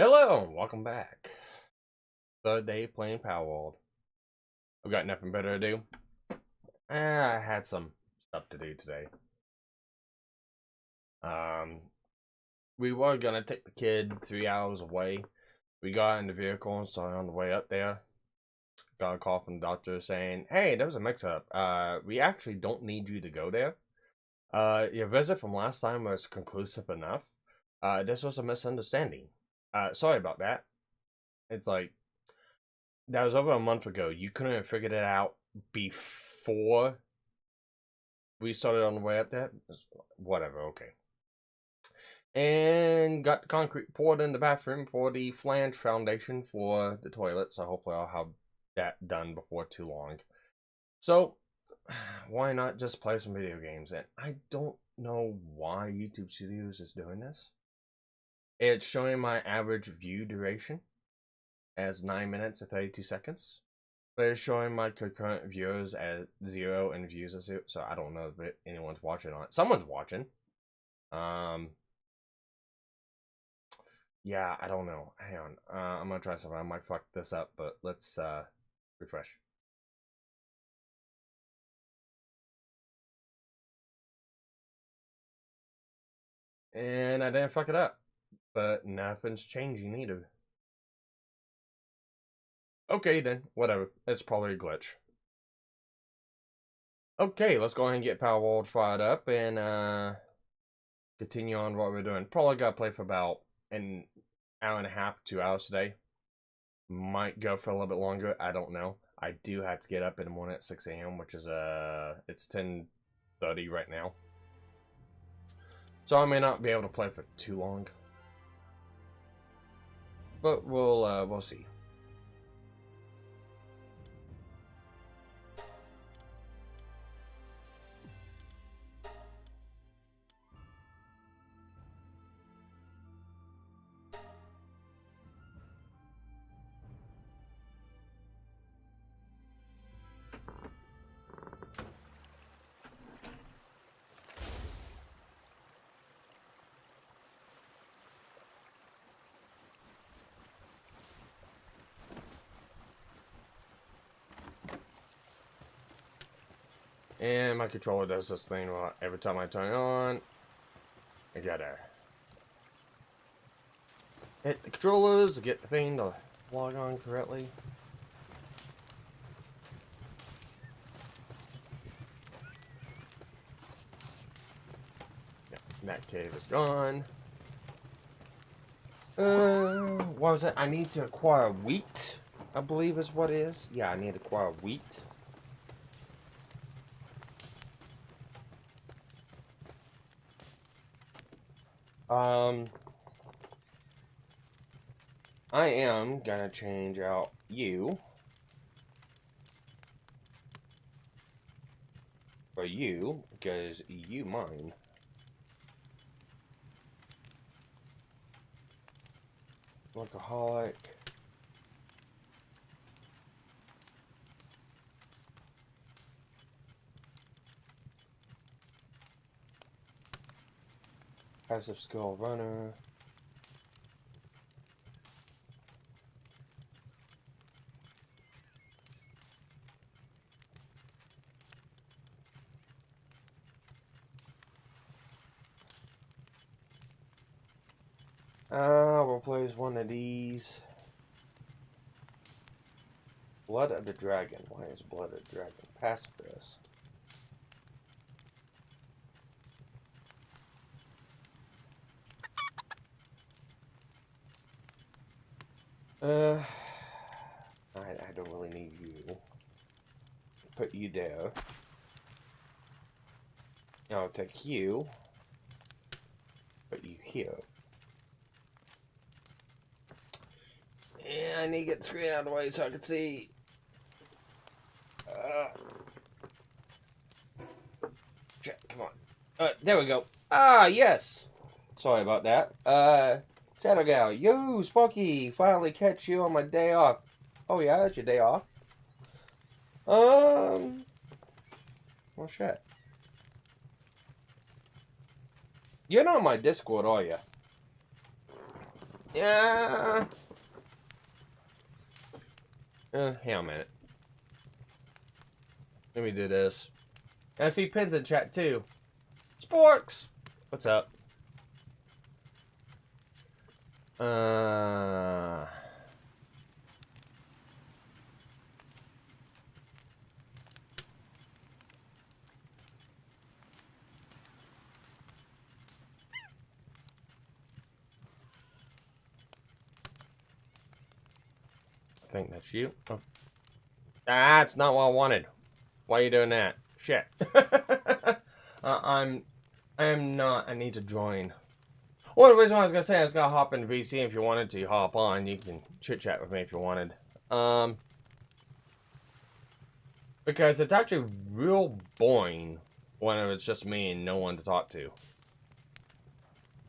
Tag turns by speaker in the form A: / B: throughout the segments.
A: Hello, and welcome back. Third day playing PalWorld. I've got nothing better to do. I had some stuff to do today. We were gonna take the kid 3 hours away. We got in the vehicle and so on the way up there, got a call from the doctor saying, "Hey, there was a mix-up. We actually don't need you to go there. Your visit from last time was conclusive enough. This was a misunderstanding. Sorry about that." It's like, that was over a month ago. You couldn't have figured it out before we started on the way up there? Whatever, okay. And got the concrete poured in the bathroom for the flange foundation for the toilet, so hopefully I'll have that done before too long. So, why not just play some video games? And I don't know why YouTube Studios is doing this. It's showing my average view duration as 9 minutes and 32 seconds. But it's showing my concurrent viewers as 0 and views as 0. So I don't know if anyone's watching on it. Someone's watching. Yeah, I don't know. Hang on. I'm gonna try something. I might fuck this up, but let's refresh. And I didn't fuck it up. But nothing's changing either. Okay then, whatever. It's probably a glitch. Okay, let's go ahead and get PalWorld fired up and continue on what we're doing. Probably gotta play for about an hour and a half, 2 hours today. Might go for a little bit longer, I don't know. I do have to get up in the morning at 6 a.m., which is it's 10:30 right now. So I may not be able to play for too long. But we'll see. And my controller does this thing every time I turn it on. I gotta hit the controllers to get the thing to log on correctly. Yeah, that cave is gone. What was it? I need to acquire wheat, I believe is what it is. Yeah, I need to acquire wheat. I am gonna change out you for you, because you mine. Workaholic. Passive skill runner. We'll place one of these. Blood of the Dragon. Why is Blood of the Dragon? Pacifist. I don't really need you. Put you there. I'll take you. Put you here. And I need to get the screen out of the way so I can see. Shit, come on. There we go. Ah, yes. Sorry about that. Shadow Gal. Yo, Sparky. Finally catch you on my day off. Oh, yeah, that's your day off. Well, shit. You're not on my Discord, are you? Yeah. Hang on a minute. Let me do this. And I see Pins in chat too. Sporks! What's up? I think that's you. Oh. That's not what I wanted. Why are you doing that? Shit. I am not. I need to join. Well, the reason why I was gonna say I was gonna hop into VC. If you wanted to hop on, you can chit chat with me if you wanted. Because it's actually real boring when it's just me and no one to talk to.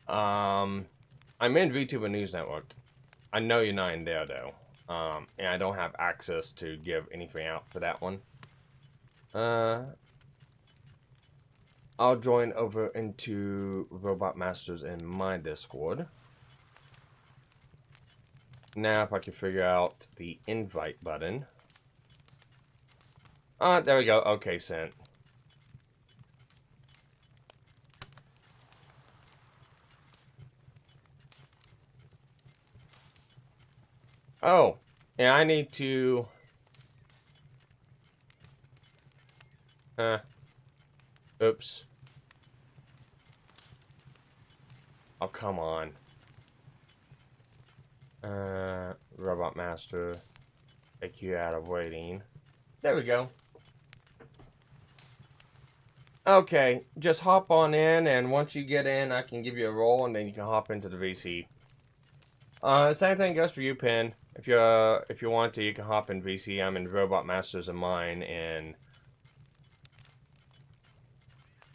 A: I'm in VTuber News Network. I know you're not in there though. And I don't have access to give anything out for that one. I'll join over into Robot Masters in my Discord. Now if I can figure out the invite button. There we go. Okay, sent. Oh, and I need to... Oops. Oh, come on. Robot Master. Take you out of waiting. There we go. Okay, just hop on in, and once you get in, I can give you a role, and then you can hop into the VC. Same thing goes for you, Pin. If you want to, you can hop in VC. I'm in Robot Masters of mine, and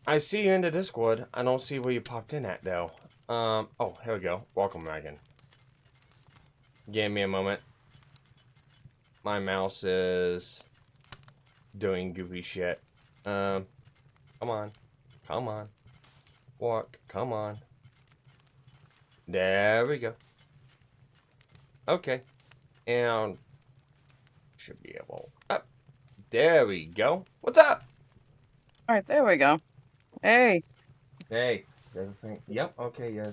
A: I see you in the Discord. I don't see where you popped in at though. Oh, here we go. Welcome, Megan. Give me a moment. My mouse is doing goofy shit. Come on. Come on. Walk. Come on. There we go. Okay. And should be able up. There we go. What's up?
B: Alright, there we go. Hey.
A: Hey. Is everything? Yep. Okay. Yeah.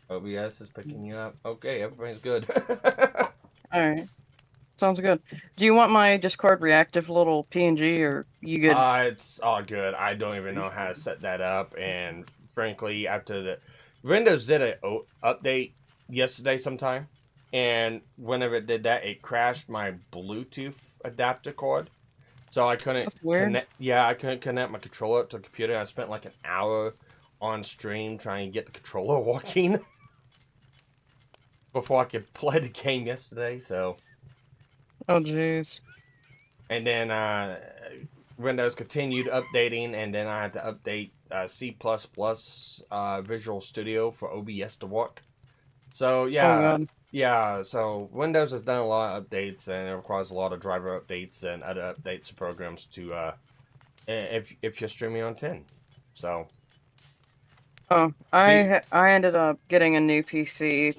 A: OBS is picking you up. Okay. Everything's good.
B: Alright. Sounds good. Do you want my Discord reactive little PNG, or you good?
A: It's all good. I don't even know how to set that up, and frankly, after the Windows did an update yesterday sometime, and whenever it did that, it crashed my Bluetooth adapter cord, so I couldn't
B: That's weird.
A: connect. Yeah, I couldn't connect my controller up to the computer. I spent like an hour on stream trying to get the controller working before I could play the game yesterday. So.
B: Oh, jeez.
A: And then Windows continued updating, and then I had to update C++ Visual Studio for OBS to work. So yeah, so Windows has done a lot of updates, and it requires a lot of driver updates and other updates to programs to if you're streaming on 10. So.
B: Oh, I ended up getting a new PC.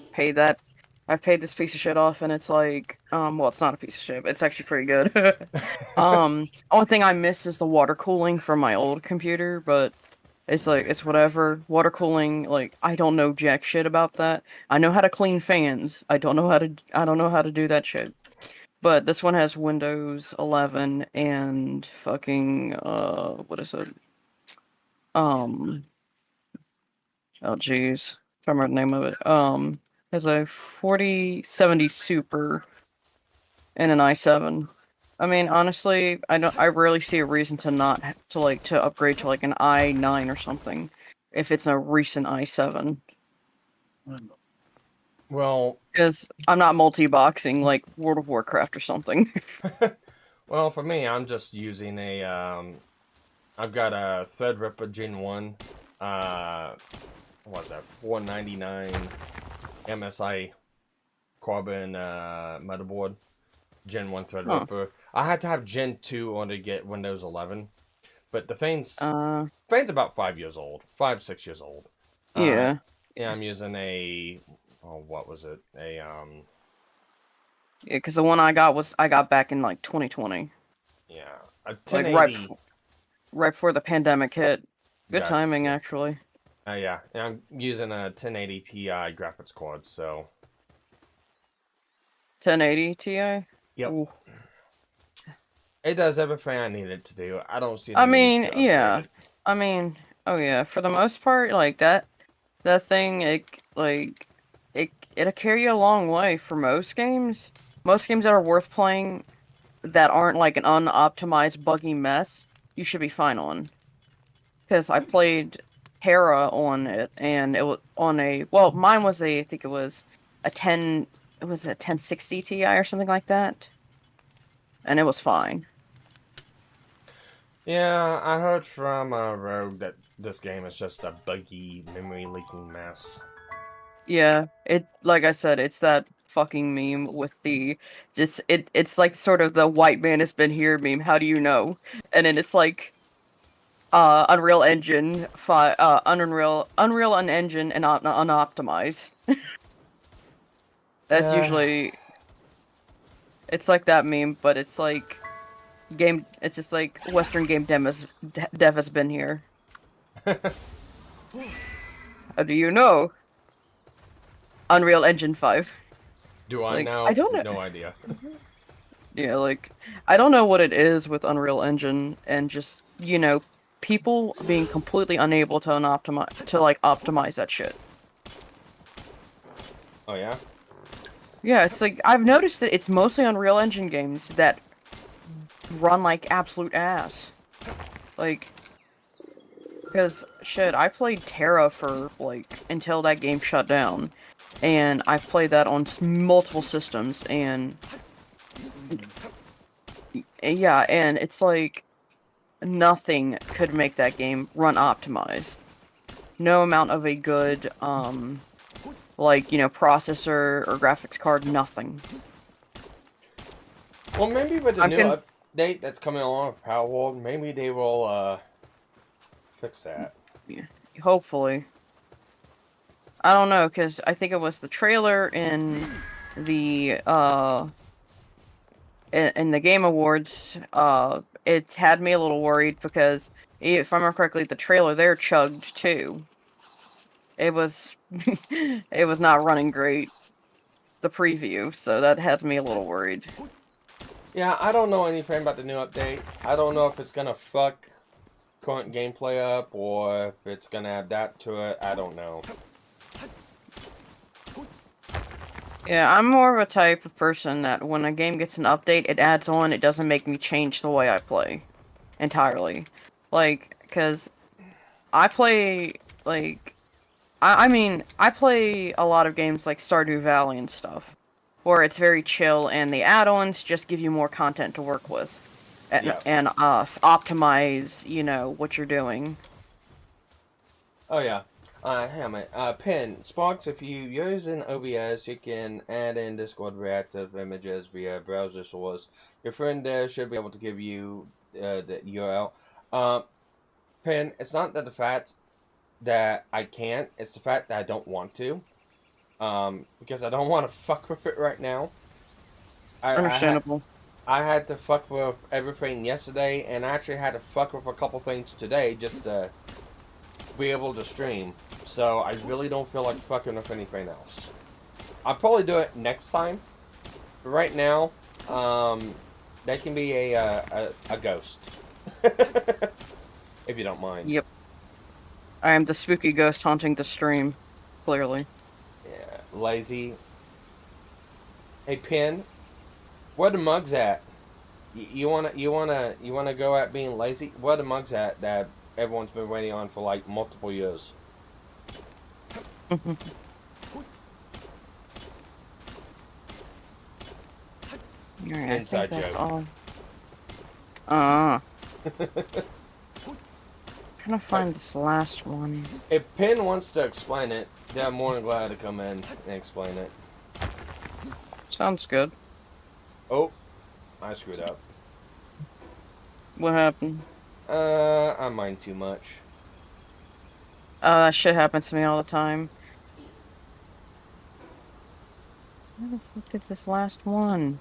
B: I paid this piece of shit off, and it's like, well, it's not a piece of shit, but it's actually pretty good. Only thing I miss is the water cooling from my old computer, but it's like, it's whatever. Water cooling, like, I don't know jack shit about that. I know how to clean fans. I don't know how to do that shit. But this one has Windows 11 and fucking, what is it? Oh, jeez. If I remember the name of it. Has a 4070 Super and an i7. I mean, honestly, I rarely see a reason to not to upgrade to like an i9 or something if it's a recent i7.
A: Well,
B: because I'm not multi-boxing like World of Warcraft or something.
A: well, for me, I'm just using a I've got a Threadripper Gen 1 what's that, 499 MSI Carbon motherboard, Gen 1 Threadripper. I had to have Gen 2 on to get Windows 11, but the fan's about 5 years old, 5-6 years old.
B: Yeah.
A: And I'm using a oh, what was it?
B: Yeah, because the one I got back in like 2020,
A: Yeah, a
B: like
A: 1080.
B: right before the pandemic hit. Good timing,
A: Gotcha.
B: actually.
A: Yeah, and I'm using a 1080 Ti graphics card, so
B: 1080 Ti.
A: yep,
B: Ooh.
A: it does everything I need it to do. I don't see
B: I
A: the need
B: mean,
A: to upgrade
B: yeah.
A: it.
B: I mean, oh yeah. For the most part, like that thing, it'll carry you a long way for most games. Most games that are worth playing that aren't like an unoptimized, buggy mess, you should be fine on. Because I played Terra on it, and it was on a well, mine was I think it was a 10, it was a 1060 Ti or something like that, and it was fine.
A: Yeah, I heard from Rogue that this game is just a buggy, memory leaking mess.
B: Yeah, it like I said, it's that fucking meme with the it's like sort of the white man has been here meme. How do you know? And then it's like Unreal Engine 5 Unreal and Engine and unoptimized. That's
A: Yeah.
B: usually it's like that meme, but it's like it's just like Western game dev has been here. How do you know? Unreal Engine 5.
A: Do I
B: Like I
A: know?
B: don't know.
A: No idea.
B: Yeah, like I don't know what it is with Unreal Engine and just, people being completely unable to optimize that shit.
A: Oh yeah.
B: Yeah, it's like I've noticed that it's mostly Unreal Engine games that run like absolute ass. Like because shit, I played Terra for like until that game shut down, and I've played that on multiple systems, and yeah, and it's like nothing could make that game run optimized. No amount of a good processor or graphics card, nothing.
A: Well, maybe with the
B: I'm
A: new
B: con
A: update that's coming along with PalWorld, maybe they will fix that.
B: yeah, hopefully. I don't know, because I think it was the trailer the uh in the Game Awards, it had me a little worried because if I remember correctly, the trailer there chugged too. It was it was not running great, the preview, so that has me a little worried.
A: Yeah, I don't know anything about the new update. I don't know if it's gonna fuck current gameplay up or if it's gonna adapt to it. I don't know.
B: Yeah, I'm more of a type of person that when a game gets an update, it adds on, it doesn't make me change the way I play entirely. Like, because I play, like, I mean, I play a lot of games like Stardew Valley and stuff, where it's very chill and the add-ons just give you more content to work with
A: Yeah.
B: and optimize, what you're doing.
A: Oh yeah. Hang on a minute. Pin Sparks. If you use an OBS, you can add in Discord reactive images via browser source. Your friend there should be able to give you the URL. Um, Pin. It's not that the fact that I can't. It's the fact that I don't want to. Because I don't want to fuck with it right now. I I had
B: Understandable.
A: I had to fuck with everything yesterday, and I actually had to fuck with a couple things today just to be able to stream. So I really don't feel like fucking with anything else. I'll probably do it next time. But right now, that can be a ghost, if you don't mind.
B: Yep. I am the spooky ghost haunting the stream, clearly.
A: Yeah, lazy. Hey, Pin, where the mugs at? You wanna go at being lazy? Where the mugs at that everyone's been waiting on for like multiple years?
B: Alright, I think
A: Inside
B: that's
A: joke.
B: all. Uh, trying to
A: Right.
B: find this last one.
A: If Pin wants to explain it, then I'm more than glad to come in and explain it.
B: Sounds good.
A: Oh, I screwed up.
B: What happened?
A: I mind too much.
B: That shit happens to me all the time. Where the fuck is this last one?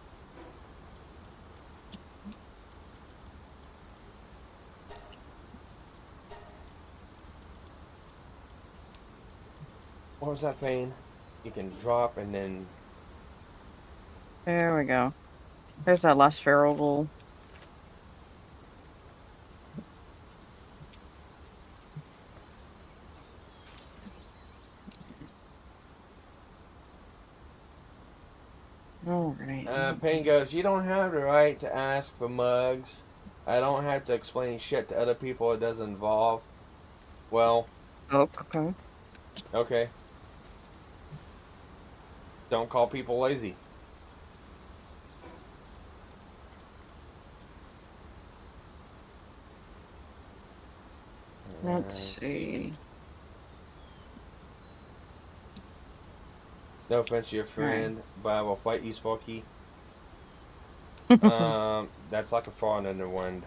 A: What was that thing? You can drop and then...
B: There we go. There's that last variable. Alright.
A: Payne goes, you don't have the right to ask for mugs. I don't have to explain shit to other people it doesn't involve. Well,
B: Oh, okay.
A: okay. Don't call people lazy.
B: Let's see.
A: No offense to your friend, but I will fight you, Sparky. That's like a fawn in the wind.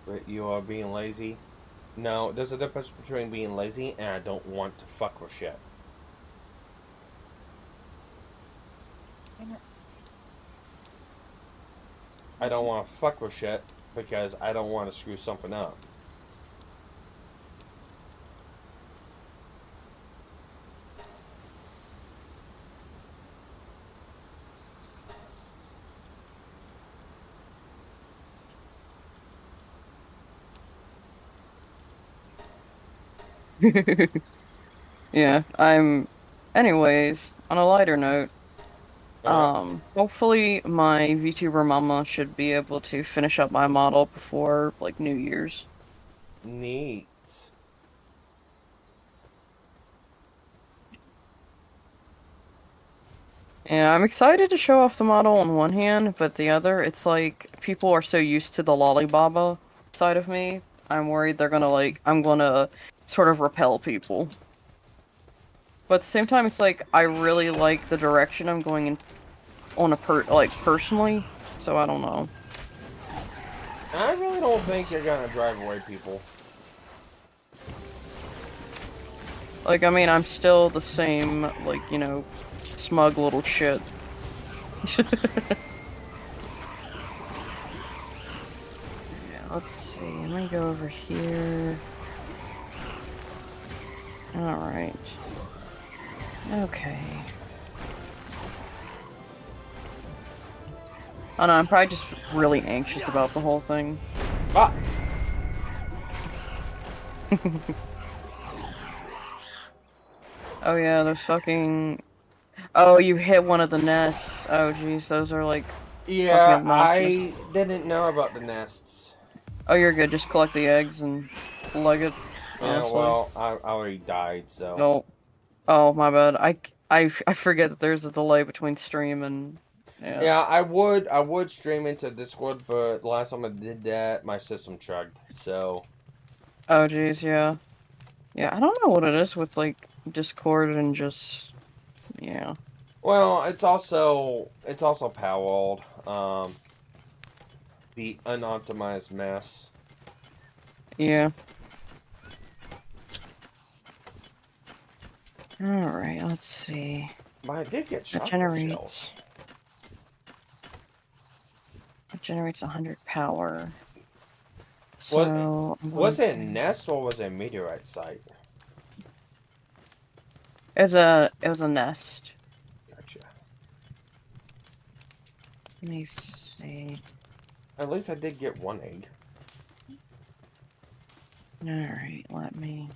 A: But you are being lazy. No, there's a difference between being lazy and I don't want to fuck with shit. I don't want to fuck with shit because I don't want to screw something up.
B: Yeah, anyways, on a lighter note, hopefully my VTuber mama should be able to finish up my model before, like, New Year's.
A: Neat.
B: Yeah, I'm excited to show off the model on one hand, but the other, it's like, people are so used to the Lollibaba side of me, I'm worried I'm gonna sort of repel people. But at the same time, it's like, I really like the direction I'm going in on personally, so I don't know.
A: I really don't think you're gonna drive away people.
B: Like, I mean, I'm still the same, like, you know, smug little shit. Yeah, let's see, let me go over here. Alright. Okay. Oh no, I'm probably just really anxious about the whole thing.
A: Ah!
B: Oh yeah, those fucking... Oh, you hit one of the nests. Oh jeez, those are like...
A: Yeah,
B: obnoxious.
A: I didn't know about the nests.
B: Oh, you're good, just collect the eggs and lug it.
A: Yeah,
B: Honestly.
A: well, I already died, so...
B: Oh. Oh, my bad. I forget that there's a delay between stream and... Yeah.
A: Yeah, I would stream into Discord, but the last time I did that, my system chugged, so...
B: Oh, jeez, yeah. Yeah, I don't know what it is with, like, Discord and just... Yeah.
A: Well, it's also PalWorld, the unoptimized mess.
B: Yeah. Alright, let's see.
A: But I did get
B: That
A: shotgun shells.
B: generates 100 power. So...
A: Was it nest or was it a meteorite site?
B: It was a nest.
A: Gotcha.
B: Let me see.
A: At least I did get one egg.
B: Alright, let me...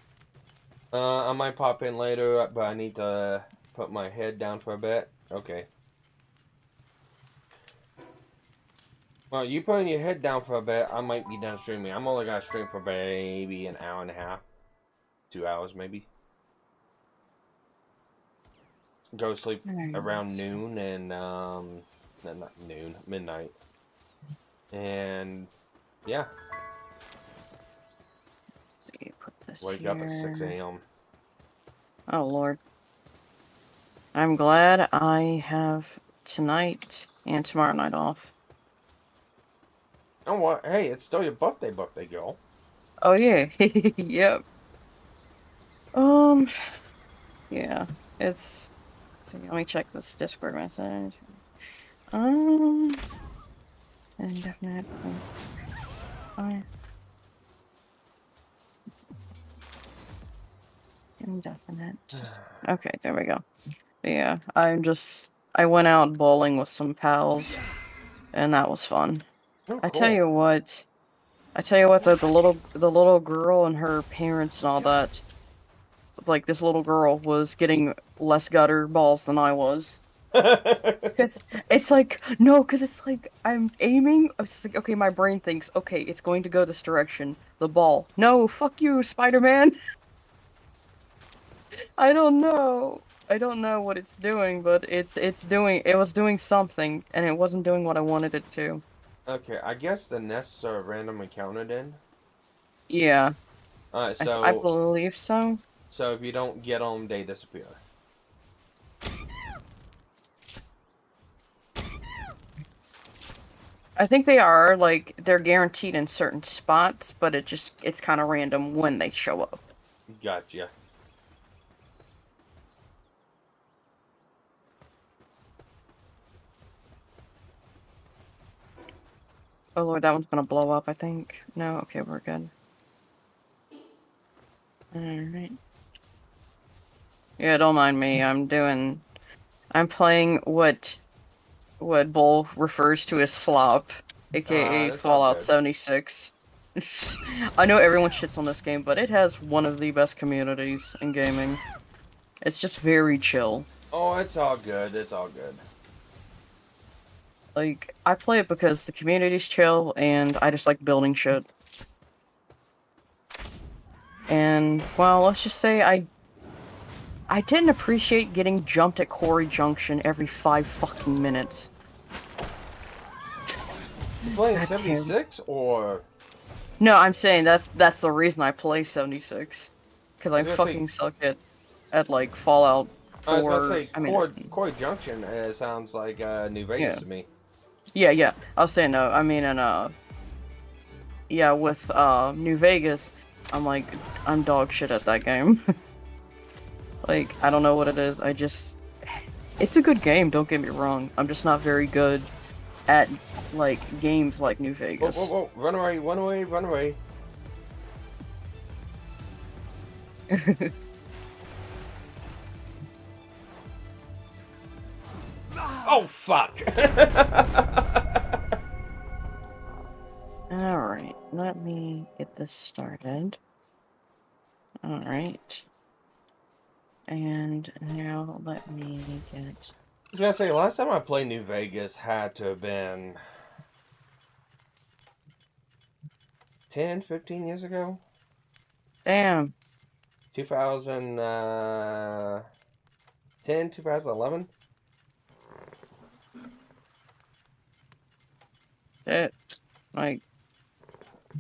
A: I might pop in later, but I need to put my head down for a bit. Okay. Well, you putting your head down for a bit, I might be done streaming. I'm only gonna stream for maybe an hour and a half. 2 hours, maybe. Go to sleep around noon and, not noon, midnight. And, yeah.
B: See, put this
A: Wake
B: here.
A: up at 6 a.m.
B: Oh, Lord. I'm glad I have tonight and tomorrow night off.
A: Oh what? Hey, it's still your birthday, girl.
B: Oh yeah. Yep. Um, yeah. It's see, let me check this Discord message. Um indefinite. I indefinite. Okay, there we go. Yeah, I went out bowling with some pals and that was fun.
A: Oh,
B: I tell
A: cool.
B: you what, the little girl and her parents and all that, like this little girl was getting less gutter balls than I was. It's like no, because it's like I'm aiming. It's just like okay, my brain thinks okay, it's going to go this direction. The ball, no, fuck you, Spider-Man. I don't know. I don't know what it's doing, but it was doing something, and it wasn't doing what I wanted it to.
A: Okay, I guess the nests are randomly counted in.
B: Yeah,
A: Alright,
B: I
A: so
B: believe so.
A: if you don't get them, they disappear.
B: I think they are like they're guaranteed in certain spots, but it's kind of random when they show up.
A: Gotcha.
B: Oh Lord, that one's gonna blow up, I think. No, okay, we're good. Alright. Yeah, don't mind me. I'm playing what Bull refers to as slop, aka
A: That's all
B: Fallout
A: good.
B: 76. I know everyone shits on this game, but it has one of the best communities in gaming. It's just very chill.
A: Oh, it's all good. It's all good.
B: Like, I play it because the community's chill, and I just like building shit. And, well, let's just say I didn't appreciate getting jumped at Quarry Junction every 5 fucking minutes.
A: You playing
B: God damn.
A: 76 or?
B: No, I'm saying that's the reason I play 76. Because
A: I
B: I
A: was gonna say.
B: fucking suck at like Fallout
A: I was gonna
B: 4.
A: say
B: I mean,
A: Coy Junction. Sounds like New Vegas
B: yeah.
A: to me.
B: Yeah. I was saying no. I mean, and yeah, with New Vegas, I'm dog shit at that game. Like, I don't know what it is. It's a good game, don't get me wrong. I'm just not very good at like games like New
A: Whoa, whoa,
B: Vegas.
A: whoa! Run away! Run away! Run away! Oh fuck!
B: Alright, let me get this started. Alright. And now let me get...
A: I was gonna say last time I played New Vegas had to have been 10, 15 years ago.
B: Damn.
A: 2010, 2011.
B: Shit. Like,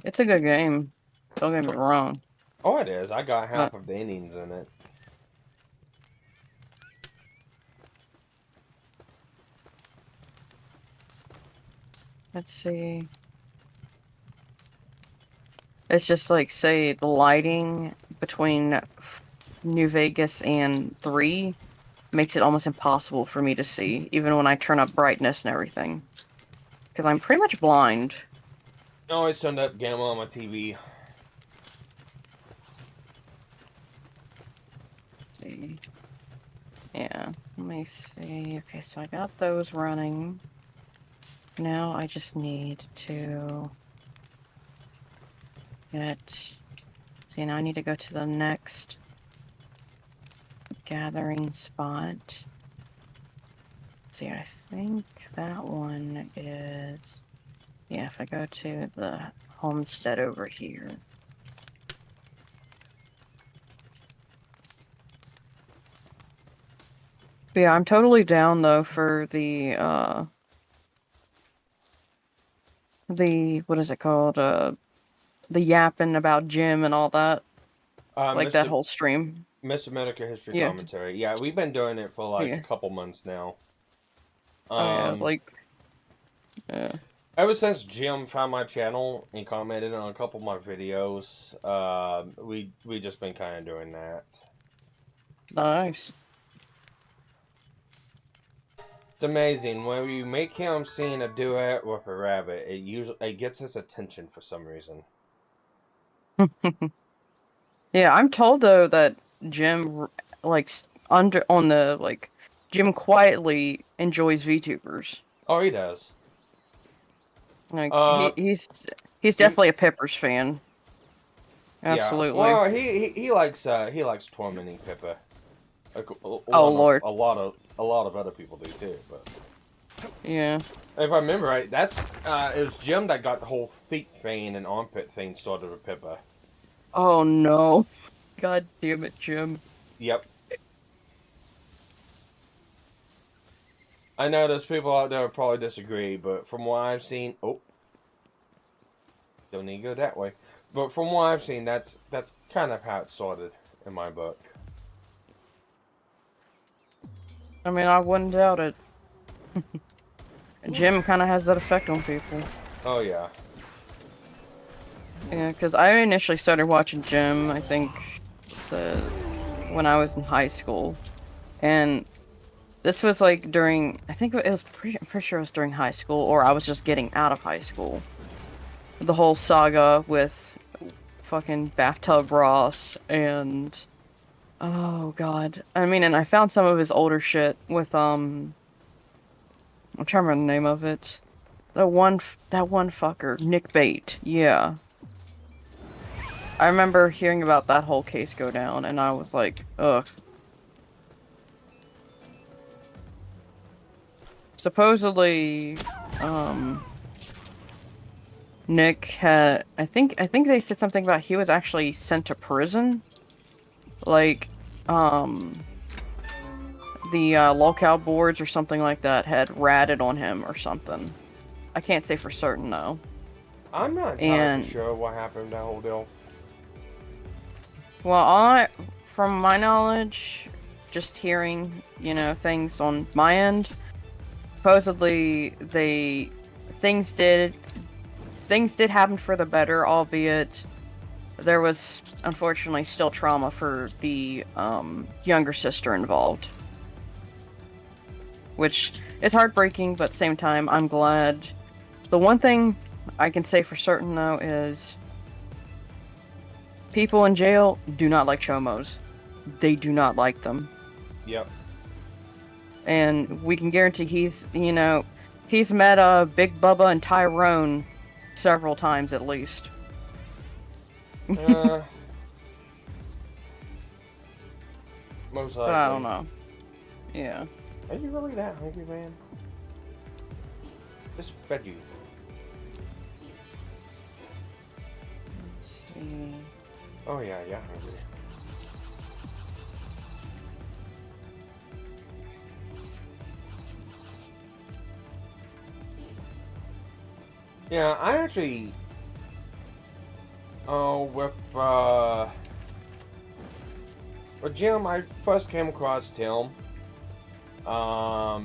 B: it's a good game. Don't get me wrong.
A: Oh, it is. I got
B: But,
A: half of the innings in it.
B: let's see. It's just like, say, the lighting between New Vegas and 3 makes it almost impossible for me to see, even when I turn up brightness and everything. Because I'm pretty much blind.
A: I always turned up gamma on my TV.
B: Let's see. Yeah, let me see. Okay, so I got those running. Now I just need to get... See, now I need to go to the next gathering spot. See, I think that one is... Yeah, if I go to the homestead over here. But yeah, I'm totally down though for the what is it called? The yapping about Jim and all that. Like that
A: Mr.
B: whole stream.
A: Mr. Medicare History
B: Yeah.
A: Commentary. Yeah, we've been doing it for like a
B: Yeah.
A: couple months now.
B: Oh yeah,
A: Um,
B: like yeah.
A: Ever since Jim found my channel and commented on a couple of my videos, we just been kind of doing that.
B: Nice.
A: It's amazing when you make him sing a duet with a rabbit. It gets his attention for some reason.
B: Yeah, I'm told though that Jim like under on the like Jim quietly enjoys VTubers.
A: Oh, he does.
B: Like
A: Uh,
B: he's
A: he,
B: definitely a Peppers fan.
A: yeah.
B: Absolutely.
A: Well, he likes tormenting Pippa. Like,
B: Oh
A: one
B: Lord.
A: a lot of other people do too. But
B: Yeah.
A: if I remember right, it was Jim that got the whole feet thing and armpit thing started with Pippa.
B: Oh no. God damn it, Jim.
A: Yep. I know there's people out there who probably disagree, but from what I've seen, don't need to go that way. But from what I've seen, that's kind of how it started in my book.
B: I mean, I wouldn't doubt it. Jim kind of has that effect on people.
A: Oh yeah.
B: Yeah, because I initially started watching Jim, I think, uh, when I was in high school. And this was like during, I think it was I'm pretty sure it was during high school, or I was just getting out of high school. The whole saga with fucking Bathtub Ross and, oh god. I mean, and I found some of his older shit with, I'm trying to remember the name of it. That one fucker, Nick Bate, yeah. I remember hearing about that whole case go down, and I was like, ugh. Supposedly, Nick had, I think they said something about he was actually sent to prison. Like, um, the, lockout boards or something like that had ratted on him or something. I can't say for certain, though.
A: I'm not entirely
B: And,
A: sure what happened that whole deal.
B: well, from my knowledge, just hearing, you know, things on my end, supposedly things did happen for the better, albeit there was unfortunately still trauma for the younger sister involved, which is heartbreaking, but at the same time I'm glad. The one thing I can say for certain though is people in jail do not like chomos. They do not like them.
A: Yep.
B: And we can guarantee he's met Big Bubba and Tyrone several times at least.
A: Uh, most
B: But I don't
A: likely.
B: know. Yeah.
A: Are you really that hungry, man? Just fed you.
B: Let's see.
A: Oh yeah, yeah, hungry. Yeah, I actually, with Jim, I first came across Tim. I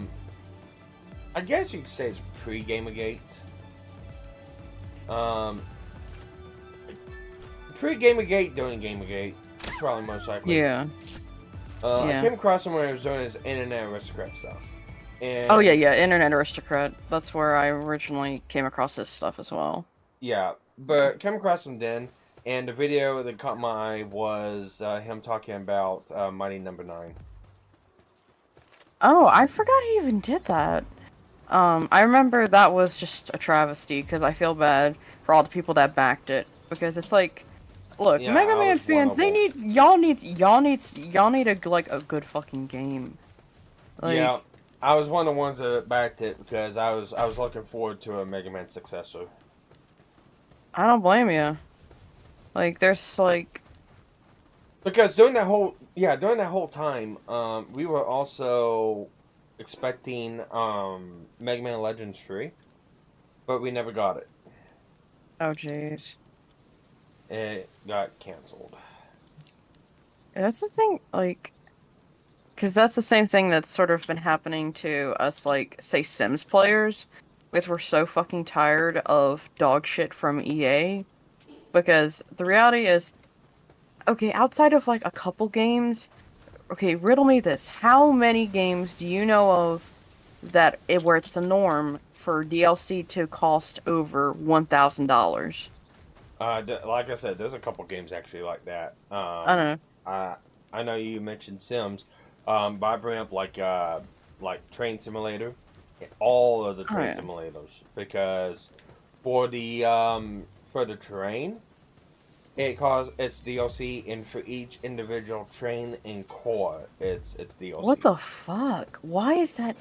A: guess you could say it's pre-Gamergate. Um, pre-Gamergate, during Gamergate, probably most likely.
B: Yeah.
A: I
B: Yeah.
A: came across him when he was doing his internet aristocrat stuff. And
B: Oh yeah, Internet Aristocrat. That's where I originally came across his stuff as well.
A: yeah, but came across him then, and the video that caught my eye was him talking about Mighty Number 9.
B: Oh, I forgot he even did that. I remember that was just a travesty because I feel bad for all the people that backed it because it's like, look,
A: Yeah,
B: Mega
A: I
B: Man
A: was one
B: fans,
A: of them.
B: y'all need a like a good fucking game.
A: Yeah,
B: Like,
A: I was one of the ones that backed it because I was looking forward to a Mega Man successor.
B: I don't blame you. Like, there's like,
A: Because during that whole time, we were also expecting Mega Man Legends 3, but we never got it.
B: oh jeez.
A: It got canceled.
B: That's the thing, like, because that's the same thing that's sort of been happening to us, like, say, Sims players. is we're so fucking tired of dog shit from EA. Because the reality is, okay, outside of like a couple games, okay, riddle me this. How many games do you know of where it's the norm for DLC to cost over $1,000?
A: Like I said, there's a couple games actually like that.
B: I don't know.
A: I I know you mentioned Sims, but I bring up like Train Simulator, all of the
B: Oh
A: train
B: yeah.
A: simulators because for the train, it's DLC, and for each individual train and core, it's
B: What
A: DLC.
B: the fuck? Why is that?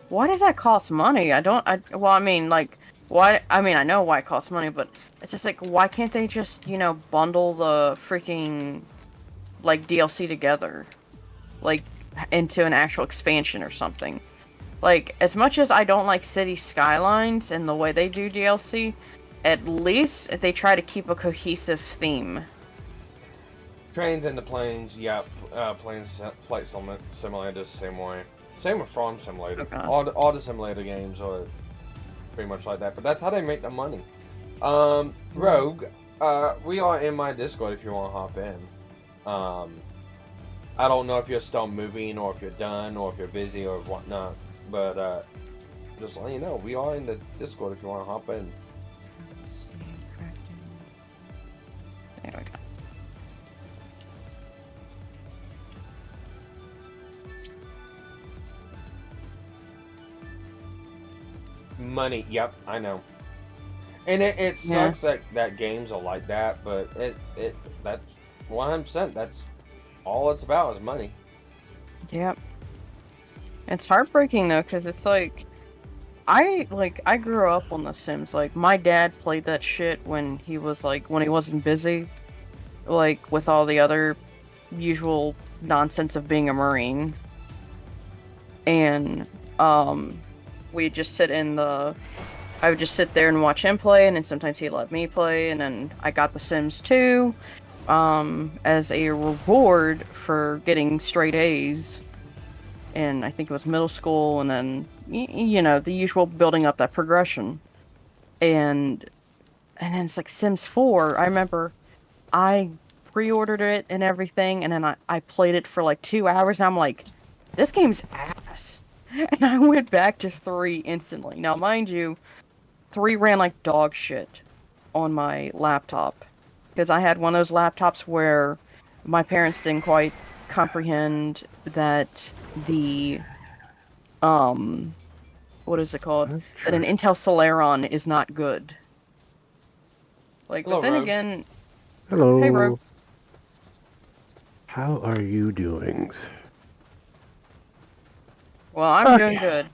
B: Why does that cost money? Well, I mean, like, why? I mean, I know why it costs money, but it's just like, why can't they just, bundle the freaking, like, DLC together? Like, into an actual expansion or something? Like, as much as I don't like City Skylines and the way they do DLC, at least they try to keep a cohesive theme.
A: Trains and the planes, yeah. Flight simulators, same way. Same with Farm
B: Oh
A: Simulator.
B: god.
A: All the simulator games are pretty much like that. But that's how they make the money. Rogue, we are in my Discord if you want to hop in. I don't know if you're still moving or if you're done or if you're busy or whatnot. But just let you know, we are in the Discord if you want to hop in.
B: Let's see, crafting. There we go.
A: Money, yep, I know. And it
B: Yeah.
A: sucks that games are like that, but that's 100%. That's all it's about is money.
B: Yep. It's heartbreaking though, because it's like I grew up on The Sims. Like my dad played that shit when he wasn't busy, like with all the other usual nonsense of being a Marine. And we'd just sit in the I would just sit there and watch him play, and then sometimes he'd let me play, and then I got The Sims 2 as a reward for getting straight A's. And I think it was middle school, and then the usual building up that progression, and then it's like Sims 4. I remember I pre-ordered it and everything, and then I played it for like 2 hours, and I'm like, this game's ass, and I went back to 3 instantly. Now, mind you, 3 ran like dog shit on my laptop because I had one of those laptops where my parents didn't quite comprehend that the um what is it called? That an Intel Celeron is not good. Like, but
A: Hello,
B: then
A: Rogue.
B: again, hey, Rogue.
C: Hello. How are you doing?
B: Well, I'm doing
C: Okay,
B: good.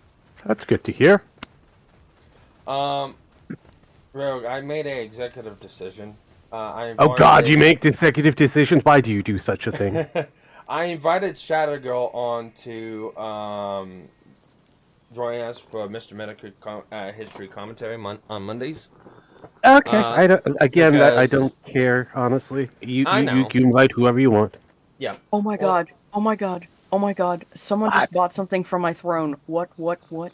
C: that's good to hear.
A: Um, Rogue, I made a executive decision. I
C: Oh God, you
A: invited
C: make executive decisions. Why do you do such a thing?
A: I invited Shadow Girl on to join us for Mr. Medical history commentary on Mondays.
C: Okay,
A: Uh,
C: I don't. Again, that I
A: because
C: don't care. Honestly, you
A: I
C: you you
A: know,
C: can invite whoever you want.
A: yeah.
B: Oh my
A: Well,
B: god. Oh my god. Oh my god. Someone just
C: What?
B: bought something from my throne. What? What?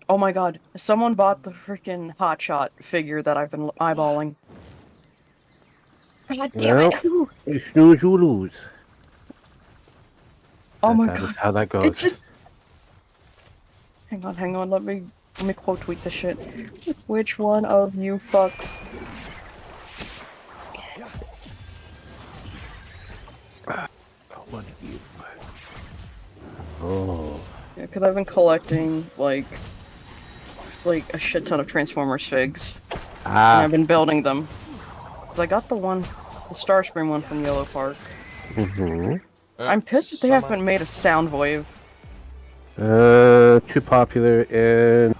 B: Oh my god. Someone bought the freaking hotshot figure that I've been eyeballing. God damn it.
C: Well, you snooze, you lose.
B: Oh my
C: That is
B: god.
C: how that
B: It
C: goes.
B: just hang on, let me quote tweet the shit. Which one of you fucks?
C: What are you? Oh,
B: Yeah, because I've been collecting like a shit ton of Transformers figs. And I've been building them. 'Cause I got the Starscream one from Yellow Park.
C: Mm-hmm.
B: I'm pissed that they
A: somebody,
B: haven't made a sound wave.
C: Too popular, and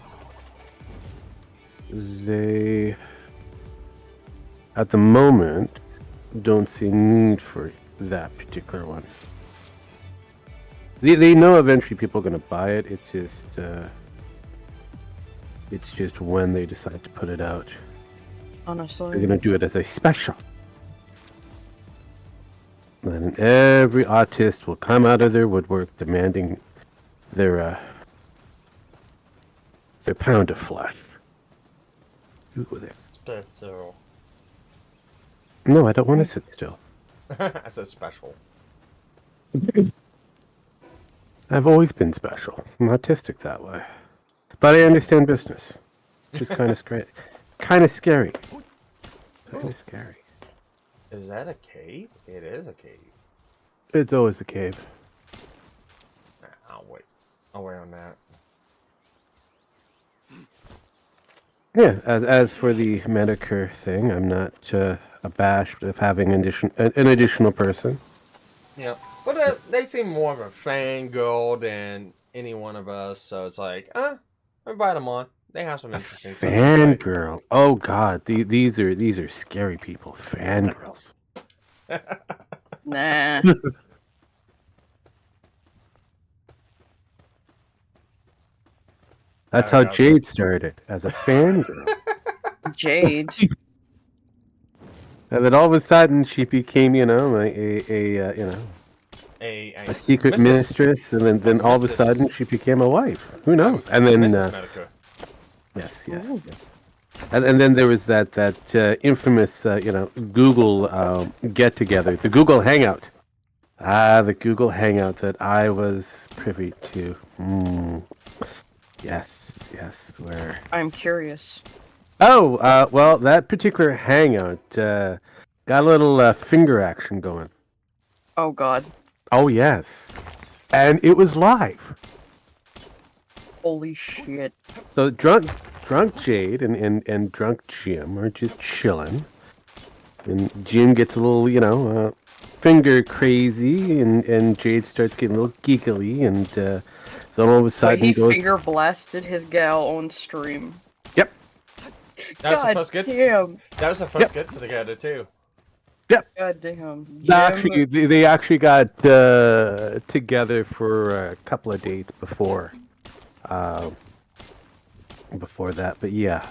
C: they, at the moment, don't see need for that particular one. They know eventually people are going to buy it. It's just when they decide to put it out. They're
B: Honestly.
C: going to do it as a special. And every artist will come out of their woodwork demanding their a pound of flesh. Ooh, there.
A: Special.
C: No, I don't want to sit still.
A: I said special.
C: I've always been special. I'm autistic that way. But I understand business. Which is kind of scary. Kind of scary. Kind of scary.
A: Is that a cave? It is a cave.
C: It's always a cave.
A: I'll wait. I'll wait on that.
C: Yeah, as for the Medicare thing, I'm not abashed of having an additional person.
A: Yeah. But they seem more of a fangirl than any one of us, so it's like, invite them on. They have some interesting stuff to say.
C: Fangirl. Oh God, these are scary people. Fangirls.
B: Nah.
C: That's how Jade started, as a fangirl.
B: Jade.
C: And then all of a sudden she became, a secret mistress, and then all of a sudden she became a wife. Who knows? And then yes. And then there was that infamous Google get together, the Google Hangout. The Google Hangout that I was privy to. Yes, where...
B: I'm curious.
C: Oh, well, that particular hangout got a little finger action going.
B: Oh, God.
C: Oh, yes. And it was live.
B: Holy shit.
C: So drunk Jade and drunk Jim are just chilling. And Jim gets a little, finger crazy, and Jade starts getting a little giggly, and then all of a sudden
B: he finger blasted his gal on stream.
C: Yep.
A: That was the first get.
B: Damn.
A: That was the first get together too.
C: Yep.
B: God damn.
C: Actually, they actually got together for a couple of dates before that, but yeah.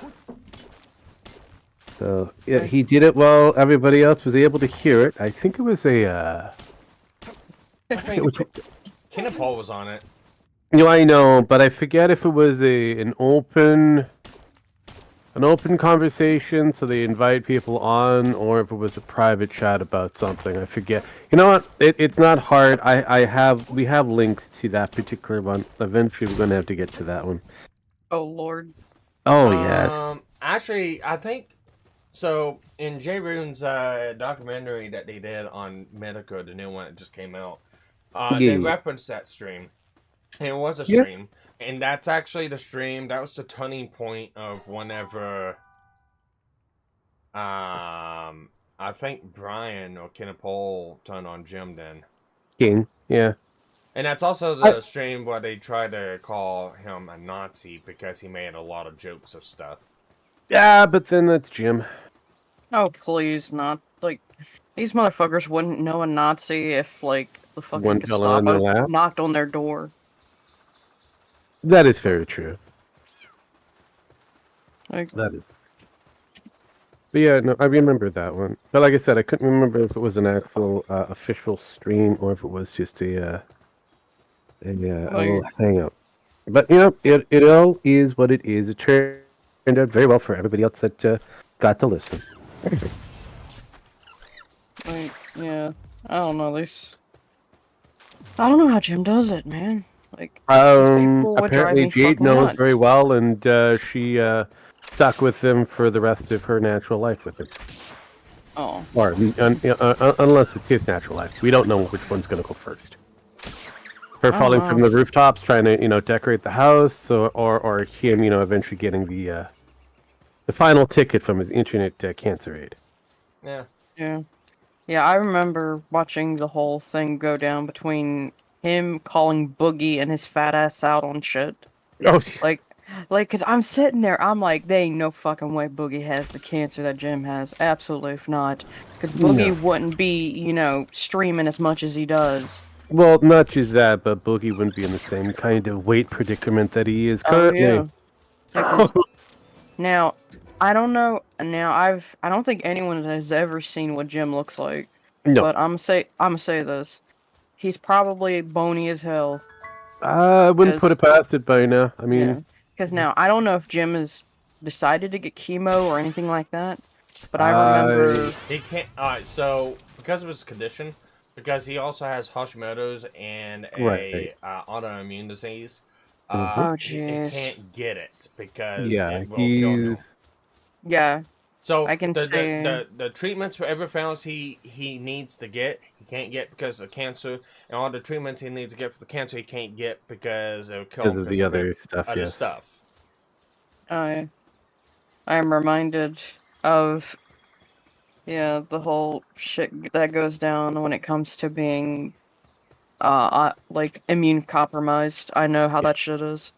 C: So yeah, he did it while everybody else was able to hear it. I think it was
A: I think Ken and Paul was on it.
C: I know, but I forget if it was an open conversation, so they invite people on, or if it was a private chat about something. I forget. You know what? It's not hard. We have links to that particular one. Eventually, we're gonna have to get to that one.
B: Oh Lord.
C: Oh yes.
A: Actually, I think so. In J Rune's documentary that they did on Medico, the new one that just came out, they referenced that stream. And it was a stream, and that's actually the stream. That was the turning point of whenever, I think Brian or Ken and Paul turned on Jim then.
C: King, yeah.
A: And that's also the stream where they tried to call him a Nazi because he made a lot of jokes of stuff.
C: Yeah, but then that's Jim.
B: Oh, please, not. Like, these motherfuckers wouldn't know a Nazi if, like, the fucking Gestapo knocked on their door.
C: That is very true.
B: Like,
C: that is. But yeah, no, I remember that one. But like I said, I couldn't remember if it was an actual official stream or if it was just a little hangout. But it all is what it is. It turned out very well for everybody else that got to listen.
B: Like, yeah, I don't know. I don't know how Jim does it, man. Like,
C: apparently Jade knows very well, and she stuck with him for the rest of her natural life with him.
B: Oh.
C: Or unless it's his natural life, we don't know which one's gonna go first. Her falling from the rooftops, trying to decorate the house, or him eventually getting the final ticket from his internet cancer aid.
B: Yeah. I remember watching the whole thing go down between him calling Boogie and his fat ass out on shit.
C: Oh,
B: like, cause I'm sitting there, I'm like, there ain't no fucking way Boogie has the cancer that Jim has. Absolutely not. Cause Boogie wouldn't be, streaming as much as he does.
C: Well, not just that, but Boogie wouldn't be in the same kind of weight predicament that he is currently.
B: Oh, yeah. Now, I don't know. Now, I don't think anyone has ever seen what Jim looks like.
C: No.
B: But I'm gonna say this. He's probably bony as hell.
C: I wouldn't put it past it by now. I mean,
B: Because now I don't know if Jim has decided to get chemo or anything like that, but I remember
A: he can't. All right, so because of his condition, because he also has Hashimoto's and
C: Right.
A: a autoimmune disease,
C: Mhm.
B: oh
A: he
B: jeez,
A: can't get it because
C: Yeah,
A: it will kill him.
C: he's
B: yeah,
A: So
B: I can see.
A: the treatments for everything else he needs to get, he can't get because of cancer, and all the treatments he needs to get for the cancer he can't get because it'll kill
C: because
A: him
C: of
A: because
C: the
A: of the
C: other stuff.
A: other
C: Yes.
A: stuff.
B: I I'm reminded of the whole shit that goes down when it comes to being like immune compromised. I know how
C: Yeah.
B: that shit is.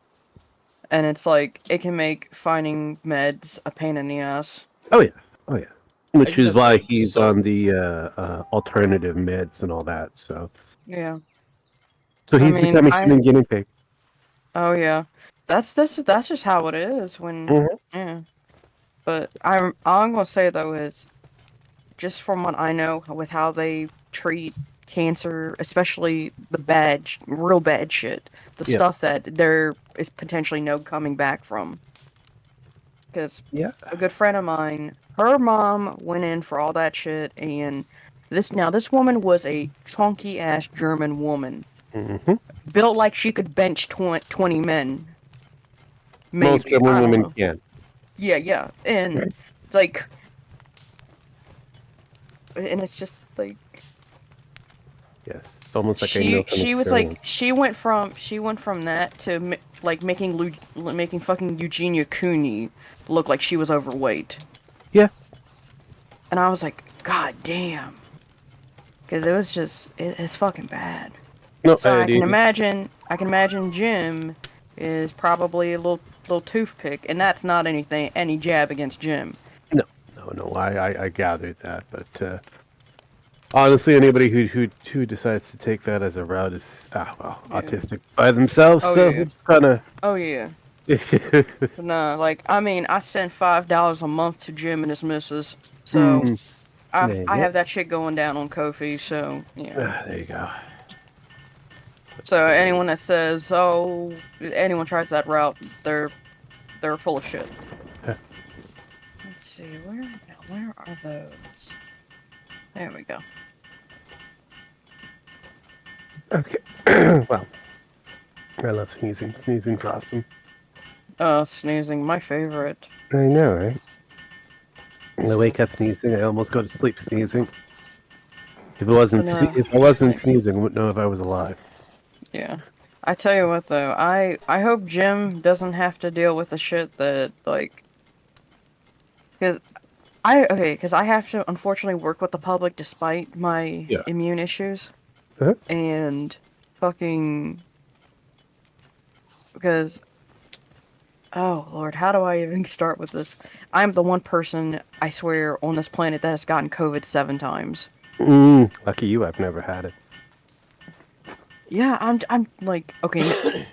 B: And it's like it can make finding meds a pain in the ass.
C: Oh yeah. Oh yeah. Which
A: It
C: is
A: just
C: why
A: makes
C: he's
A: so
C: on the alternative meds and all that. So
B: I
C: he's
B: mean,
C: become a human guinea pig.
B: oh yeah. That's just how it is when
C: Mhm.
B: yeah. But I'm gonna say though is just from what I know with how they treat cancer, especially the real bad shit, the
C: Yeah.
B: stuff that there is potentially no coming back from. Because
C: Yeah.
B: a good friend of mine, her mom went in for all that shit, and this woman was a chunky ass German woman,
C: hmm
B: built like she could bench 20 men,
C: Most
B: maybe.
C: German
B: I don't
C: women
B: know.
C: can.
B: Yeah, and like, and it's just like
C: Yes. It's almost like I know from
B: she was like
C: experience.
B: she went from that to like making fucking Eugenia Cooney look like she was overweight,
C: Yeah.
B: and I was like, God damn, because it was just it's fucking bad.
C: No,
B: So
C: I
B: I can
C: do.
B: imagine Jim is probably a little toothpick, and that's not any jab against Jim.
C: No. I gathered that, but honestly, anybody who decides to take that as a route is
B: Yeah.
C: autistic by themselves.
B: Oh
C: So
B: yeah.
C: it's kind of.
B: Oh yeah. No, like I mean, I send $5 a month to Jim and his missus, so
C: There you
B: I
C: go.
B: have that shit going down on Kofi. So yeah.
C: There you go.
B: So anyone that says, oh, anyone tries that route, they're full of shit. Let's see, where are those? There we go.
C: Okay. Well, I love sneezing. Sneezing's awesome.
B: Sneezing, my favorite.
C: I know, right? I wake up sneezing. I almost go to sleep sneezing. If I wasn't sneezing, I wouldn't know if I was alive.
B: Yeah. I tell you what though, I hope Jim doesn't have to deal with the shit that like, because I have to unfortunately work with the public despite my
C: Yeah.
B: immune issues,
C: Uh-huh.
B: and fucking because oh Lord, how do I even start with this? I'm the one person I swear on this planet that has gotten COVID 7 times.
C: Lucky you, I've never had it.
B: Yeah, I'm like okay,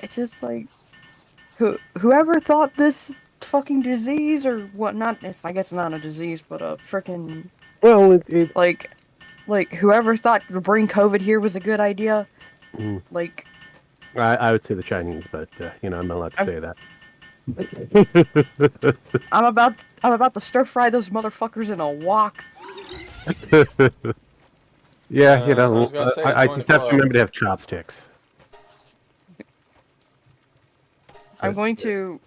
B: it's just like whoever thought this fucking disease or whatnot, I guess it's not a disease, but a freaking
C: Well, it
B: like whoever thought to bring COVID here was a good idea. Like
C: I would say the Chinese, but I'm not allowed to
B: I'm,
C: say that.
B: I'm about to stir fry those motherfuckers in a wok.
C: Yeah,
A: I was gonna say
C: I
A: join the
C: just have to
A: club.
C: remember to have chopsticks.
B: I'm going to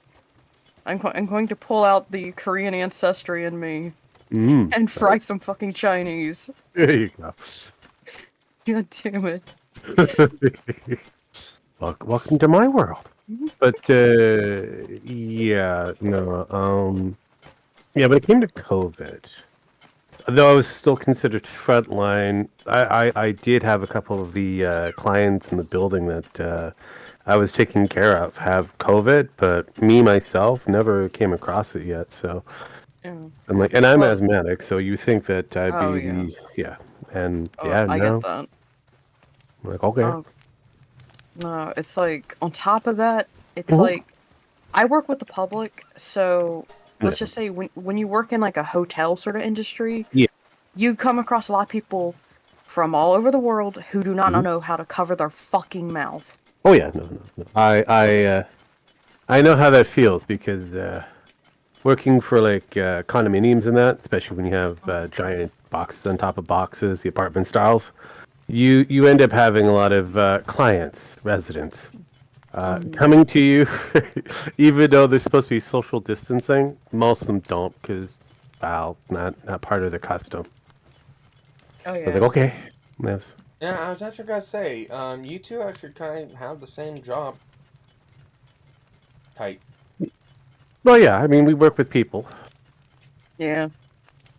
B: I'm going to pull out the Korean ancestry in me and fry some fucking Chinese.
C: There you go.
B: God damn it.
C: Welcome to my world. But yeah, no, yeah. When it came to COVID, though I was still considered frontline, I did have a couple of the clients in the building that I was taking care of have COVID, but me myself never came across it yet. So
B: Yeah.
C: I'm like, and I'm
B: Well,
C: asthmatic, so you think that I'd
B: oh
C: be
B: yeah.
C: and
B: Oh, I get
C: no,
B: that.
C: I'm like okay.
B: Oh no, it's like on top of that, it's
C: Mhm.
B: like I work with the public, so let's
C: Yeah.
B: just say when you work in like a hotel sort of industry,
C: Yeah.
B: you come across a lot of people from all over the world who do not
C: Mhm.
B: know how to cover their fucking mouth.
C: Oh yeah, no. I know how that feels because working for like condominiums and that, especially when you have giant boxes on top of boxes, the apartment styles, you end up having a lot of clients, residents, coming to you, even though there's supposed to be social distancing. Most of them don't because, well, not part of the custom.
B: Oh
C: I was
B: yeah.
C: like, okay, yes.
A: Yeah, I was actually gonna say, you two actually kind of have the same job type.
C: Well, yeah. I mean, we work with people.
B: Yeah.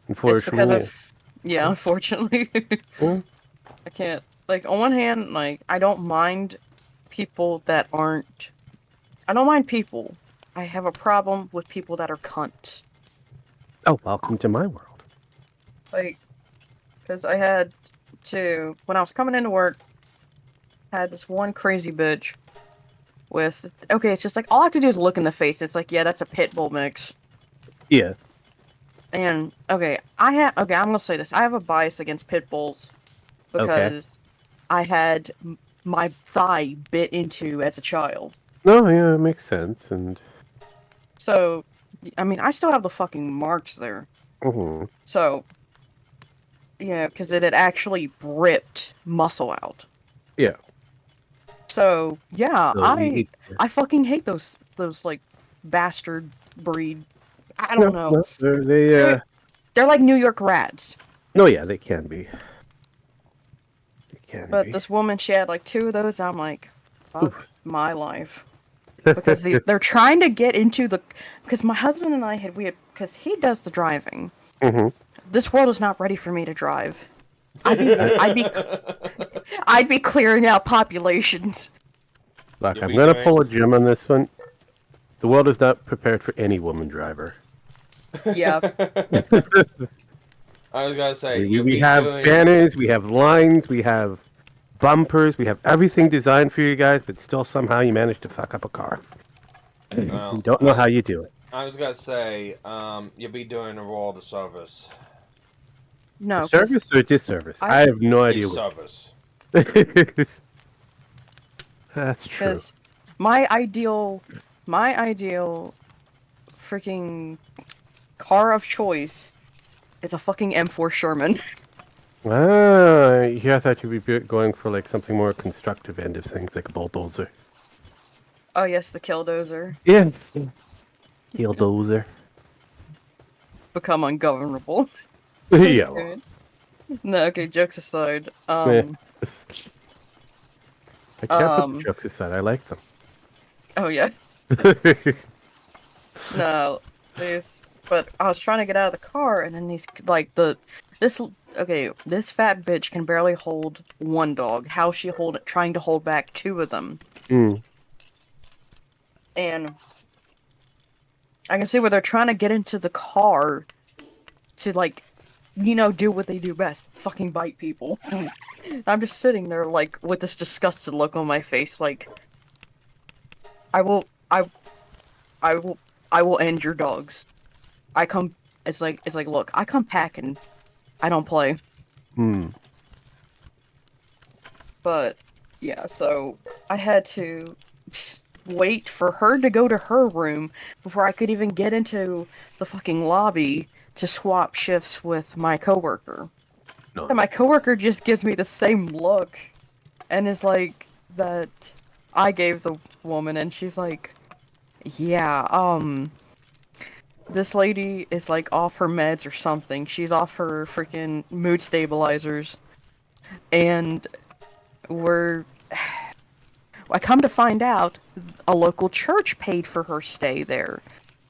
B: It's because
C: Unfortunately,
B: of yeah, unfortunately.
C: yeah.
B: I can't like on one hand, like I don't mind people that aren't I don't mind people. I have a problem with people that are cunts.
C: Oh, welcome to my world.
B: Like, because I had to when I was coming into work, I had this one crazy bitch with okay, it's just like all I have to do is look in the face. It's like, yeah, that's a pit bull mix.
C: Yeah.
B: And okay, I'm gonna say this. I have a bias against pit bulls
C: Okay.
B: because I had my thigh bit into as a child.
C: No, yeah, it makes sense. And
B: So, I mean, I still have the fucking marks there.
C: mhm.
B: So, yeah, because it had actually ripped muscle out.
C: Yeah.
B: So, yeah,
C: So
B: I fucking hate those like bastard breed. I
C: no,
B: don't know.
C: they're
B: They're like New York rats.
C: no, yeah, they can be. They can
B: But
C: be.
B: this woman, she had like 2 of those. I'm like, fuck
C: Oof.
B: my life. Because they're trying to get into the. Because my husband and I had because he does the driving.
C: Mm-hmm.
B: This world is not ready for me to drive. I'd be clearing out populations.
C: Look,
A: You'll
C: I'm
A: be
C: gonna
A: doing-
C: pull a Jim on this one. The world is not prepared for any woman driver.
B: Yeah.
A: I was gonna say
C: We have banners, we have lines, we have bumpers, we have everything designed for you guys, but still somehow you manage to fuck up a car.
A: Well,
C: You don't know how you do it.
A: I was gonna say, you'll be doing a world of service.
B: No. 'Cause
C: Service or disservice? I have no idea.
A: Service.
C: That's true.
B: Because my ideal freaking car of choice is a fucking M4 Sherman.
C: Ah, yeah, I thought you'd be going for like something more constructive end of things, like a bulldozer.
B: Oh yes, the Killdozer.
C: Yeah. Bulldozer.
B: Become ungovernable.
C: Yeah. Well,
B: Okay. No, okay, jokes aside.
C: I can't put the jokes aside. I like them.
B: Oh yeah. No, but I was trying to get out of the car, and then this fat bitch can barely hold one dog. How's she trying to hold back 2 of them?
C: Mm.
B: And I can see where they're trying to get into the car to do what they do best, fucking bite people. I'm just sitting there like with this disgusted look on my face, like I will end your dogs. It's like, look, I come packing. I don't play.
C: Hmm.
B: But, yeah, so I had to wait for her to go to her room before I could even get into the fucking lobby to swap shifts with my coworker.
C: No.
B: And my coworker just gives me the same look and is like, that I gave the woman, and she's like, yeah, this lady is like off her meds or something. She's off her freaking mood stabilizers. And I come to find out a local church paid for her stay there.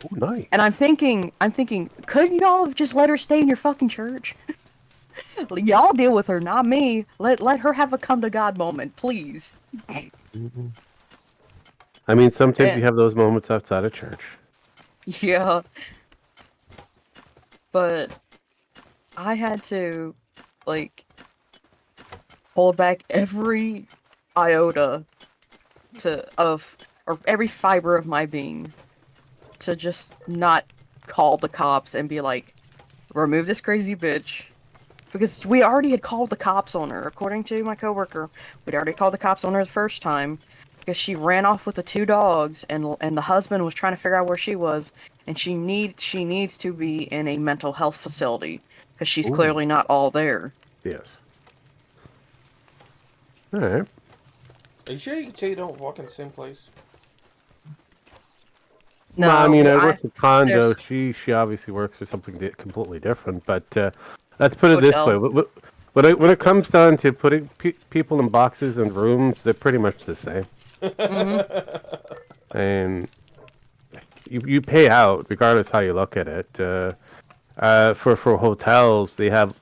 C: Oh, nice.
B: And I'm thinking, couldn't y'all have just let her stay in your fucking church? Y'all deal with her, not me. Let her have a come to God moment, please.
C: Mm-hmm. I mean, sometimes you have those moments outside of church.
B: Yeah. But I had to, hold back every iota or every fiber of my being to just not call the cops and be like, remove this crazy bitch. Because we already had called the cops on her, according to my coworker. We'd already called the cops on her the first time. because she ran off with the 2 dogs, and the husband was trying to figure out where she was, and she needs to be in a mental health facility because she's clearly not all there.
C: Yes. All right.
A: Are you sure you can say you don't walk in the same place?
B: No,
C: well, I mean, I work at condo.
B: there's-
C: She obviously works for something completely different. But let's put it this
B: Hotel.
C: way: when it comes down to putting people in boxes and rooms, they're pretty much the same. And you pay out regardless how you look at it. For hotels, they have,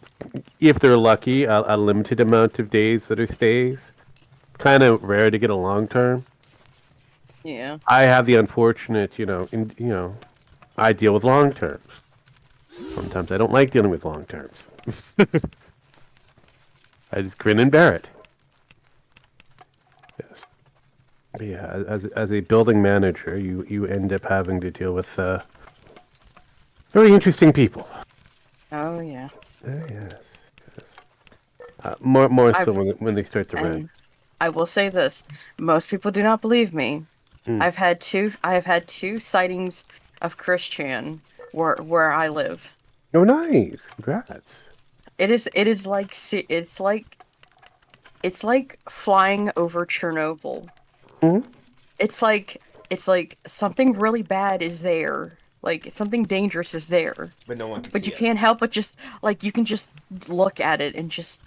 C: if they're lucky, a limited amount of days that are stays. It's kind of rare to get a long term.
B: Yeah.
C: I have the unfortunate, I deal with long terms. Sometimes I don't like dealing with long terms. I just grin and bear it. Yes. But yeah, as a building manager, you end up having to deal with very interesting people.
B: Oh yeah.
C: Yes. More so when they start to rank.
B: I will say this: most people do not believe me. I have had two sightings of Chris Chan where I live.
C: Oh, nice! Congrats.
B: It's like flying over Chernobyl.
C: Mm-hmm.
B: It's like something really bad is there. Like something dangerous is there.
A: But no one can
B: But
A: see
B: you
A: it.
B: can't help but just like you can just look at it and just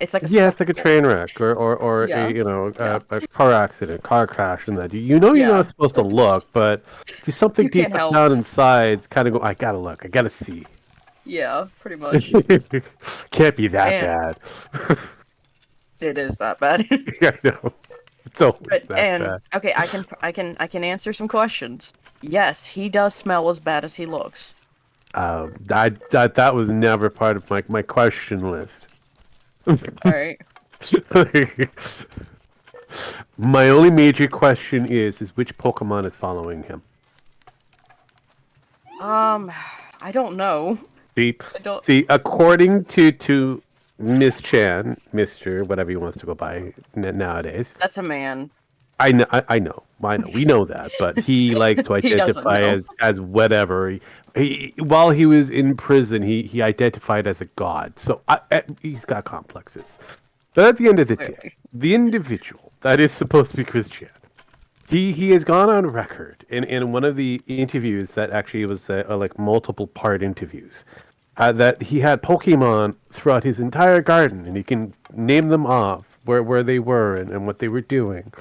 B: it's like a
C: it's like a train wreck or
B: Yeah.
C: a car accident, car crash, and that you're not supposed to look, but just something
B: You can't
C: deep
B: help.
C: down inside, it's kind of go. I gotta look. I gotta see.
B: Yeah, pretty much.
C: Can't be that bad.
B: It is that bad.
C: I know. It's always
B: But
C: that bad.
B: okay, I can answer some questions. Yes, he does smell as bad as he looks.
C: That was never part of my question list.
B: All right.
C: My only major question is which Pokemon is following him?
B: I don't know.
C: See, according to Miss Chan, Mister, whatever he wants to go by nowadays.
B: That's a man.
C: I know. We know that, but he likes to
B: He doesn't
C: identify
B: know.
C: as whatever. While he was in prison, he identified as a god. So he's got complexes. But at the end of the day, the individual that is supposed to be Chris Chan, he has gone on record in one of the interviews that actually was like multiple part interviews, that he had Pokemon throughout his entire garden, and he can name them off where they were and what they were doing.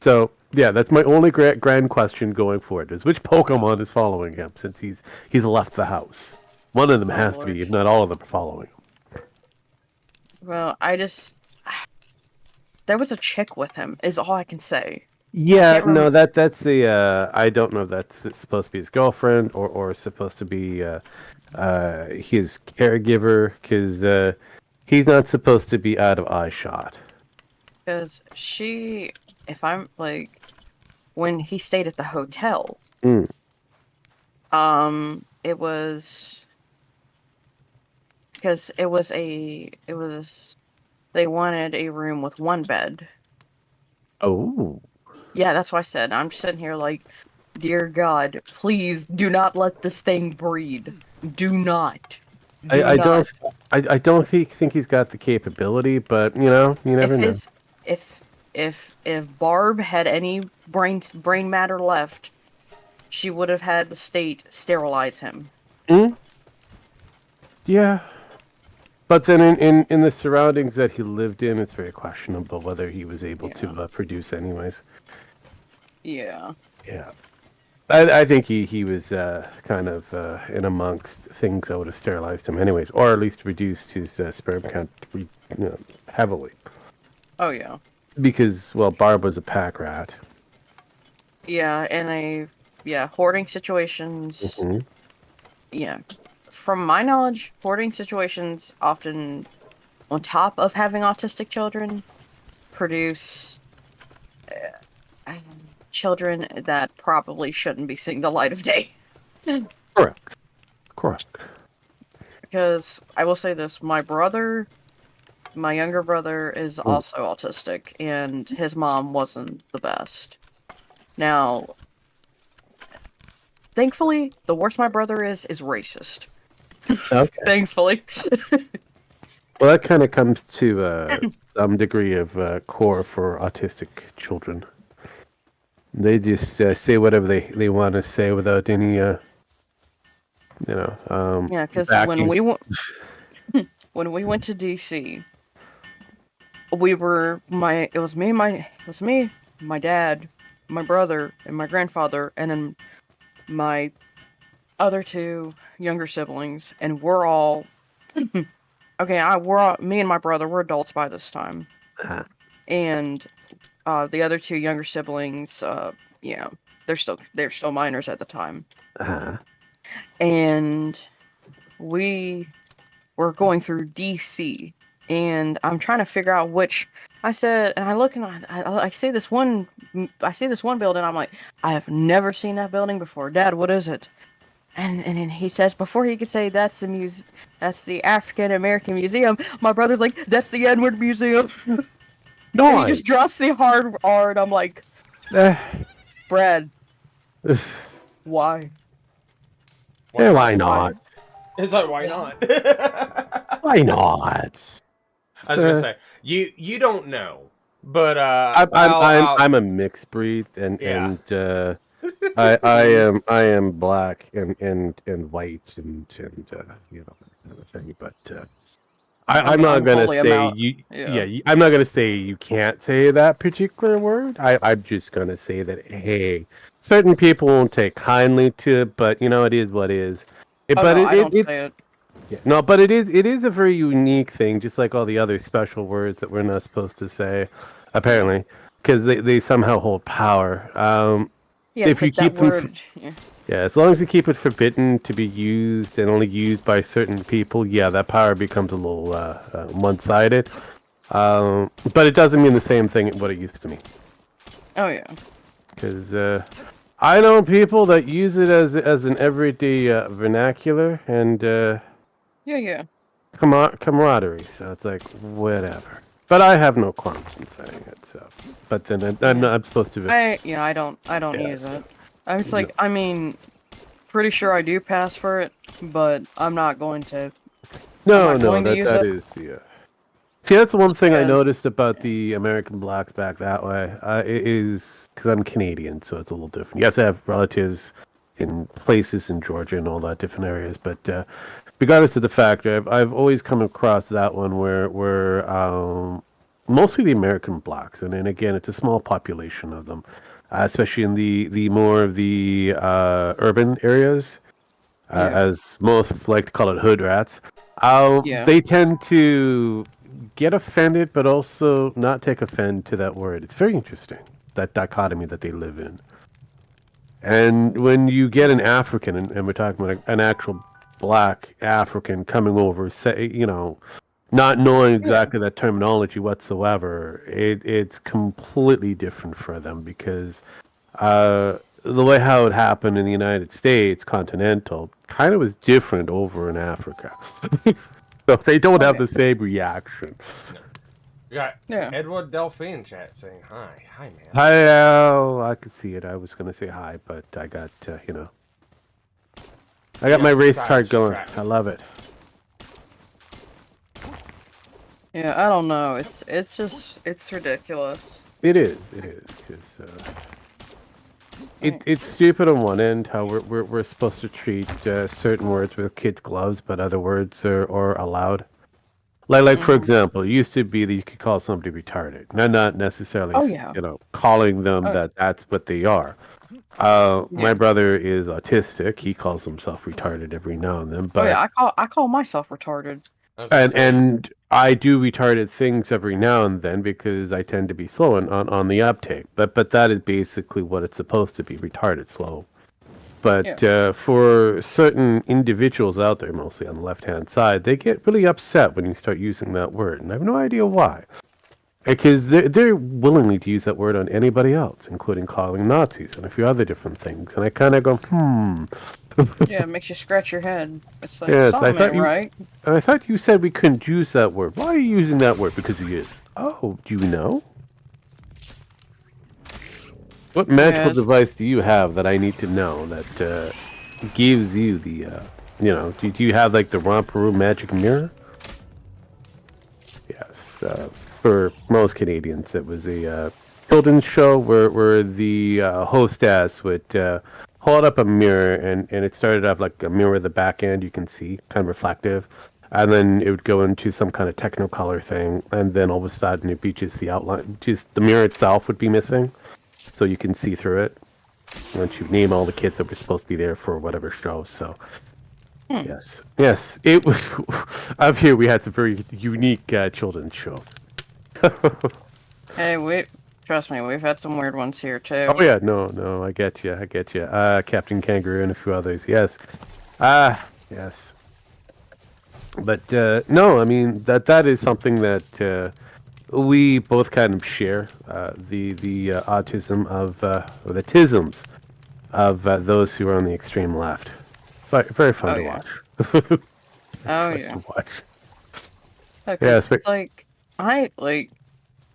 C: So yeah, that's my only grand question going forward: is which Pokemon is following him since he's left the house. One of them has to be, if not all of them, are following him.
B: Well, there was a chick with him. Is all I can say.
C: Yeah, no, that's a. I don't know if that's supposed to be his girlfriend or supposed to be his caregiver, because he's not supposed to be out of eye shot.
B: Because if I'm like, when he stayed at the hotel, it was because they wanted a room with one bed.
C: Oh.
B: Yeah, that's why I said I'm sitting here like, dear God, please do not let this thing breed. Do not.
C: I don't think he's got the capability, but you never know.
B: If Barb had any brain matter left, she would have had the state sterilize him.
C: Yeah. But then in the surroundings that he lived in, it's very questionable whether he was able to produce anyways.
B: Yeah.
C: Yeah. I think he was kind of in amongst things that would have sterilized him anyways, or at least reduced his sperm count heavily.
B: Oh, yeah.
C: Because, well, Barb was a pack rat.
B: Yeah, and hoarding situations.
C: Mm-hmm.
B: Yeah. From my knowledge, hoarding situations often, on top of having autistic children, produce children that probably shouldn't be seeing the light of day.
C: Correct.
B: Because I will say this, my younger brother is also autistic, and his mom wasn't the best. Now, thankfully, the worst my brother is racist.
C: Okay.
B: Thankfully.
C: Well, that kind of comes to some degree of core for autistic children. They just say whatever they want to say without any,
B: Yeah, because
C: backing.
B: when we went to DC, it was me, my dad, my brother, and my grandfather, and then my other two younger siblings, and we're all me and my brother, we're adults by this time, and the other two younger siblings, they're still minors at the time, and we were going through DC, and I'm trying to figure out which. I said, and I look and I see this one building. I'm like, I have never seen that building before. Dad, what is it? And he says, before he could say that's the African American Museum, my brother's like, that's the N-word Museum.
C: No,
B: and he just drops the hard R, and I'm like, Brad, why?
C: Yeah, why not?
A: It's like, why not?
C: Why not?
A: I was gonna say, you don't know, but
C: I'm a mixed breed, and I am black and white and that kind of thing. But I'm not gonna say I'm not gonna say you can't say that particular word. I'm just gonna say that hey, certain people won't take kindly to it, but it is what it is. But it is a very unique thing, just like all the other special words that we're not supposed to say, apparently, because they somehow hold power. If you keep them, as long as you keep it forbidden to be used and only used by certain people, that power becomes a little one-sided. But it doesn't mean the same thing what it used to mean.
B: Oh yeah.
C: Because I know people that use it as an everyday vernacular and camaraderie. So it's like whatever. But I have no qualms in saying it. So, but then I'm supposed to.
B: I don't use it. I mean, pretty sure I do pass for it, but I'm not going to.
C: That is See, that's the one thing I noticed about the American blacks back that way. It is because I'm Canadian, so it's a little different. Yes, I have relatives in places in Georgia and all that different areas, but regardless of the fact, I've always come across that one where mostly the American blacks, and then again, it's a small population of them, especially in the more of the urban areas, as most like to call it, hood rats. They tend to get offended, but also not take offense to that word. It's very interesting, that dichotomy that they live in. And when you get an African, and we're talking about an actual black African coming over, not knowing exactly that terminology whatsoever, it's completely different for them because the way how it happened in the United States, continental, kind of was different over in Africa. So they don't have the same reaction.
A: No. You got Edward Delphine chat saying hi. Hi, man.
C: Hi, I could see it. I was going to say hi, but I got, I got my race card going. I love it.
B: Yeah, I don't know. It's ridiculous.
C: It is. Because it's stupid on one end how we're supposed to treat certain words with kid gloves, but other words are allowed. Like for example, it used to be that you could call somebody retarded. Not necessarily, calling them that's what they are. My brother is autistic. He calls himself retarded every now and then. But
B: I call myself retarded.
C: And I do retarded things every now and then because I tend to be slow on the uptake. But that is basically what it's supposed to be, retarded slow. But for certain individuals out there, mostly on the left-hand side, they get really upset when you start using that word. And I have no idea why. Because they're willingly to use that word on anybody else, including calling Nazis and a few other different things. And I kind of go,
B: Yeah, it makes you scratch your head. It's like,
C: right? I thought you said we couldn't use that word. Why are you using that word? Because he is. Oh, do you know? What magical device do you have that I need to know that gives you the, do you have like the Romperoo magic mirror? Yes. For most Canadians, it was a children's show where the hostess would hold up a mirror, and it started off like a mirror at the back end you can see, kind of reflective. And then it would go into some kind of technicolor thing, and then all of a sudden it'd be just the outline, just the mirror itself would be missing, so you can see through it. Once you name all the kids that were supposed to be there for whatever show, so yes, it was. Up here we had some very unique children's shows.
B: Hey, trust me, we've had some weird ones here too.
C: Oh yeah, no, I get you. Captain Kangaroo and a few others. Yes, yes. But no, I mean that is something that we both kind of share. The autism of or the tisms of those who are on the extreme left. Very fun to watch.
B: Oh yeah.
C: To watch.
B: Yes,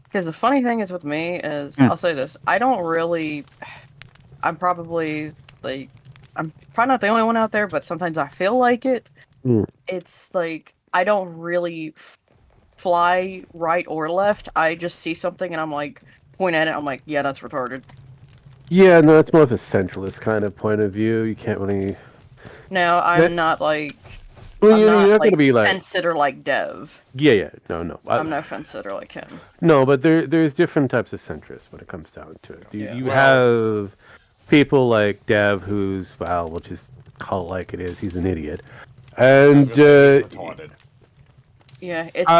B: because the funny thing is with me is I'll say this: I'm probably not the only one out there, but sometimes I feel like it. It's like I don't really fly right or left. I just see something and I'm like, point at it. I'm like, yeah, that's retarded.
C: Yeah, no, it's more of a centralist kind of point of view. You can't really.
B: No, I'm not like.
C: Well,
B: you're
C: not going to be like
B: fence sitter like Dev.
C: Yeah, no.
B: I'm no fence sitter like him.
C: No, but there's different types of centrists when it comes down to it. You have people like Dev, who's we'll just call it like it is. He's an idiot, and
B: yeah, it's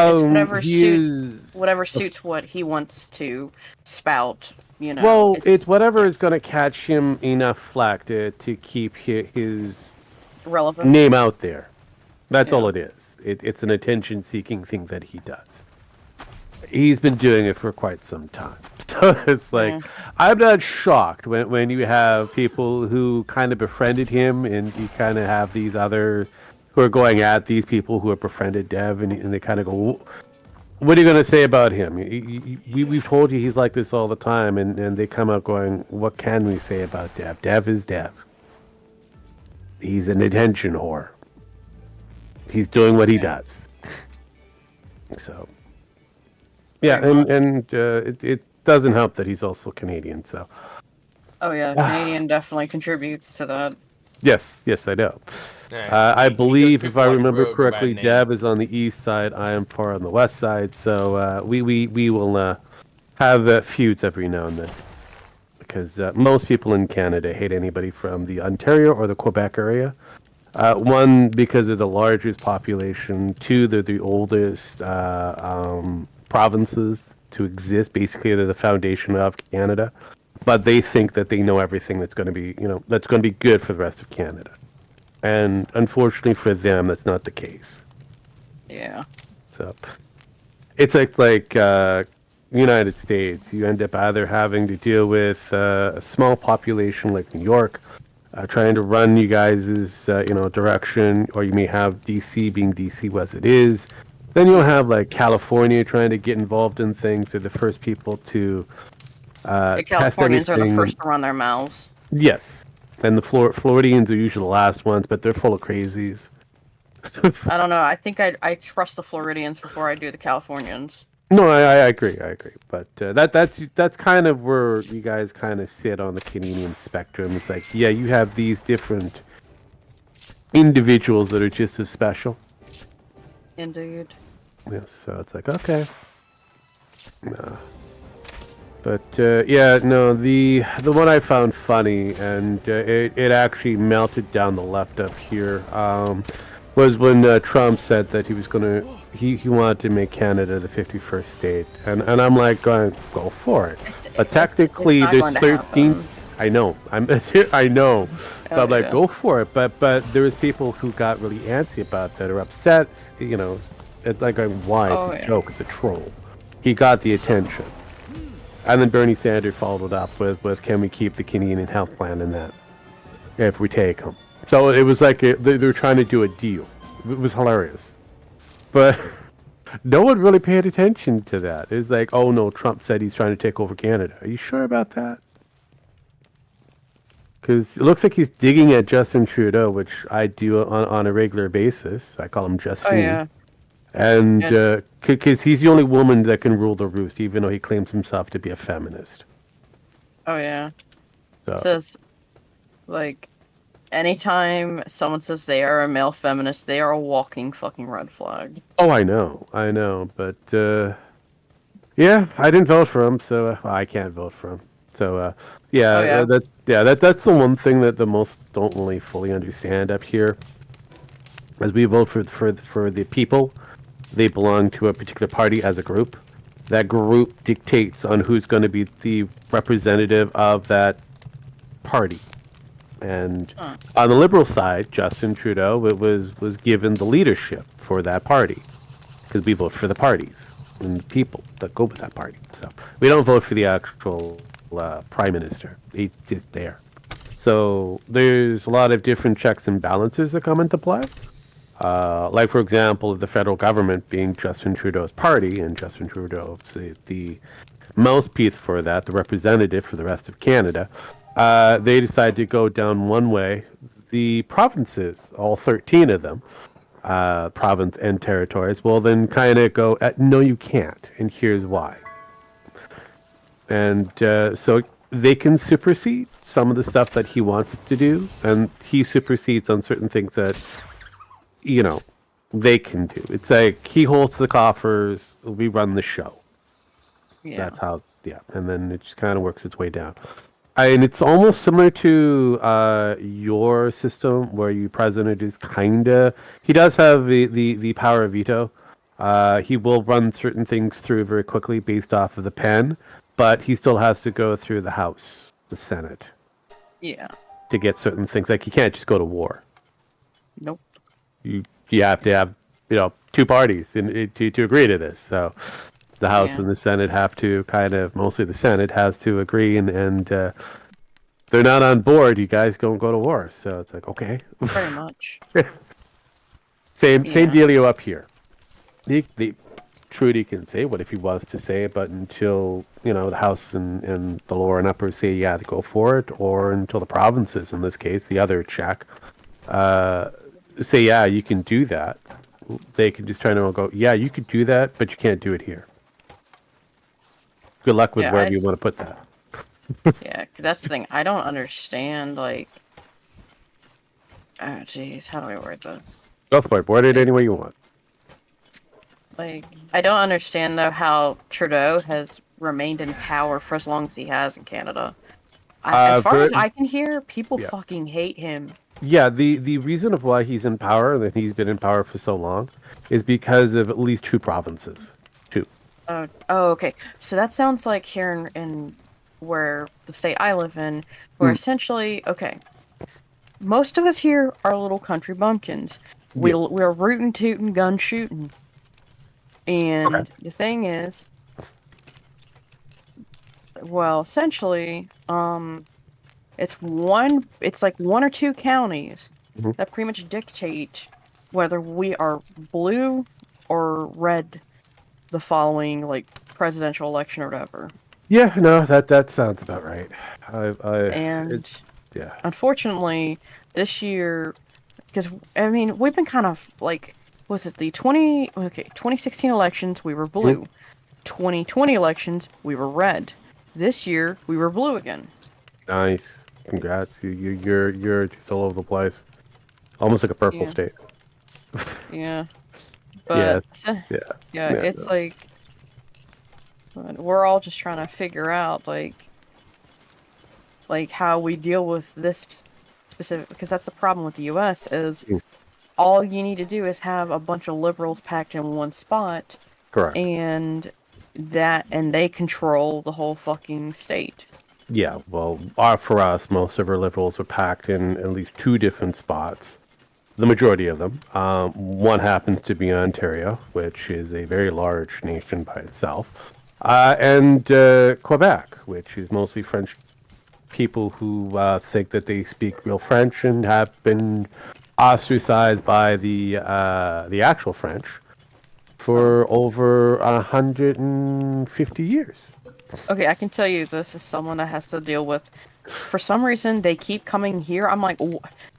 B: whatever suits what he wants to spout. You know.
C: Well, it's whatever is going to catch him enough flack to keep his
B: relevant
C: name out there. That's all it is. It's an attention-seeking thing that he does. He's been doing it for quite some time. So it's like, I'm not shocked when you have people who kind of befriended him, and you kind of have these other who are going at these people who have befriended Dev, and they kind of go, what are you going to say about him? We've told you he's like this all the time, and they come out going, what can we say about Dev? Dev is Dev. He's an attention whore. He's doing what he does. So, yeah, and it doesn't help that he's also Canadian. So.
B: Oh yeah, Canadian definitely contributes to that.
C: Yes, I know. I believe, if I remember correctly, Dev is on the east side. I am far on the west side. So we will have feuds every now and then, because most people in Canada hate anybody from the Ontario or the Quebec area. One, because they're the largest population. Two, they're the oldest provinces to exist. Basically, they're the foundation of Canada. But they think that they know everything that's going to be, that's going to be good for the rest of Canada. And unfortunately for them, that's not the case.
B: Yeah.
C: So it's like United States. You end up either having to deal with a small population like New York, trying to run you guys' direction, or you may have DC being DC as it is. Then you'll have like California trying to get involved in things. They're the first people to
B: the Californians are the first to run their mouths.
C: Yes, and the Floridians are usually the last ones, but they're full of crazies.
B: I don't know. I think I trust the Floridians before I do the Californians.
C: No, I agree. But that's kind of where you guys kind of sit on the Canadian spectrum. It's like, yeah, you have these different individuals that are just as special.
B: Indeed.
C: Yes, so it's like, okay. Nah. But yeah, no, the one I found funny, and it actually melted down the left up here, was when Trump said that he wanted to make Canada the 51st state, and I'm like going, go for it. But technically, there's 13. I know, I know. But I'm like, go for it. But there's people who got really antsy about that, or upset. It's like, why? It's a joke. It's a troll. He got the attention. And then Bernie Sanders followed it up with can we keep the Canadian health plan in that if we take them? So it was like they were trying to do a deal. It was hilarious. But no one really paid attention to that. It's like, oh no, Trump said he's trying to take over Canada. Are you sure about that? Because it looks like he's digging at Justin Trudeau, which I do on a regular basis. I call him
B: Oh
C: Justine.
B: yeah.
C: And
B: And
C: because he's the only woman that can rule the roost, even though he claims himself to be a feminist.
B: oh yeah.
C: So,
B: Says like anytime someone says they are a male feminist, they are a walking fucking red flag.
C: oh, I know, but yeah, I didn't vote for him, so I can't vote for him. So
B: Oh yeah.
C: that's the one thing that the most don't really fully understand up here. As we vote for the people, they belong to a particular party as a group. That group dictates on who's going to be the representative of that party. And on the liberal side, Justin Trudeau was given the leadership for that party because we vote for the parties and people that go with that party. So we don't vote for the actual prime minister. He's just there. So there's a lot of different checks and balances that come into play. Like, for example, the federal government being Justin Trudeau's party, and Justin Trudeau, the mouthpiece for that, the representative for the rest of Canada, they decided to go down one way. The provinces, all 13 of them, province and territories, will then kind of go, no, you can't, and here's why. And so they can supersede some of the stuff that he wants to do, and he supersedes on certain things that they can do. It's like he holds the coffers, we run the show.
B: Yeah.
C: That's how, and then it just kind of works its way down. And it's almost similar to your system where your president is he does have the power of veto. He will run certain things through very quickly based off of the pen, but he still has to go through the House, the Senate.
B: Yeah.
C: To get certain things. Like, you can't just go to war.
B: Nope.
C: You have to have, two parties to agree to this. So the House and the Senate have to mostly the Senate has to agree, and they're not on board. You guys don't go to war. So it's like, okay.
B: Pretty much.
C: Same dealio up here. Trudy can say what if he was to say it, but until the House and the lower and upper say to go for it, or until the provinces, in this case, the other check, say you can do that, they can just try to go, you could do that, but you can't do it here. Good luck with wherever you want to put that.
B: Yeah, that's the thing. I don't understand, like... Oh, jeez, how do I word this?
C: Go for it. Word it any way you want.
B: Like, I don't understand, though, how Trudeau has remained in power for as long as he has in Canada. As far as I can hear, people fucking hate him.
C: Yeah, the reason of why he's in power, and that he's been in power for so long, is because of at least two provinces. Two.
B: Oh, okay. So that sounds like here in where the state I live in, where essentially, okay, most of us here are little country bumpkins. We're rootin' tootin' gun shooting. And the thing is, well, essentially, it's like one or two counties that pretty much dictate whether we are blue or red the following, like, presidential election or whatever.
C: Yeah, no, that sounds about right.
B: Unfortunately, this year, because, I mean, we've been kind of, like, was it the 2016 elections, we were blue. 2020 elections, we were red. This year, we were blue again.
C: Nice. Congrats. You're just all over the place. Almost like a purple state.
B: Yeah. But, it's like, we're all just trying to figure out, like how we deal with this specific, because that's the problem with the U.S. is all you need to do is have a bunch of liberals packed in one spot.
C: Correct.
B: And they control the whole fucking state.
C: Yeah, well, for us, most of our liberals are packed in at least two different spots. The majority of them. One happens to be Ontario, which is a very large nation by itself. And Quebec, which is mostly French people who think that they speak real French and have been ostracized by the actual French for over 150 years.
B: Okay, I can tell you this is someone that has to deal with for some reason they keep coming here. I'm like,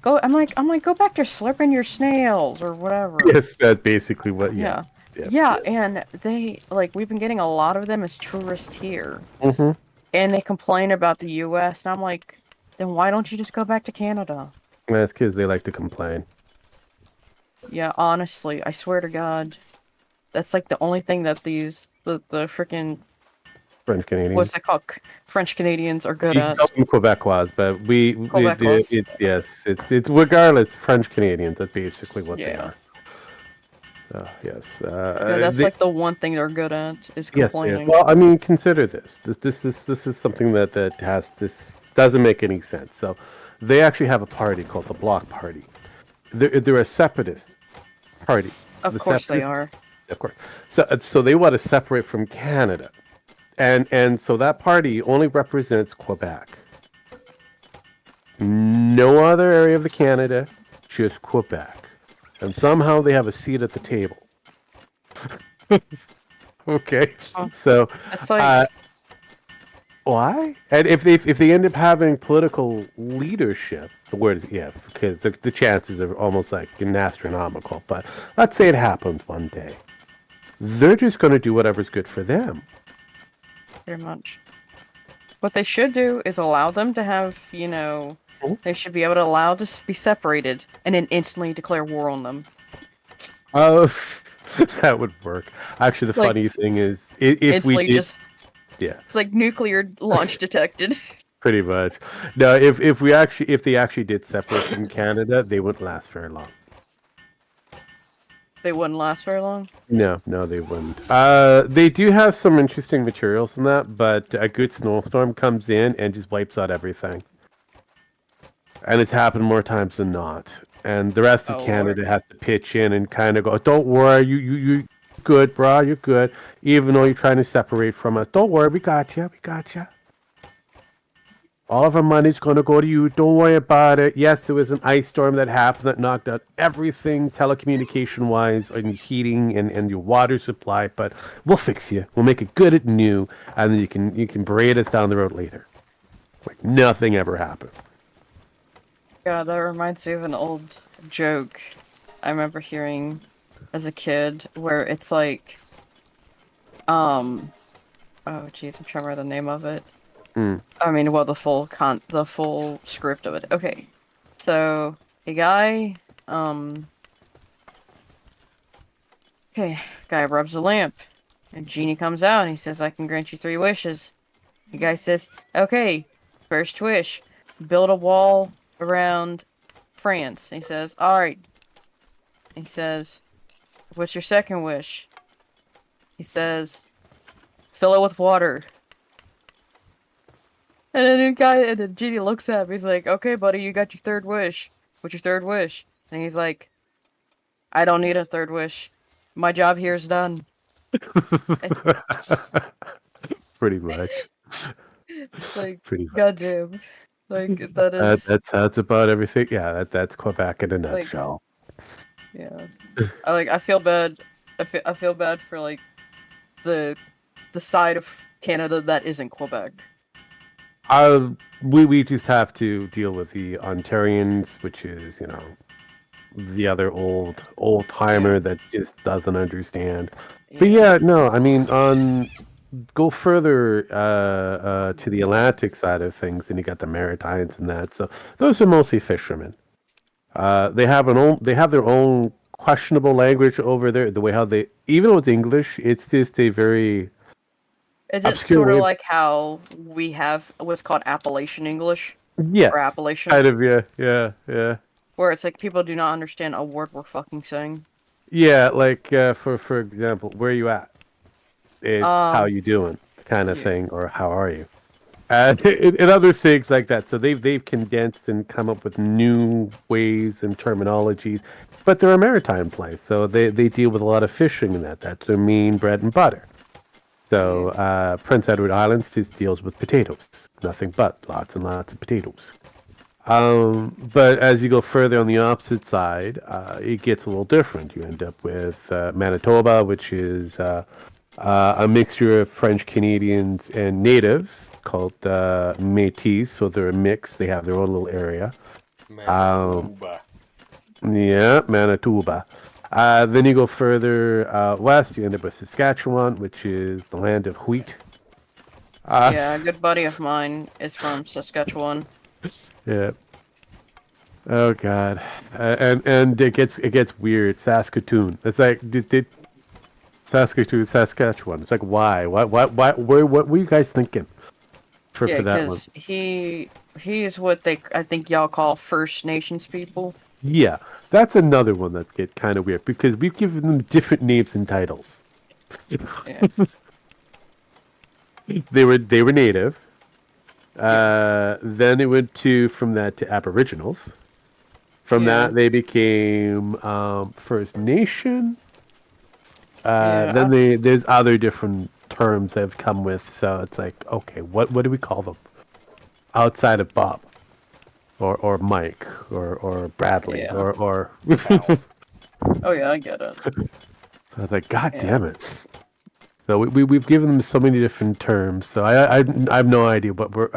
B: go. I'm like, go back to slurping your snails or whatever.
C: Yes, that's basically what.
B: Yeah.
C: Yeah.
B: Yeah, and they we've been getting a lot of them as tourists here,
C: Mm-hmm.
B: and they complain about the U.S. and I'm like, then why don't you just go back to Canada?
C: That's because they like to complain.
B: Yeah, honestly, I swear to God, that's like the only thing that the freaking
C: French Canadians.
B: what's it called? French Canadians are good
C: You
B: at.
C: call them Quebecois, but
B: Quebecois.
C: yes, it's regardless French Canadians. That's basically what they
B: Yeah.
C: are. Yes.
B: Yeah, that's like the one thing they're good at is
C: Yes.
B: complaining.
C: Well, I mean, consider this. This is something that doesn't make any sense. So, they actually have a party called the Bloc Party. They're a separatist party.
B: Of course they are.
C: Of course. So they want to separate from Canada, and so that party only represents Quebec. No other area of the Canada, just Quebec. And somehow they have a seat at the table. Okay, so
B: it's like
C: why? And if they end up having political leadership, the word is if, because the chances are almost like astronomical. But let's say it happens one day, they're just going to do whatever's good for them.
B: pretty much. What they should do is allow them to have, they should be able to allow to be separated and then instantly declare war on them.
C: Oh, that would work. Actually, the funny thing is, if we did, yeah,
B: it's like nuclear launch detected.
C: Pretty much. No, if they actually did separate from Canada, they wouldn't last very long.
B: They wouldn't last very long?
C: No, they wouldn't. They do have some interesting materials in that, but a good snowstorm comes in and just wipes out everything. And it's happened more times than not. And the rest of Canada has to pitch in and kind of go, don't worry, you good, brah, you're good. Even though you're trying to separate from us. Don't worry, we got you. All of our money's going to go to you. Don't worry about it. Yes, there was an ice storm that happened that knocked out everything telecommunication-wise and heating and your water supply, but we'll fix you. We'll make it good and new, and then you can braid us down the road later. Like nothing ever happened.
B: Yeah, that reminds me of an old joke I remember hearing as a kid, where it's like, oh jeez, I'm trying to remember the name of it. I mean, well, the full script of it. Okay, so a guy, guy rubs a lamp, and genie comes out and he says, "I can grant you 3 wishes." The guy says, "Okay, first wish, build a wall around France." He says, "All right." He says, "What's your second wish?" He says, "Fill it with water." And then the genie looks at him. He's like, "Okay, buddy, you got your 3rd wish. What's your 3rd wish?" And he's like, "I don't need a 3rd wish. My job here is done."
C: Pretty much.
B: It's like,
C: pretty much.
B: Goddamn. Like, that is...
C: That's about everything. Yeah, that's Quebec in a nutshell.
B: Yeah. I feel bad. I feel bad for, like, the side of Canada that isn't Quebec.
C: We just have to deal with the Ontarians, which is, the other old timer that just doesn't understand. Yeah. But yeah, no, I mean, go further to the Atlantic side of things, and you got the Maritimes and that. So those are mostly fishermen. They have their own questionable language over there. The way how they, even though it's English, it's just a very...
B: Is it sort of like how we have what's called Appalachian English?
C: Yes.
B: Or Appalachian?
C: Kind of, yeah.
B: Where it's like people do not understand a word we're fucking saying.
C: Yeah, like, for example, where are you at? It's how you doing, kind of thing, or how are you? And other things like that. So they've condensed and come up with new ways and terminologies. But they're a maritime place, so they deal with a lot of fishing and that. That's their main bread and butter. So Prince Edward Islands just deals with potatoes. Nothing but lots and lots of potatoes. But as you go further on the opposite side, it gets a little different. You end up with Manitoba, which is a mixture of French Canadians and natives called Métis. So they're a mix. They have their own little area.
A: Manitoba.
C: Yeah, Manitoba. Then you go further west, you end up with Saskatchewan, which is the land of wheat.
B: Yeah, a good buddy of mine is from Saskatchewan.
C: Yeah. Oh God. And it gets weird. Saskatoon. It's like did Saskatchewan. It's like why? What were you guys thinking for
B: Yeah,
C: that one?
B: because he's what I think y'all call First Nations people.
C: Yeah, that's another one that get kind of weird because we've given them different names and titles.
B: Yeah.
C: They were native. Then it went from that to Aboriginals. From that they became First Nation. Then there's other different terms they've come with. So it's like, okay, what do we call them outside of Bob, or Mike, or Bradley, or.
B: Oh yeah, I get it.
C: So I was like, God damn it. So we've given them so many different terms. So I have no idea what we're.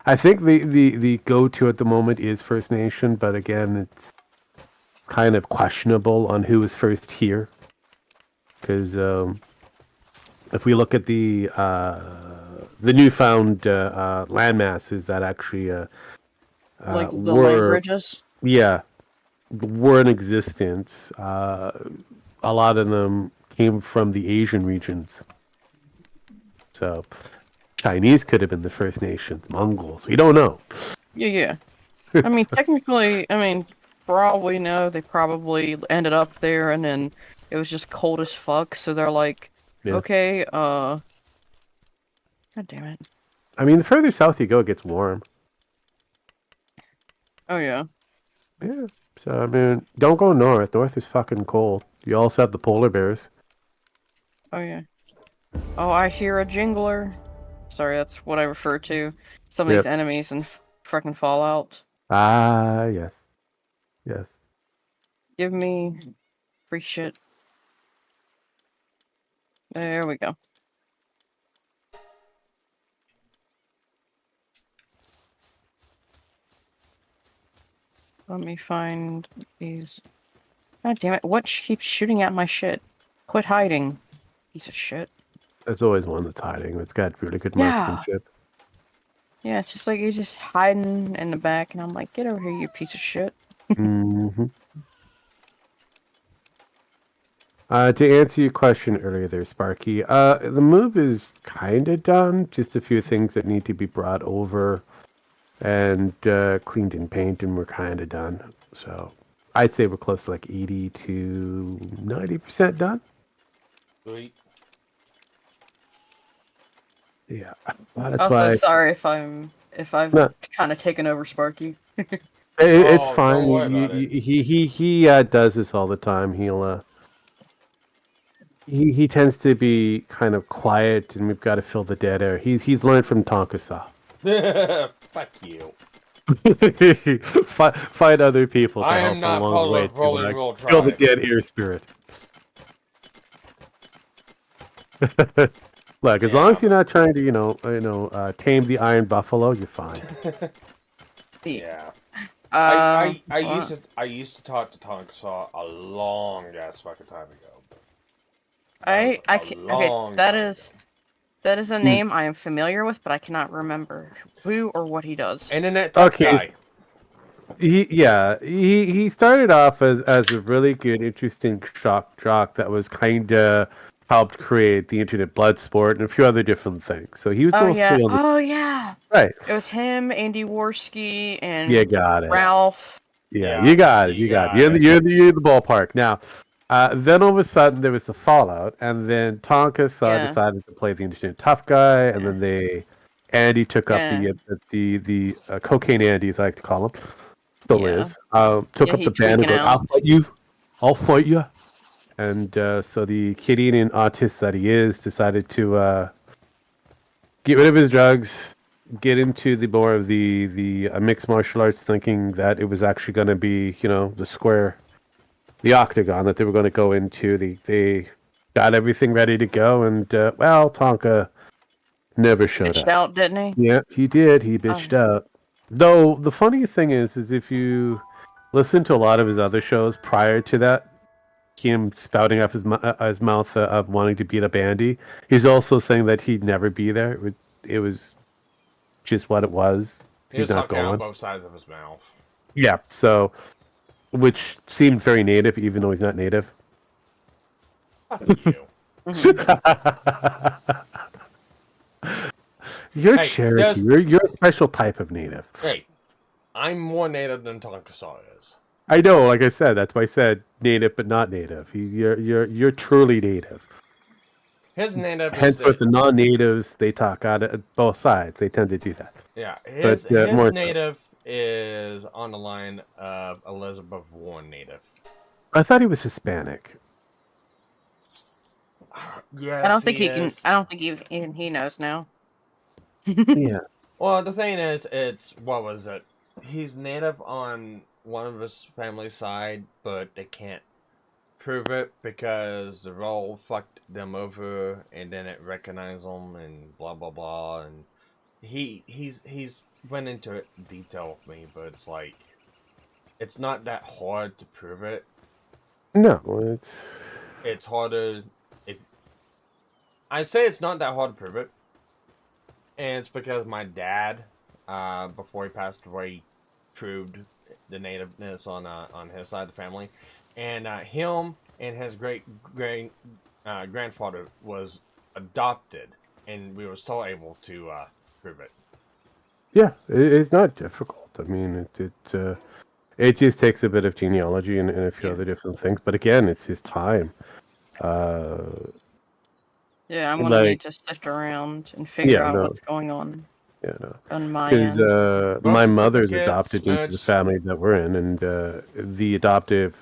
C: I think the go-to at the moment is First Nation, but again, it's kind of questionable on who was first here. Because if we look at the newfound land masses that actually
B: like the land bridges.
C: Yeah, were in existence. A lot of them came from the Asian regions. So Chinese could have been the First Nations, Mongols. We don't know.
B: Yeah. I mean, technically, for all we know, they probably ended up there and then it was just cold as fuck, so they're like, okay, God damn it.
C: I mean, the further south you go, it gets warm.
B: Oh, yeah.
C: Yeah. So, I mean, don't go north. North is fucking cold. You also have the polar bears.
B: Oh, yeah. Oh, I hear a jingler. Sorry, that's what I refer to some of these enemies in frickin' Fallout.
C: Ah, yes. Yes.
B: Give me free shit. There we go. Let me find these. God damn it, what keeps shooting at my shit? Quit hiding, piece of shit.
C: There's always one that's hiding. It's got really good marksmanship.
B: Yeah, it's just like he's just hiding in the back, and I'm like, get over here, you piece of shit.
C: Mm-hmm. To answer your question earlier there, Sparky, the move is kind of done. Just a few things that need to be brought over and cleaned and painted, and we're kind of done. So I'd say we're close to like 80 to 90% done.
A: Sweet.
C: Yeah. That's
B: also, sorry if I've kind of taken over Sparky.
C: It's fine. He does this all the time. He tends to be kind of quiet, and we've got to fill the dead air. He's learned from Tonkasaw.
A: Fuck you.
C: Find other people to
A: I
C: help
A: am not
C: along the way
A: Rolling
C: to fill the dead air spirit. Look, as long as you're not trying to, tame the Iron Buffalo, you're fine.
A: Yeah. I used to talk to Tonkasaw a long ass fucking time ago.
B: Okay, that is a name I am familiar with, but I cannot remember who or what he does.
A: Internet tough guy.
C: He started off as a really good, interesting shock jock that was kind of helped create the internet blood sport and a few other different things. So he was mostly right.
B: It was him, Andy Worski, and
C: you got it.
B: Ralph.
C: Yeah, you got it. You're the ballpark now. Then all of a sudden there was the fallout, and then Tonkasaw decided to play the internet tough guy, and then Andy took up the cocaine Andy, as I like to call him, still is. Took up the band and goes, I'll fight you. And so the Canadian autist that he is decided to get rid of his drugs, get into the more of the mixed martial arts, thinking that it was actually going to be, the square, the octagon that they were going to go into. They got everything ready to go, and well, Tonka never showed
B: Bitched
C: up.
B: out, didn't he?
C: Yeah, he did. He bitched out. Though the funny thing is if you listen to a lot of his other shows prior to that, him spouting off his mouth of wanting to beat up Andy, he's also saying that he'd never be there. It was just what it was.
A: He
C: He's
A: was
C: not
A: talking out
C: going.
A: both sides of his mouth.
C: Yeah, so which seemed very native, even though he's not native.
A: Fuck you.
C: You're
A: Hey,
C: Cherokee. You're a special type of native.
A: Hey, I'm more native than Tonkasaw is.
C: I know, like I said, that's why I said native but not native. You're truly native.
A: His native is
C: Henceforth, the non-natives, they talk out of both sides. They tend to do that.
A: Yeah, his
C: more
A: native is on the line of Elizabeth Warren native.
C: I thought he was Hispanic.
A: Yes,
B: I don't think he
A: is.
B: can. I don't think even he knows now.
C: Yeah.
A: Well, the thing is, what was it? He's native on one of his family's side, but they can't prove it because the role fucked them over and then it recognized them and blah blah blah. And he's went into it in detail with me, but it's like it's not that hard to prove it.
C: No,
A: It's harder. I say it's not that hard to prove it, and it's because my dad, before he passed away, proved the nativeness on his side of the family, and him and his great grandfather was adopted, and we were still able to prove it.
C: Yeah, it's not difficult. I mean, it just takes a bit of genealogy and a few other different things. But again, it's just time.
B: Yeah, I'm gonna need to sift around and figure out what's going on.
C: Yeah, no.
B: On my
C: end.
B: Because
C: my mother's adopted into the family that we're in, and the adoptive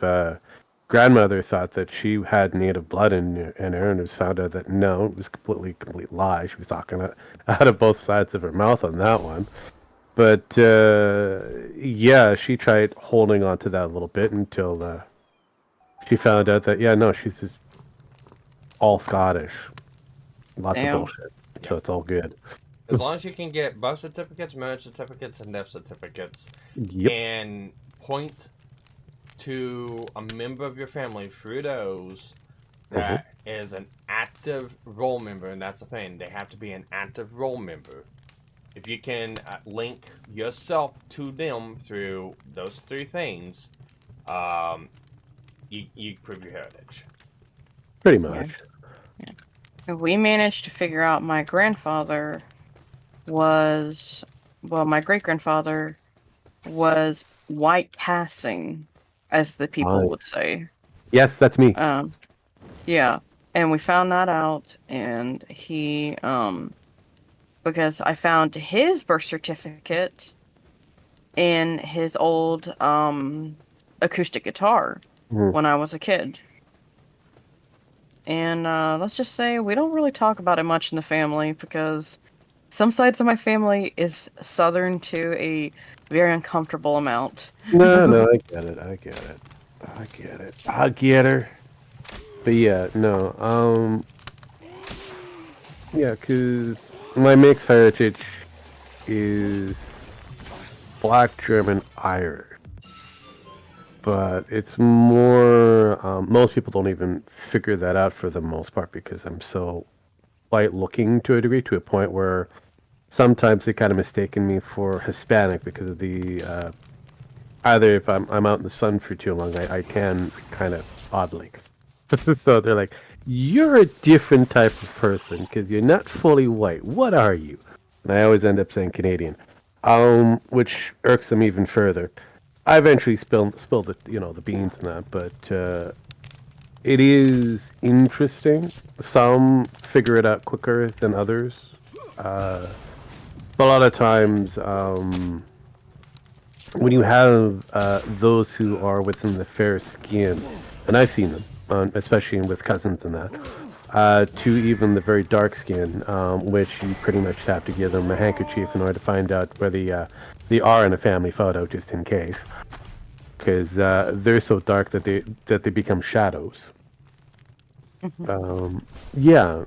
C: grandmother thought that she had native blood in her, and it was found out that no, it was complete lie. She was talking out of both sides of her mouth on that one. But yeah, she tried holding on to that a little bit until she found out that no, she's just all Scottish. Lots of bullshit. So it's all good.
A: As long as you can get birth certificates, marriage certificates, and death certificates, and point to a member of your family through those that is an active role member, and that's the thing, they have to be an active role member. If you can link yourself to them through those three things, you prove your heritage.
C: Pretty much.
B: Yeah. We managed to figure out my grandfather was, well, my great-grandfather was white passing, as the people would say.
C: Yes, that's me.
B: Yeah, and we found that out, and he, because I found his birth certificate in his old, acoustic guitar when I was a kid. And, let's just say we don't really talk about it much in the family, because some sides of my family is Southern to a very uncomfortable amount.
C: No, I get her. But yeah, no, yeah, because my mixed heritage is Black, German, Irish. But it's more, most people don't even figure that out for the most part because I'm so white looking to a degree, to a point where sometimes they kind of mistaken me for Hispanic because of the, either if I'm out in the sun for too long, I tan kind of oddly. So they're like, you're a different type of person because you're not fully white. What are you? And I always end up saying Canadian, which irks them even further. I eventually spilled the the beans and that, but it is interesting. Some figure it out quicker than others. But a lot of times, when you have those who are within the fair skin, and I've seen them, especially with cousins and that, to even the very dark skin, which you pretty much have to give them a handkerchief in order to find out where they are in a family photo, just in case, because they're so dark that they become shadows. Yeah,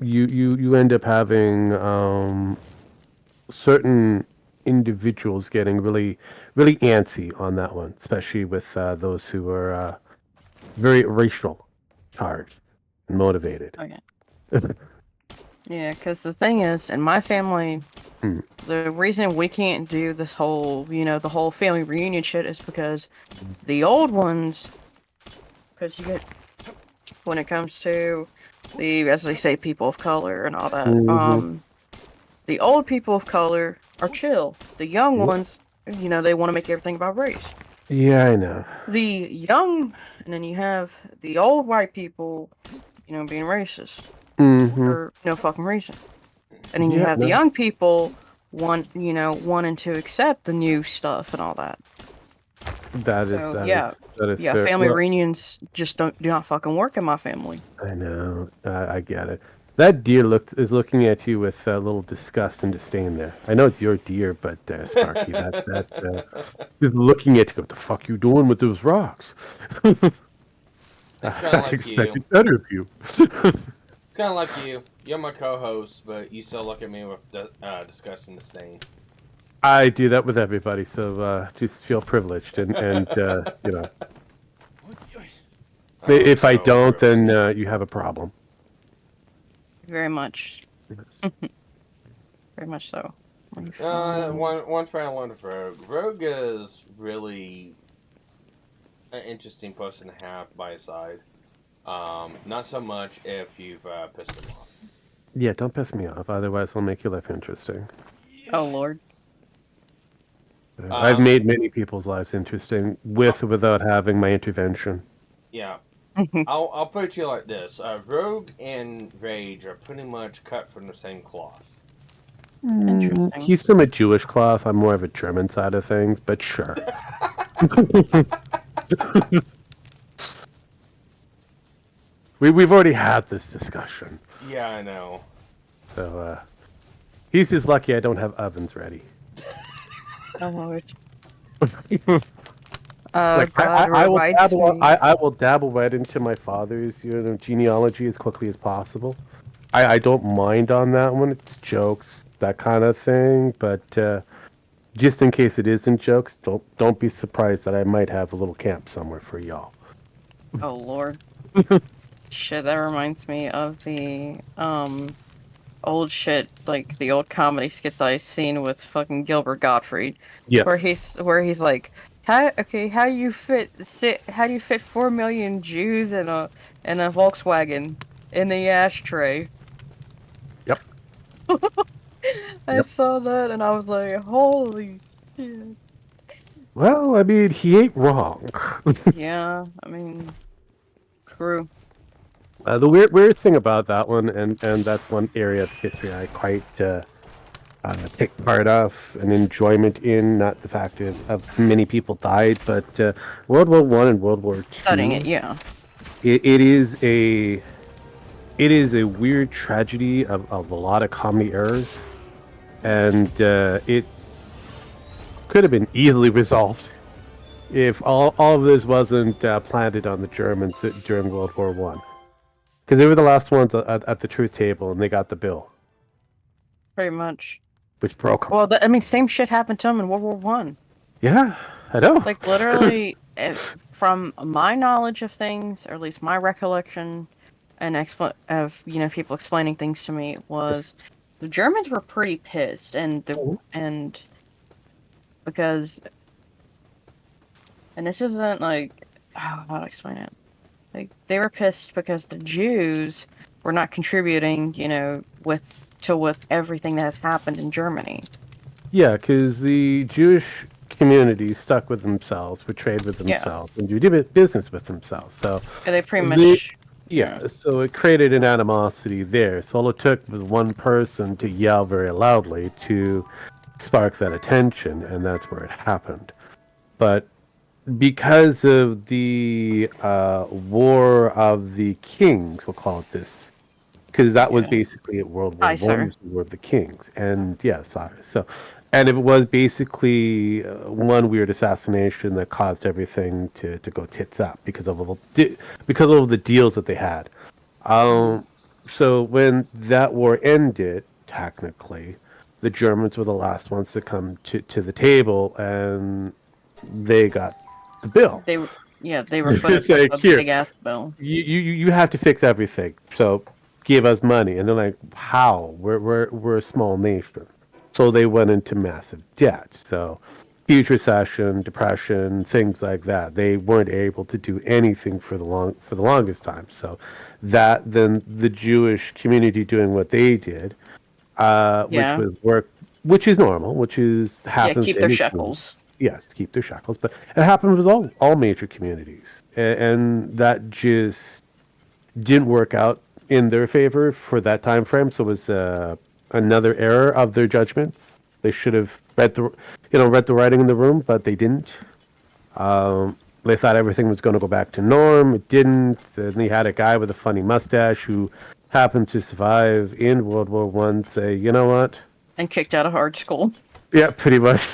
C: you end up having certain individuals getting really antsy on that one, especially with those who are very racial charged and motivated.
B: Okay. Yeah, because the thing is, in my family, the reason we can't do this whole, the whole family reunion shit is because the old ones, because you get, when it comes to the, as they say, people of color and all that, the old people of color are chill. The young ones, they want to make everything about race.
C: Yeah, I know.
B: The young, and then you have the old white people, being racist for no fucking reason. And then you have the young people wanting to accept the new stuff and all that.
C: That is
B: Family reunions just do not fucking work in my family.
C: I know. I get it. That deer is looking at you with a little disgust and disdain there. I know it's your deer, but Sparky, is looking at you. What the fuck you doing with those rocks?
A: It's kind of like
C: expected better of you.
A: It's kind of like you. You're my co-host, but you still look at me with disgust and disdain.
C: I do that with everybody, so just feel privileged, and you know, if I don't, then you have a problem.
B: Very much. Yes. Very much so.
A: One thing I learned of Rogue. Rogue is really an interesting person to have by his side. Not so much if you've pissed him off.
C: Yeah, don't piss me off, otherwise I'll make your life interesting.
B: Oh, Lord.
C: I've made many people's lives interesting with or without having my intervention.
A: Yeah. I'll put it to you like this. Rogue and Rage are pretty much cut from the same cloth.
B: Interesting.
C: He's from a Jewish cloth. I'm more of a German side of things, but sure. We've already had this discussion.
A: Yeah, I know.
C: So, he's just lucky I don't have ovens ready.
B: Oh, Lord.
C: I will dabble right into my father's genealogy as quickly as possible. I don't mind on that one. It's jokes, that kind of thing. But just in case it isn't jokes, don't be surprised that I might have a little camp somewhere for y'all.
B: Oh, Lord. Shit, that reminds me of the old shit, like the old comedy skits I've seen with fucking Gilbert Gottfried.
C: Yes.
B: Where he's like, how do you fit 4 million Jews in a Volkswagen in the ashtray?
C: Yep.
B: I saw that and I was like, holy shit.
C: Well, I mean, he ain't wrong.
B: Yeah, I mean, true.
C: The weird thing about that one, and that's one area of history I quite take part of and enjoyment in, not the fact of many people died, but World War I and World War II.
B: Studying it, yeah.
C: It is a weird tragedy of a lot of comedy errors, and it could have been easily resolved if all of this wasn't planted on the Germans during World War I. Because they were the last ones at the truth table, and they got the bill.
B: Pretty much.
C: Which broke them.
B: Well, I mean, same shit happened to them in World War One.
C: Yeah, I know.
B: Like, literally, from my knowledge of things, or at least my recollection, and of people explaining things to me, was the Germans were pretty pissed, and because, and this isn't like, how do I explain it? Like, they were pissed because the Jews were not contributing, with everything that has happened in Germany.
C: Yeah, because the Jewish community stuck with themselves, betrayed with themselves, and do business with themselves. So
B: they pretty much.
C: So it created an animosity there. So all it took was one person to yell very loudly to spark that attention, and that's where it happened. But because of the War of the Kings, we'll call it this, because that was basically at World War I, the War of the Kings, and so And it was basically one weird assassination that caused everything to go tits up because of because of all the deals that they had. So when that war ended, technically, the Germans were the last ones to come to the table, and they got the bill.
B: They were
C: It's
B: footed
C: like,
B: a
C: here,
B: big ass bill.
C: you have to fix everything. So give us money, and they're like, how? We're a small nation, so they went into massive debt. So huge recession, depression, things like that. They weren't able to do anything for the longest time. So that then the Jewish community doing what they did, which
B: Yeah.
C: was work, which is normal, which is
B: Yeah,
C: happens
B: keep
C: to
B: their
C: any community.
B: shekels.
C: Yes, keep their shackles, but it happens with all major communities, and that just didn't work out in their favor for that time frame. So it was another error of their judgments. They should have read the writing in the room, but they didn't. They thought everything was going to go back to norm. It didn't. Then they had a guy with a funny mustache who happened to survive in World War One say, you know what?
B: And kicked out of hard school.
C: Yeah, pretty much.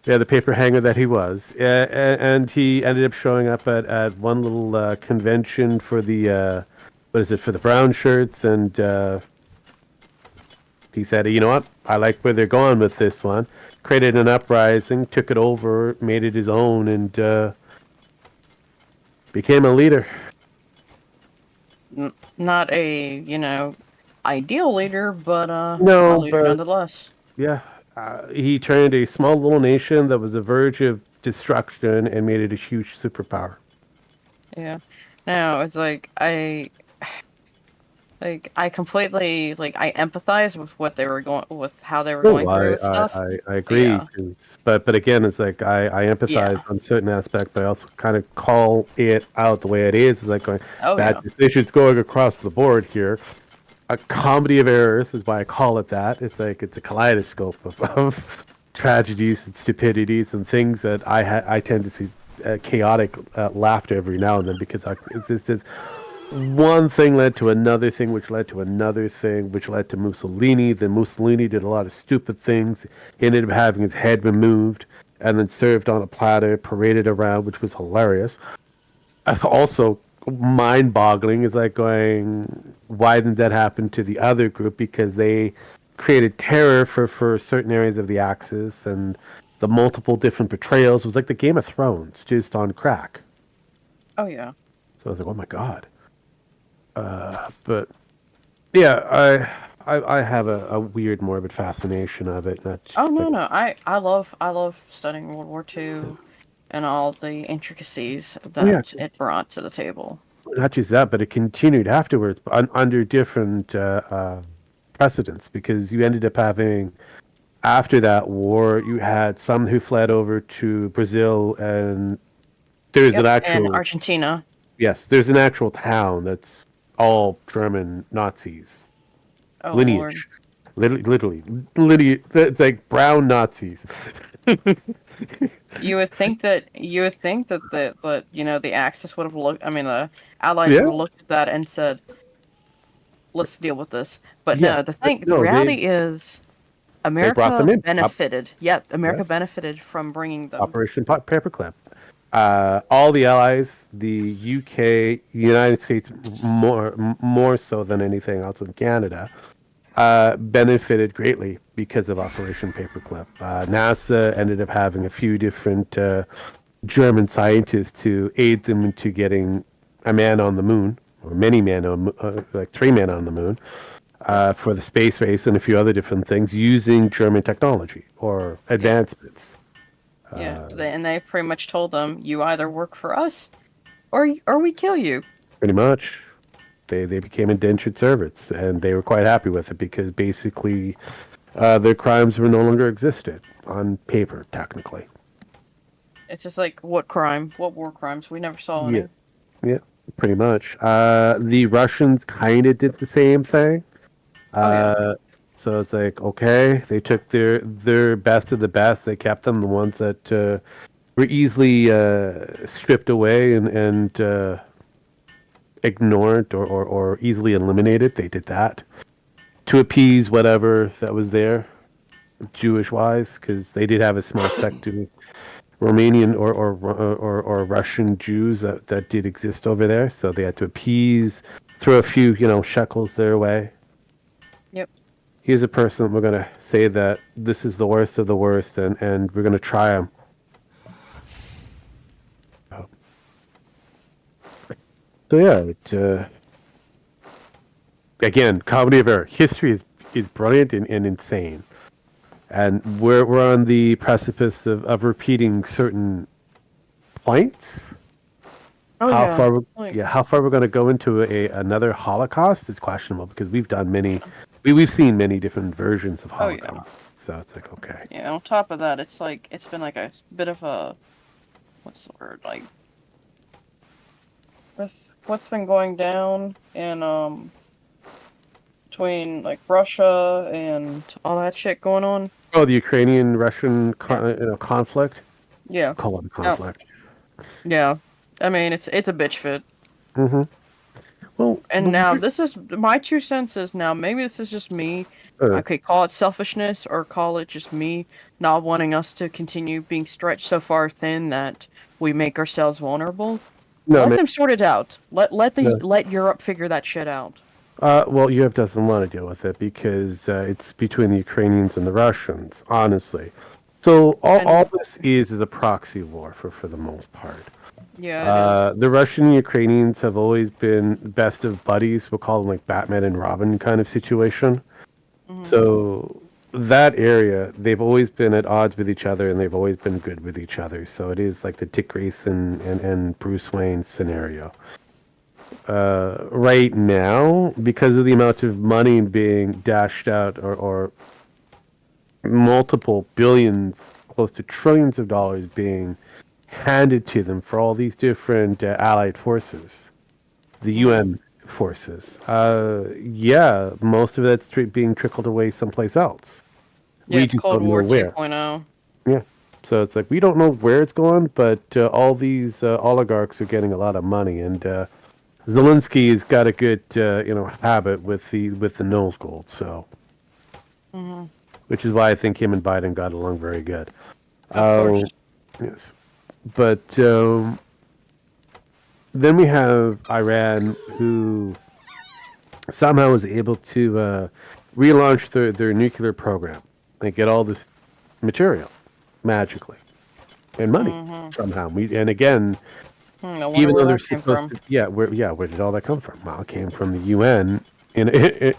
C: Yeah, the paper hanger that he was. And he ended up showing up at one little convention for the, what is it, for the brown shirts. And he said, you know what, I like where they're going with this one. Created an uprising, took it over, made it his own, and became a leader.
B: Not a, ideal leader, but
C: No,
B: a leader
C: but
B: nonetheless.
C: yeah, he turned a small little nation that was the verge of destruction and made it a huge superpower.
B: Yeah. Now it's like I completely I empathize with what they were with how they were going through with stuff.
C: I agree.
B: Yeah.
C: But again, it's like I empathize
B: Yeah.
C: on certain aspects, but I also kind of call it out the way it is. It's like going
B: Oh
C: bad
B: yeah.
C: decisions going across the board here. A comedy of errors is why I call it that. It's like it's a kaleidoscope of tragedies and stupidities and things that I tend to see chaotic laughter every now and then because it's just one thing led to another thing, which led to another thing, which led to Mussolini. Then Mussolini did a lot of stupid things. He ended up having his head removed and then served on a platter, paraded around, which was hilarious. Also, mind-boggling is like going, why didn't that happen to the other group? Because they created terror for certain areas of the Axis, and the multiple different betrayals it was like the Game of Thrones, just on crack.
B: Oh yeah.
C: So I was like, oh my god. But yeah, I have a weird morbid fascination of it.
B: Oh no. I love studying World War II and all the intricacies that it brought to the table.
C: Not just that, but it continued afterwards under different precedents because you ended up having after that war, you had some who fled over to Brazil, and there's an actual
B: and Argentina.
C: Yes, there's an actual town that's all German Nazis
B: Oh,
C: lineage. Literally, it's like brown Nazis.
B: You would think that the Axis would have looked. I mean, the Allies would have looked at that and said, "Let's deal with this." But no, the reality is, America benefited. Yeah, America benefited from bringing them.
C: Operation Paperclip. All the Allies, the UK, the United States, more so than anything else in Canada, benefited greatly because of Operation Paperclip. NASA ended up having a few different German scientists to aid them into getting a man on the moon, or many men on, like 3 men on the moon, for the space race and a few other different things using German technology or advancements.
B: Yeah, and they pretty much told them, you either work for us, or we kill you.
C: Pretty much. They became indentured servants, and they were quite happy with it because basically their crimes were no longer existed on paper, technically.
B: It's just like, what war crimes? We never saw any.
C: Yeah, pretty much. The Russians kind of did the same thing. So it's like, okay, they took their best of the best. They kept them, the ones that were easily stripped away and ignored or easily eliminated. They did that to appease whatever that was there. Jewish-wise, because they did have a small sect of Romanian or Russian Jews that did exist over there, so they had to appease, throw a few shekels their way.
B: Yep.
C: He's a person we're gonna say that this is the worst of the worst, and we're gonna try him. So yeah, again, comedy of error. History is brilliant and insane, and we're on the precipice of repeating certain points.
B: Oh,
C: How far we're going to go into another Holocaust is questionable, because we've done many, we've seen many different versions of Holocaust. So it's like, okay.
B: Yeah. On top of that, it's been like a bit of a, what's the word, like, with what's been going down in between like Russia and all that shit going on.
C: Oh, the Ukrainian-Russian conflict.
B: Yeah.
C: Call it conflict.
B: Yeah. I mean, it's a bitch fit.
C: Mm-hmm. Well,
B: and now this is my 2 cents. Is now maybe this is just me. I could call it selfishness, or call it just me not wanting us to continue being stretched so far thin that we make ourselves vulnerable. Let them sort it out. Let Europe figure that shit out.
C: Well, Europe doesn't want to deal with it, because it's between the Ukrainians and the Russians, honestly. So all this is a proxy war for the most part.
B: Yeah.
C: The Russian and Ukrainians have always been best of buddies. We'll call them like Batman and Robin kind of situation. Mm-hmm. So that area, they've always been at odds with each other, and they've always been good with each other. So it is like the Dick Grayson and Bruce Wayne scenario. Right now, because of the amount of money being dashed out, or multiple billions, close to trillions of dollars being handed to them for all these different allied forces, the UN forces. Yeah, most of that's being trickled away someplace else.
B: Yeah, it's Cold War 2.0.
C: Yeah, so it's like we don't know where it's going, but all these oligarchs are getting a lot of money, and Zelensky's got a good habit with the nose gold. So, which is why I think him and Biden got along very good.
B: Of course.
C: Yes. But then we have Iran, who somehow was able to relaunch their nuclear program. They get all this material magically and money somehow. And again, even though they're supposed to, where did all that come from? Well, it came from the UN,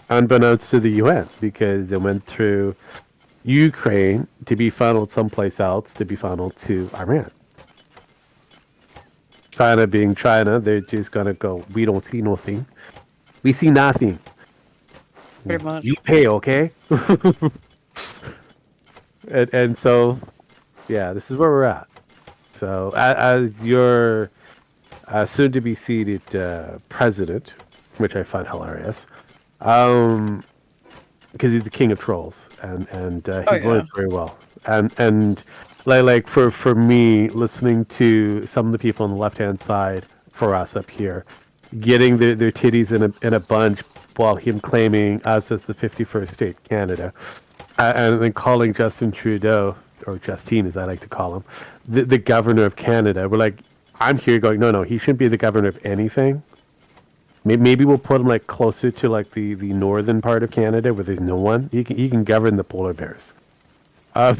C: unbeknownst to the UN, because it went through Ukraine to be funneled someplace else, to be funneled to Iran. China being China, they're just gonna go, we don't see nothing. We see nothing.
B: Pretty much.
C: You pay, okay? and so, yeah, this is where we're at. So, as your soon-to-be seated president, which I find hilarious, because he's the king of trolls, and he's learned very well. And like for me, listening to some of the people on the left-hand side, for us up here, getting their titties in a bunch, while him claiming us as the 51st state, Canada, and then calling Justin Trudeau, or Justine as I like to call him, the governor of Canada. We're like, I'm here going, no, he shouldn't be the governor of anything. Maybe we'll put him like closer to like the northern part of Canada where there's no one. He can govern the polar bears.
B: Have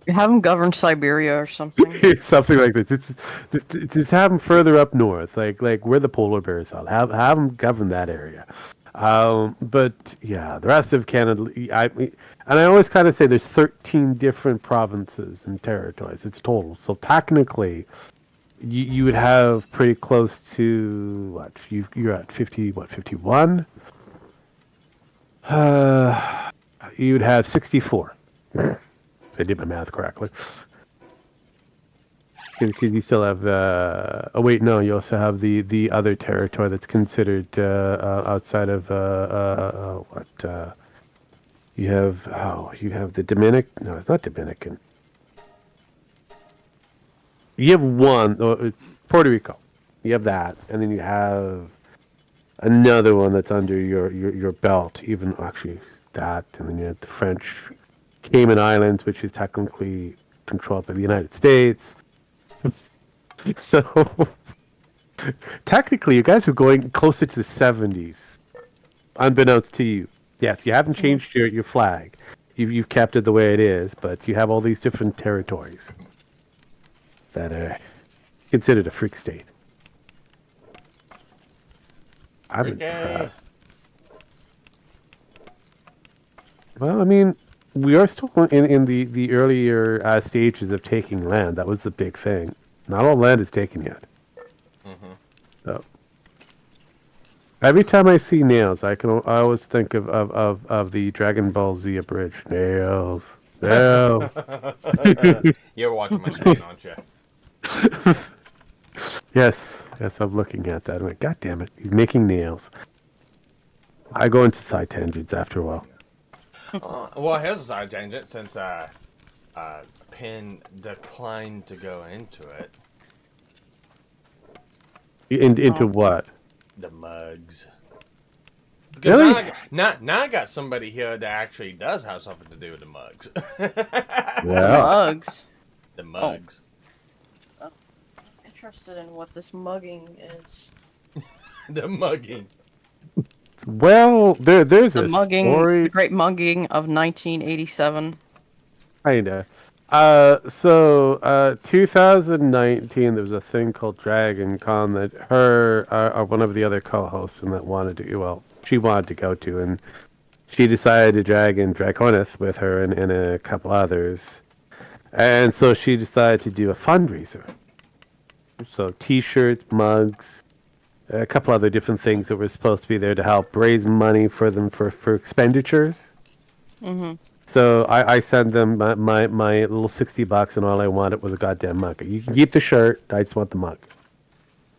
B: him govern Siberia or something.
C: Something like this. Just have him further up north, like where the polar bears are. Have him govern that area. But yeah, the rest of Canada. I always kind of say there's 13 different provinces and territories. It's total. So technically, you would have pretty close to what? You're at 51. You would have 64. I did my math correctly. Because you still have you also have the other territory that's considered outside of you have the Dominican. No, it's not Dominican. You have one, Puerto Rico. You have that, and then you have another one that's under your belt. Even actually that, and then you have the French Cayman Islands, which is technically controlled by the United States. So technically, you guys were going closer to the 70s, unbeknownst to you. Yes, you haven't changed your flag. You've kept it the way it is, but you have all these different territories that are considered a freak state. I'm impressed. Well, I mean, we are still in the earlier stages of taking land. That was the big thing. Not all land is taken yet. So every time I see nails, I always think of the Dragon Ball Z abridged. Nails. Nails.
A: You're watching my screen, aren't you?
C: Yes, I'm looking at that. I'm like, God damn it, he's making nails. I go into side tangents after a while.
A: Well, here's a side tangent since Pin declined to go into it.
C: Into what?
A: The mugs.
C: Really?
A: Now I got somebody here that actually does have something to do with the mugs.
C: Yeah.
B: Mugs.
A: The mugs.
B: Interested in what this mugging is.
A: The mugging.
C: Well, there's
B: The
C: a
B: mugging,
C: story.
B: the great mugging of 1987.
C: Kinda. 2019, there was a thing called Dragon Con that or one of the other co-hosts and that she wanted to go to, and she decided to drag in Draconith with her and a couple others, and so she decided to do a fundraiser. So T-shirts, mugs, a couple other different things that were supposed to be there to help raise money for them for expenditures. So I sent them my little $60, and all I wanted was a goddamn mug. You can keep the shirt. I just want the mug,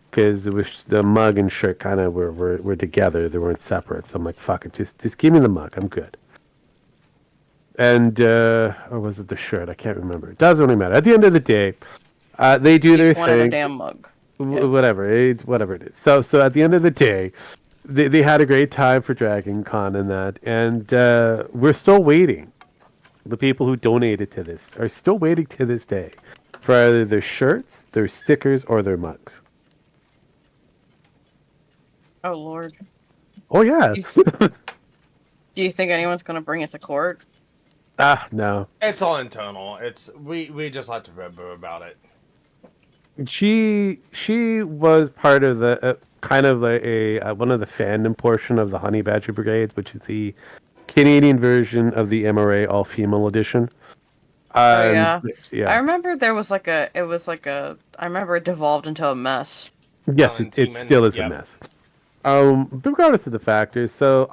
C: because it was the mug and shirt kind of were together. They weren't separate. So I'm like, fuck it, just give me the mug. I'm good. And or was it the shirt? I can't remember. It doesn't really matter. At the end of the day, they do their
B: One in a
C: thing.
B: damn mug.
C: Whatever it is. So at the end of the day, they had a great time for Dragon Con and that, and we're still waiting. The people who donated to this are still waiting to this day for either their shirts, their stickers, or their mugs.
B: Oh Lord.
C: Oh yeah.
B: Do you think anyone's gonna bring it to court?
C: No.
A: It's all internal. We just like to remember about it.
C: She was part of the kind of like one of the fandom portion of the Honey Badger Brigade, which is the Canadian version of the MRA all-female edition.
B: Yeah.
C: Yeah.
B: I remember there was I remember it devolved into a mess.
C: Yes, it still is a mess. But regardless of the factors, so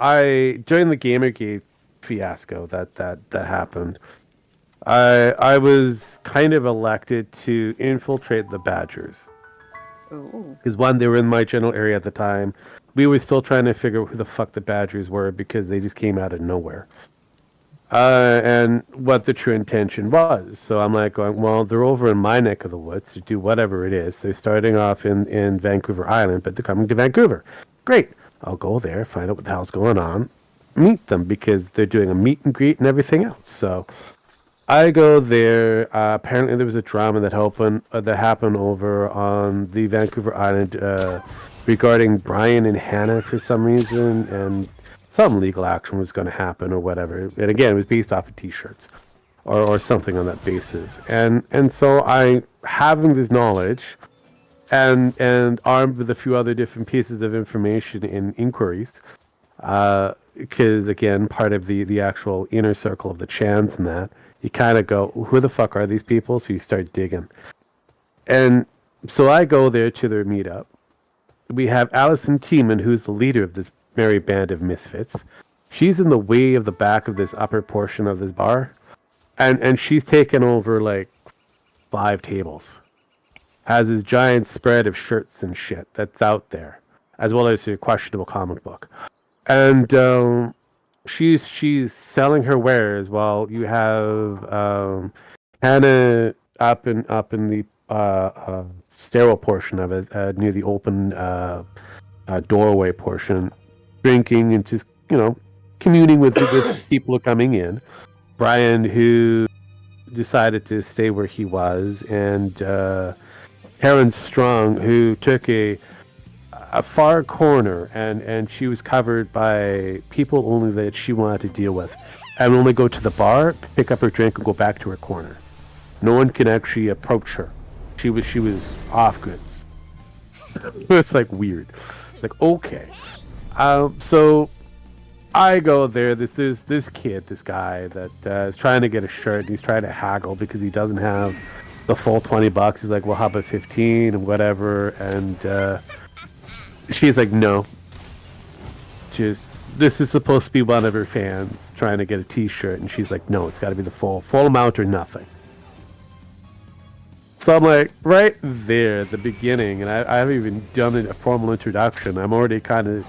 C: during the Gamergate fiasco that happened, I was kind of elected to infiltrate the Badgers. Because one, they were in my general area at the time. We were still trying to figure out who the fuck the Badgers were, because they just came out of nowhere. And what the true intention was. So I'm like going, well, they're over in my neck of the woods to do whatever it is. They're starting off in Vancouver Island, but they're coming to Vancouver. Great. I'll go there, find out what the hell's going on, meet them, because they're doing a meet and greet and everything else. So I go there. Apparently, there was a drama that happened over on the Vancouver Island regarding Brian and Hannah for some reason, and some legal action was going to happen or whatever. And again, it was based off of T-shirts or something on that basis. And so I, having this knowledge, and armed with a few other different pieces of information in inquiries, because again, part of the actual inner circle of the Chans and that, you kind of go, who the fuck are these people? So you start digging. And so I go there to their meetup. We have Allison Tiemann, who's the leader of this merry band of misfits. She's in the way of the back of this upper portion of this bar. And she's taken over like 5 tables. Has this giant spread of shirts and shit that's out there, as well as a questionable comic book. And she's selling her wares while you have Hannah up in the stairwell portion of it, near the open doorway portion, drinking and just communing with people coming in. Brian, who decided to stay where he was, and Heron Strong, who took a far corner, and she was covered by people only that she wanted to deal with, and only go to the bar, pick up her drink, and go back to her corner. No one can actually approach her. She was off goods. It was like weird. Like, okay. So I go there. This kid, this guy that is trying to get a shirt, and he's trying to haggle because he doesn't have the full $20. He's like, well, how about 15 and whatever? And she's like, no. This is supposed to be one of her fans trying to get a T-shirt, and she's like, no, it's got to be the full amount or nothing. So I'm like, right there, the beginning, and I haven't even done a formal introduction. I'm already kind of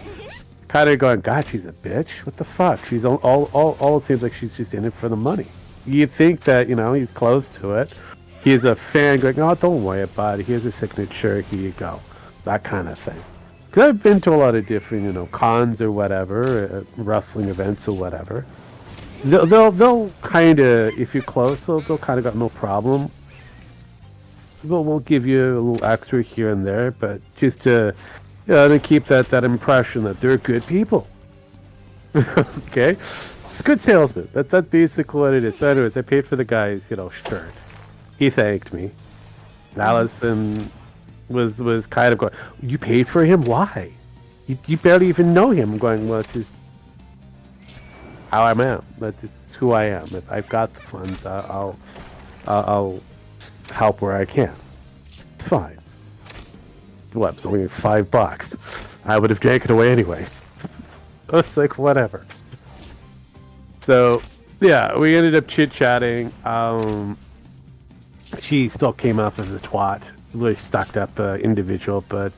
C: going, God, she's a bitch. What the fuck? She's all it seems like she's just in it for the money. You think that, he's close to it. He's a fan going, oh, don't worry about it. Here's a signature. Here you go. That kind of thing. Because I've been to a lot of different, cons or whatever, wrestling events or whatever. They'll kind of, if you're close, they'll kind of got no problem. We'll give you a little extra here and there, but just to, to keep that impression that they're good people. Okay, it's a good salesman. That's basically what it is. So anyways, I paid for the guy's shirt. He thanked me. Allison was kind of going, you paid for him? Why? You barely even know him. I'm going, well, it's just how I am. That's just who I am. If I've got the funds, I'll help where I can. It's fine. What? It's only $5. I would have drank it away anyways. It's like whatever. So yeah, we ended up chit-chatting. She still came off as a twat, really stuck up individual, but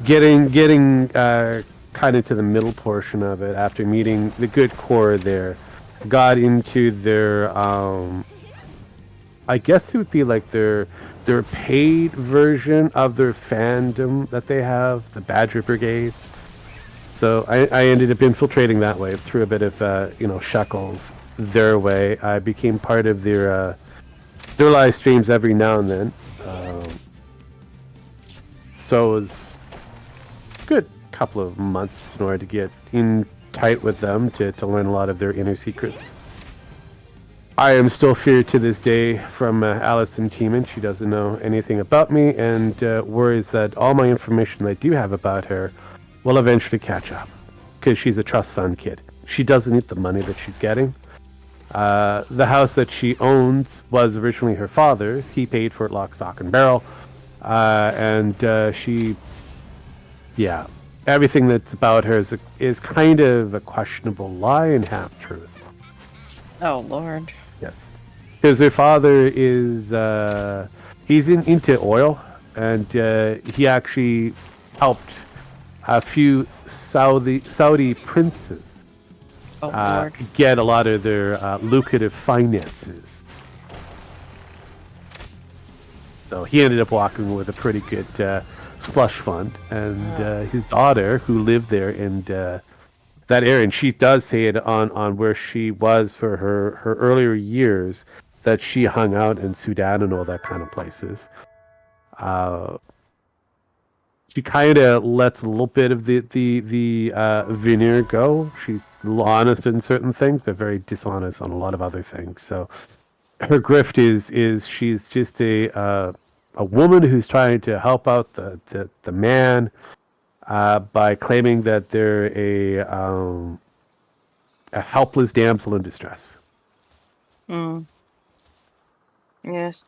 C: getting kind of to the middle portion of it after meeting the good core there, got into their I guess it would be like their paid version of their fandom that they have, the Badger Brigades. So I ended up infiltrating that way through a bit of shekels their way. I became part of their live streams every now and then. So it was a good couple of months in order to get in tight with them to learn a lot of their inner secrets. I am still feared to this day from Allison Tiemann. She doesn't know anything about me and worries that all my information I do have about her will eventually catch up because she's a trust fund kid. She doesn't need the money that she's getting. The house that she owns was originally her father's. He paid for it lock, stock, and barrel. Everything that's about her is kind of a questionable lie and half-truth.
B: Oh, Lord.
C: Yes. Because her father is, he's into oil, and he actually helped a few Saudi princes get a lot of their lucrative finances. So he ended up walking with a pretty good slush fund, and his daughter, who lived there in that area, and she does say it on where she was for her earlier years, that she hung out in Sudan and all that kind of places. She kind of lets a little bit of the veneer go. She's a little honest in certain things, but very dishonest on a lot of other things. So her grift is she's just a woman who's trying to help out the man by claiming that they're a helpless damsel in distress.
B: Yes.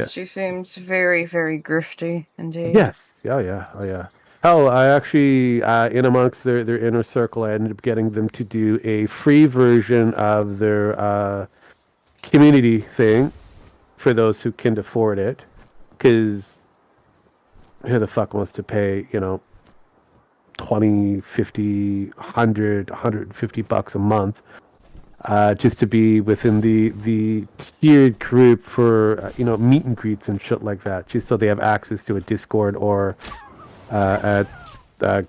B: She seems very, very grifty indeed.
C: Yes. Oh yeah. Hell, I actually, in amongst their inner circle, I ended up getting them to do a free version of their community thing for those who can afford it. Because who the fuck wants to pay, $20, $50, $100, $150 a month just to be within the tiered group for meet and greets and shit like that, just so they have access to a Discord or a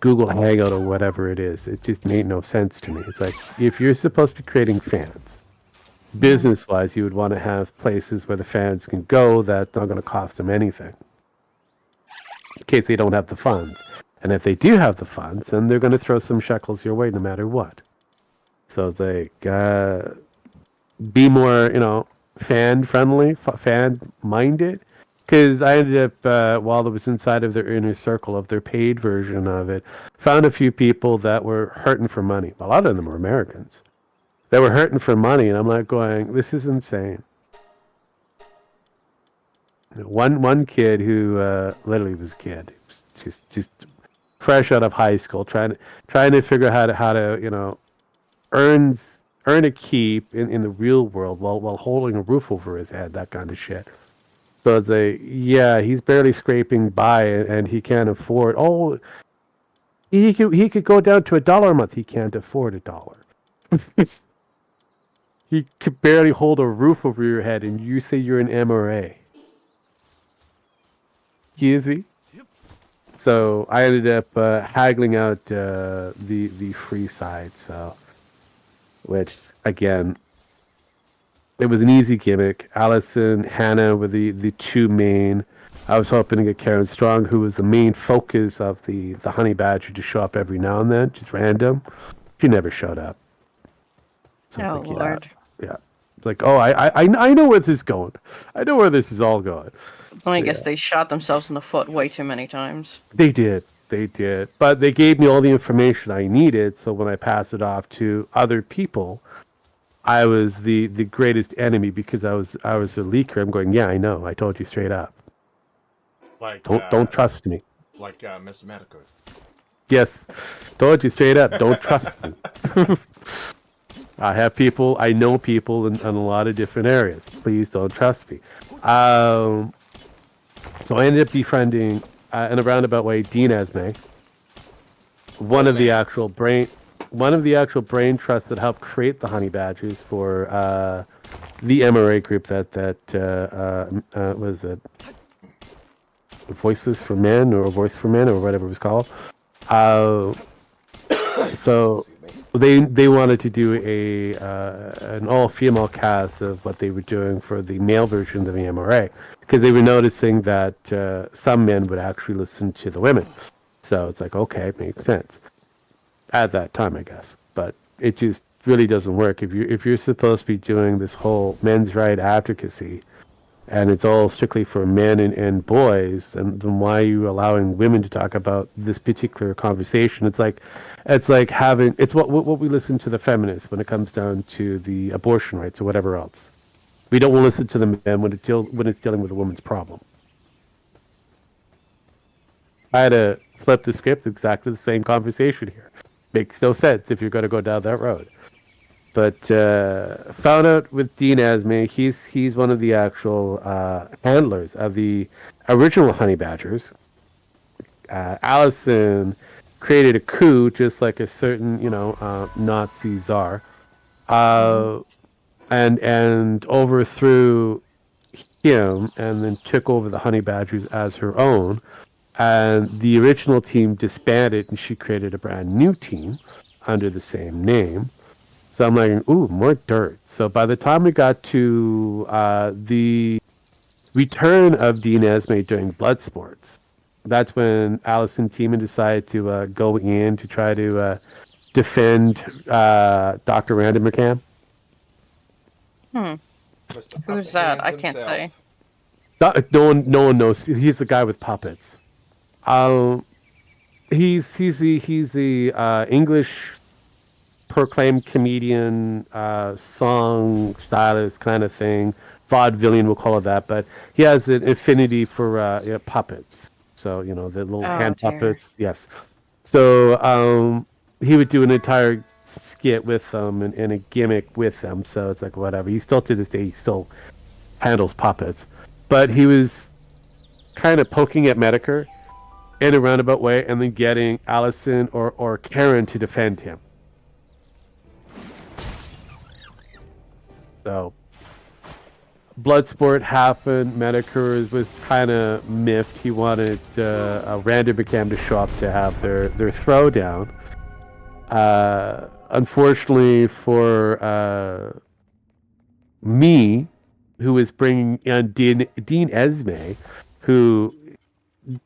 C: Google Hangout or whatever it is. It just made no sense to me. It's like, if you're supposed to be creating fans, business-wise, you would want to have places where the fans can go that's not going to cost them anything, in case they don't have the funds. And if they do have the funds, then they're going to throw some shekels your way no matter what. So it's like, be more, fan-friendly, fan-minded. Because I ended up, while I was inside of their inner circle of their paid version of it, found a few people that were hurting for money. A lot of them were Americans. They were hurting for money, and I'm like going, this is insane. One kid who literally was a kid, just fresh out of high school, trying to figure out how to earn a keep in the real world while holding a roof over his head, that kind of shit. So it's like, yeah, he's barely scraping by, and he can't afford. Oh, he could go down to $1 a month. He can't afford $1. He could barely hold a roof over your head, and you say you're an MRA. Excuse me? Yep. So I ended up haggling out the free side. So, which again, it was an easy gimmick. Allison, Hannah were the two main. I was hoping to get Karen Strong, who was the main focus of the Honey Badger, to show up every now and then, just random. She never showed up. So
B: oh,
C: like,
B: Lord.
C: Yeah. It's like, oh, I know where this is going. I know where this is all going.
B: I guess they shot themselves in the foot way too many times.
C: They did. But they gave me all the information I needed, so when I passed it off to other people, I was the greatest enemy because I was a leaker. I'm going, yeah, I know. I told you straight up.
A: Like
C: don't trust me.
A: Like Mr. Medical.
C: Yes, told you straight up. Don't trust me. I know people in a lot of different areas. Please don't trust me. So I ended up befriending, in a roundabout way, Dean Esme, one of the actual brain trusts that helped create the Honey Badgers for the MRA group that was it Voices for Men or Voice for Men or whatever it was called. So they wanted to do an all-female cast of what they were doing for the male version of the MRA, because they were noticing that some men would actually listen to the women. So it's like, okay, it makes sense at that time, I guess. But it just really doesn't work if you're supposed to be doing this whole men's right advocacy, and it's all strictly for men and boys, and then why are you allowing women to talk about this particular conversation? It's like what we listen to the feminists when it comes down to the abortion rights or whatever else. We don't want to listen to the men when it's dealing with a woman's problem. I had to flip the script. Exactly the same conversation here. Makes no sense if you're going to go down that road. But found out with Dean Esme, he's one of the actual handlers of the original Honey Badgers. Allison created a coup, just like a certain Nazi czar, and overthrew him, and then took over the Honey Badgers as her own. And the original team disbanded, and she created a brand new team under the same name. So I'm like, ooh, more dirt. So by the time we got to the return of Dean Esme during Blood Sports, that's when Allison Teeman decided to go in to try to defend Dr. Randy McCann.
B: Who's that? I can't say.
C: No one knows. He's the guy with puppets. He's the English proclaimed comedian, song stylist kind of thing, vaudevillian, we'll call it that. But he has an affinity for puppets. So the little hand puppets. Yes. So he would do an entire skit with them and a gimmick with them. So it's like whatever. He still to this day he still handles puppets, but he was kind of poking at Medicare in a roundabout way, and then getting Allison or Karen to defend him. So, Bloodsport happened. Medicare was kind of miffed. He wanted Randy McCann to show up to have their throwdown. Unfortunately for me, who is bringing in Dean Esme, who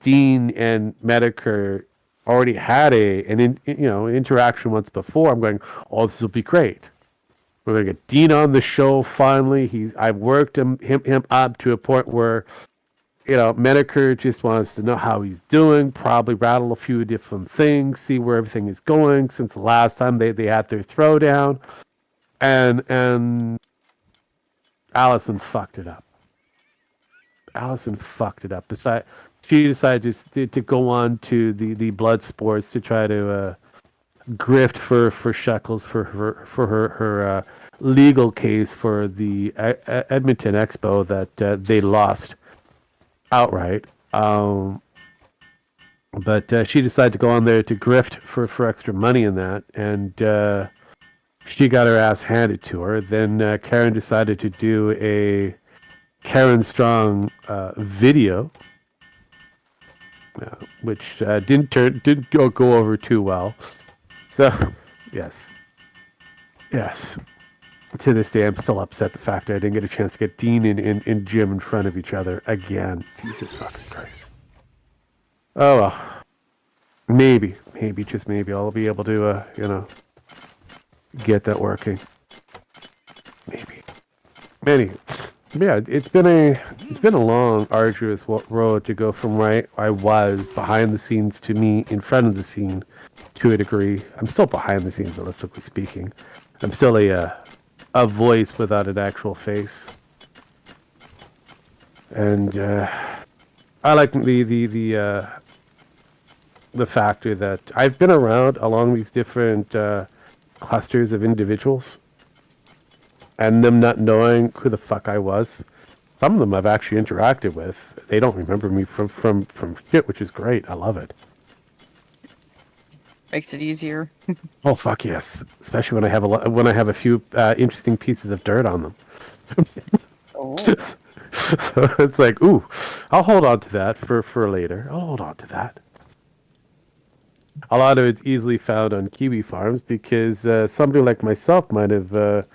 C: Dean and Medicare already had an interaction once before. I'm going, oh, this will be great. We're gonna get Dean on the show finally. I've worked him up to a point where, Medicare just wants to know how he's doing, probably rattle a few different things, see where everything is going since the last time they had their throwdown. And Allison fucked it up. She decided to go on to the blood sports to try to grift for shekels for her legal case for the Edmonton Expo that they lost outright. But she decided to go on there to grift for extra money in that, and she got her ass handed to her. Then Karen decided to do a Karen Strong video, which didn't go over too well. So, yes. To this day, I'm still upset the fact that I didn't get a chance to get Dean and Jim in front of each other again. Jesus fucking Christ. Oh well. Maybe, just maybe, I'll be able to, get that working. Maybe. Yeah, it's been a long, arduous road to go from where I was behind the scenes to me in front of the scene, to a degree. I'm still behind the scenes, realistically speaking. I'm still a voice without an actual face. And I like the factor that I've been around along these different clusters of individuals, and them not knowing who the fuck I was. Some of them I've actually interacted with. They don't remember me from shit, which is great. I love it.
B: Makes it easier.
C: Oh fuck yes! Especially when I have a few interesting pieces of dirt on them.
B: Oh.
C: So it's like, ooh, I'll hold on to that for later. I'll hold on to that. A lot of it's easily found on Kiwi farms because somebody like myself might have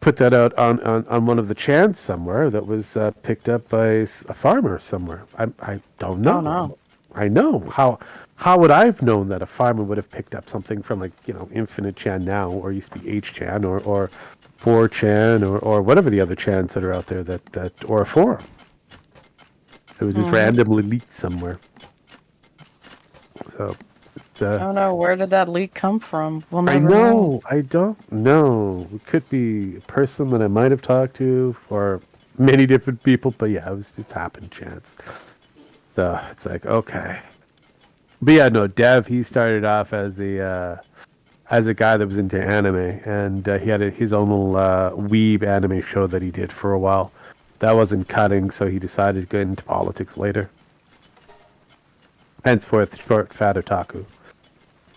C: put that out on one of the chans somewhere that was picked up by a farmer somewhere. I don't know.
B: Oh, no.
C: I know. How would I have known that a farmer would have picked up something from, like, Infinite Chan now, or used to be H-Chan, or 4chan, or whatever the other chans that are out there, that or a forum. It was just randomly leaked somewhere. So,
B: I don't know. Where did that leak come from? We'll
C: I
B: never
C: know. I don't know. It could be a person that I might have talked to, or many different people, but yeah, it was just happen chance. So it's like, okay. But yeah, no, Dev, he started off as a guy that was into anime, and he had his own little weeb anime show that he did for a while. That wasn't cutting, so he decided to get into politics later. Henceforth, short, fat otaku.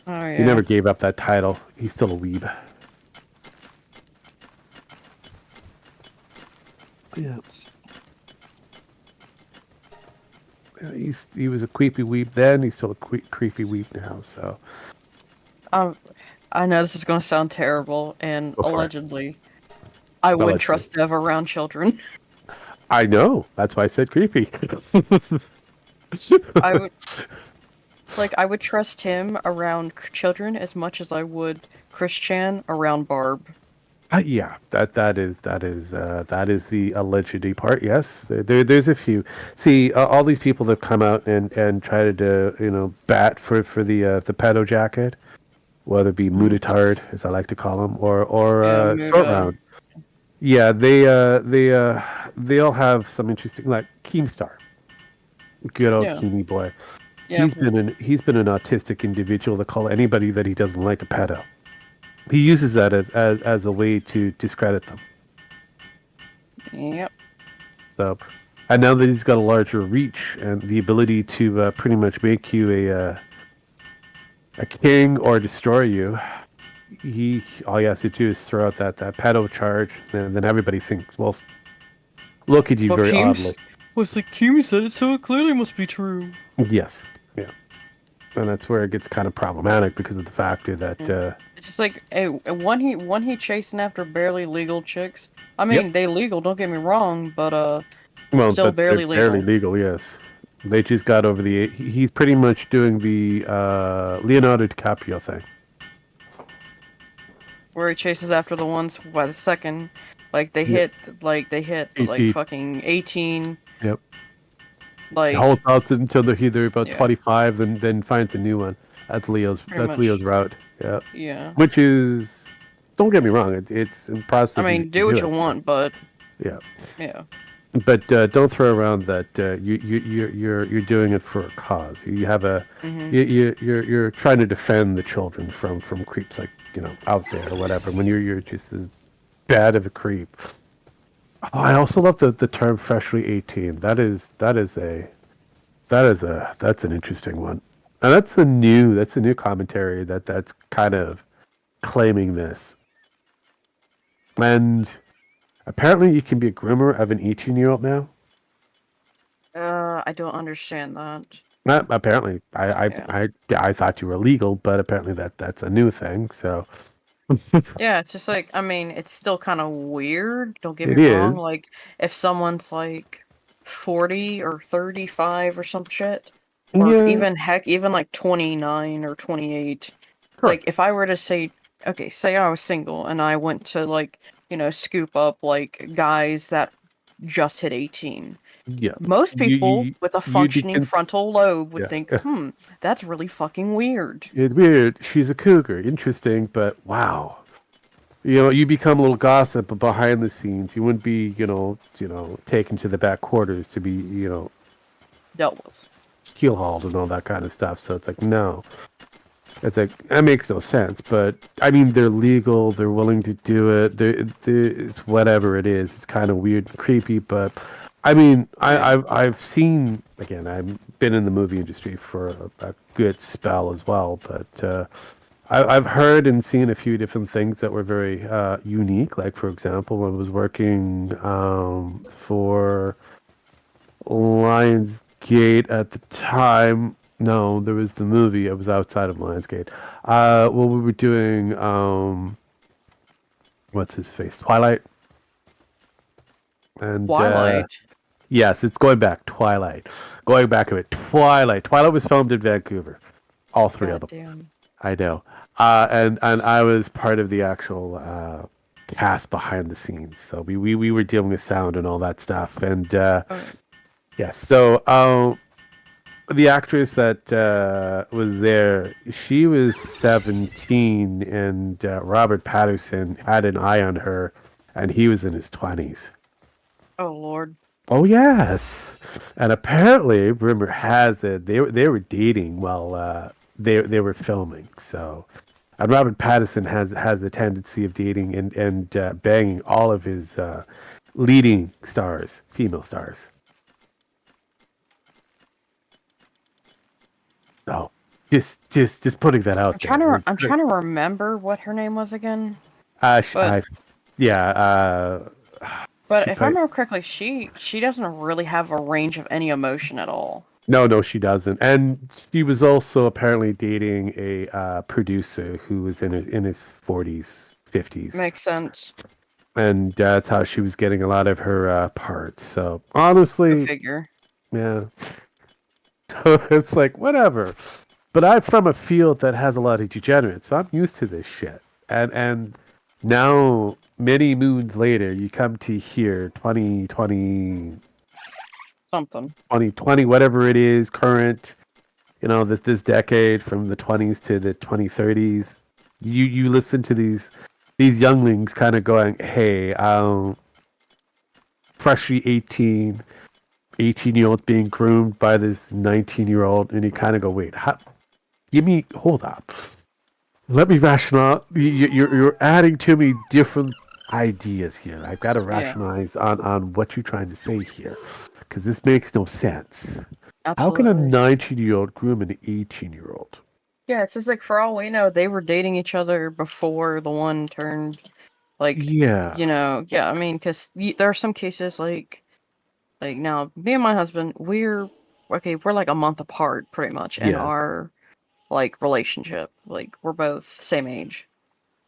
B: Oh, yeah.
C: He never gave up that title. He's still a weeb. Yeah. He was a creepy weeb then. He's still a creepy weeb now. So.
B: I know this is going to sound terrible, and allegedly, I wouldn't trust Dev around children.
C: I know. That's why I said creepy.
B: I would trust him around children as much as I would Chris Chan around Barb.
C: Yeah, that is the alleged part. Yes, there's a few. See, all these people that come out and try to bat for the pedo jacket, whether it be Mutatard, as I like to call them, or Short Round. Yeah, they all have some interesting, like Keemstar, good old Keemy boy. Yeah. He's been an autistic individual that call anybody that he doesn't like a pedo. He uses that as a way to discredit them.
B: Yep.
C: So, and now that he's got a larger reach and the ability to pretty much make you a king or destroy you, all he has to do is throw out that pedo charge, and then everybody thinks, well, look at you very oddly.
B: Well, it's like Keemy said it, so it clearly must be true.
C: Yes. Yeah. and that's where it gets kind of problematic because of the factor that.
B: It's just like when he chasing after barely legal chicks. I
C: Yep.
B: mean, they legal. Don't get me wrong, but
C: Well,
B: still
C: but
B: barely
C: they're barely
B: legal.
C: legal. Yes, they just got over the. He's pretty much doing the Leonardo DiCaprio thing.
B: Where he chases after the ones by the second, like they
C: Yep.
B: hit like
C: 18.
B: fucking 18.
C: Yep. He
B: Like
C: holds out until they're either about
B: yeah,
C: 25, then finds a new one. That's Leo's.
B: pretty
C: That's
B: much.
C: Leo's route. Yeah.
B: Yeah.
C: Which is, don't get me wrong, it's
B: I
C: impressive.
B: mean, do what you want, but
C: Yeah.
B: yeah.
C: But don't throw around that you're doing it for a cause. You have a
B: Mm-hmm.
C: you're trying to defend the children from creeps like out there or whatever. When you're just as bad of a creep. Oh, I also love the term freshly 18. That's an interesting one. And that's the new commentary that's kind of claiming this. And apparently you can be a groomer of an 18-year-old now.
B: I don't understand that.
C: Apparently, I thought you were legal, but apparently that's a new thing. So
B: Yeah, it's just like, I mean, it's still kind of weird. Don't get me
C: it is.
B: wrong. Like, if someone's like 40 or 35 or some shit, or
C: Yeah,
B: even heck, even like 29 or 28.
C: correct.
B: Like, if I were to say, okay, say I was single and I went to like, scoop up like guys that just hit 18.
C: Yeah,
B: Most people with a
C: you'd be
B: functioning frontal lobe would
C: yeah.
B: think, that's really fucking weird.
C: It's weird. She's a cougar. Interesting, but wow. You become a little gossip behind the scenes. You wouldn't be, taken to the back quarters to be,
B: Dealt with.
C: heel hauled and all that kind of stuff. So it's like, no. It's like, that makes no sense. But, I mean, they're legal. They're willing to do it. It's whatever it is. It's kind of weird and creepy. But, I mean, I've seen, again, I've been in the movie industry for a good spell as well. But I've heard and seen a few different things that were very unique. Like, for example, when I was working for Lionsgate at the time. No, there was the movie. I was outside of Lionsgate. Well, we were doing what's his face, Twilight, and
B: Twilight.
C: yes, it's going back. Twilight, going back a bit. Twilight. Twilight was filmed in Vancouver. All three of them.
B: Damn.
C: I know. And I was part of the actual cast behind the scenes. So we were dealing with sound and all that stuff. And yes, so the actress that was there, she was 17, and Robert Patterson had an eye on her, and he was in his 20s.
B: Oh Lord.
C: Oh yes, and apparently, rumor has it they were dating while they were filming. So, and Robert Pattinson has the tendency of dating and banging all of his leading stars, female stars. Oh, just putting that out there.
B: I'm trying to remember what her name was again.
C: Yeah.
B: But if I remember correctly, she doesn't really have a range of any emotion at all.
C: No, she doesn't. And she was also apparently dating a producer who was in his 40s, 50s.
B: Makes sense.
C: And that's how she was getting a lot of her parts. So honestly,
B: Go figure.
C: yeah. So it's like whatever. But I'm from a field that has a lot of degenerates, so I'm used to this shit. And now, many moons later, you come to here, 2020
B: something,
C: 2020, whatever it is, current. This decade from the 20s to the 2030s. You listen to these younglings kind of going, hey, freshly 18-year-old being groomed by this 19-year-old, and you kind of go, wait, hold up. Let me rationalize. You're adding to me different ideas here. I've got to rationalize on what you're trying to say here, because this makes no sense.
B: Absolutely.
C: How can a 19-year-old groom an 18-year-old?
B: Yeah, it's just like, for all we know, they were dating each other before the one turned, like,
C: yeah.
B: I mean, because there are some cases like now, me and my husband, we're like a month apart, pretty much, and our like relationship. Like we're both same age.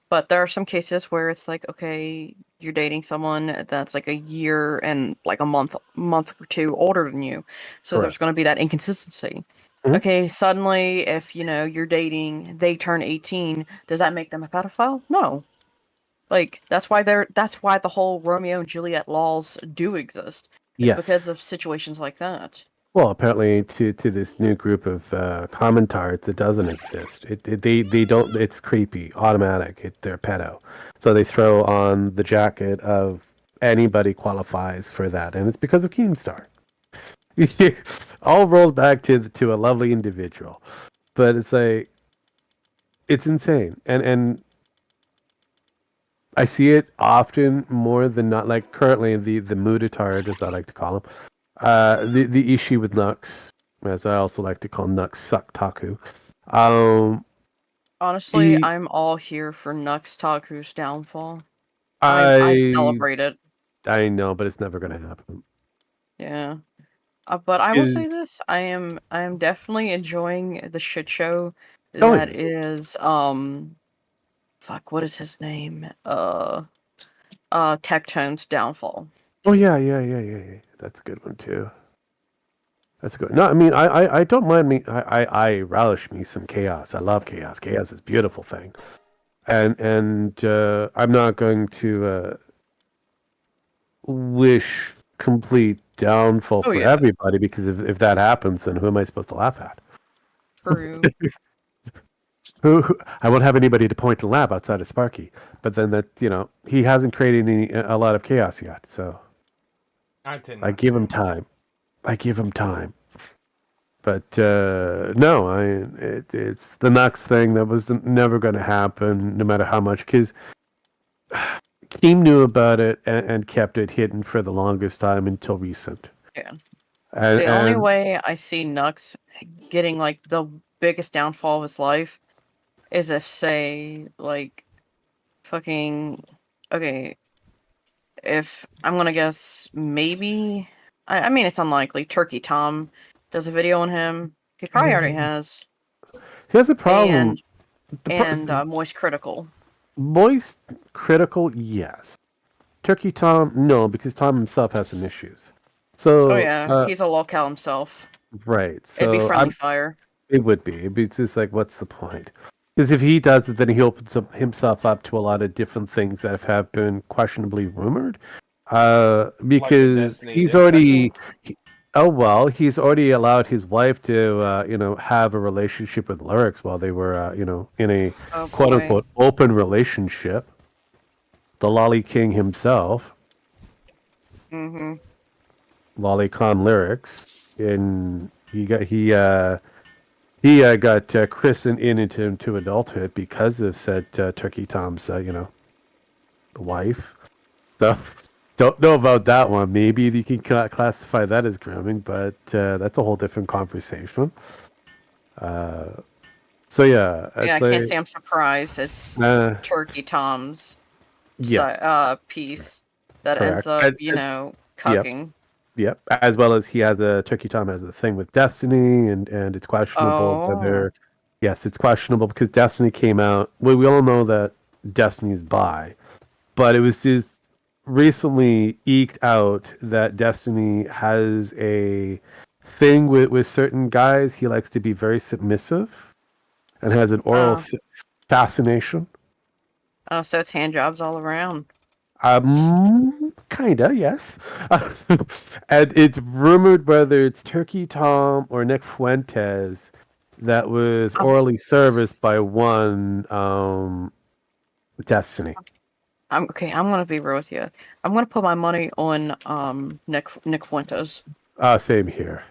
B: But there are some cases where it's like, okay, you're dating someone that's like a year and like a month or two older than you. So there's
C: Correct.
B: going to be that inconsistency.
C: Mhm.
B: Okay, suddenly if, you're dating, they turn 18, does that make them a pedophile? No. Like that's why the whole Romeo and Juliet laws do exist. It's because of
C: Yes.
B: situations like that.
C: Well, apparently, to this new group of commentards, it doesn't exist. They don't. It's creepy, automatic. They're pedo, so they throw on the jacket of anybody qualifies for that, and it's because of Keemstar. All rolls back to a lovely individual, but it's like it's insane, and I see it often more than not. Like currently, the mooditard, as I like to call him, the issue with Nux, as I also like to call Nux Sucktaku.
B: Honestly,
C: He,
B: I'm all here for Nux Taku's downfall. I
C: I
B: celebrate it.
C: I know, but it's never gonna happen.
B: Yeah. But I will
C: Is
B: say this: I am definitely enjoying the shit show
C: oh
B: that
C: yeah.
B: is fuck, what is his name? Tectone's downfall.
C: Oh yeah. That's a good one too. That's good. No, I mean, I don't mind me. I relish me some chaos. I love chaos. Chaos is a beautiful thing, and I'm not going to wish complete downfall
B: Oh
C: for
B: yeah,
C: everybody because if that happens, then who am I supposed to laugh at?
B: true.
C: I won't have anybody to point and laugh outside of Sparky. But then he hasn't created a lot of chaos yet. So I give him time. But no, it's the next thing that was never going to happen, no matter how much. Because Keem knew about it and kept it hidden for the longest time until recent.
B: Yeah.
C: And,
B: The only
C: and
B: way I see Nux getting like the biggest downfall of his life is if, say, like, fucking, okay, if I'm gonna guess, maybe, I mean, it's unlikely. Turkey Tom does a video on him. He probably already has.
C: he has a problem.
B: And Moist Critical.
C: Moist Critical, yes. Turkey Tom, no, because Tom himself has some issues. So,
B: Oh yeah, he's a lolcow himself.
C: right. So
B: It'd be friendly fire.
C: It would be. It'd be just like, what's the point? Because if he does it, then he opens himself up to a lot of different things that have been questionably rumored. Because he's already. He's already allowed his wife to, have a relationship with Lyrics while they were, in a quote unquote open relationship. The Lolly King himself.
B: Mm-hmm.
C: Lolicon Lyrics, and he got christened into adulthood because of said Turkey Tom's wife. So don't know about that one. Maybe you can classify that as grooming, but that's a whole different conversation. So yeah,
B: I can't say I'm surprised. It's Turkey Tom's piece that ends up, cucking.
C: Yep. As well as Turkey Tom has a thing with Destiny, and it's questionable whether. Yes, it's questionable because Destiny came out. Well, we all know that Destiny's bi, but it was just recently eked out that Destiny has a thing with certain guys. He likes to be very submissive and has an oral fascination.
B: Oh, so it's hand jobs all around.
C: Kinda, yes. And it's rumored whether it's Turkey Tom or Nick Fuentes that was orally serviced by one Destiny.
B: I'm gonna be real with you. I'm gonna put my money on Nick Fuentes.
C: Same here.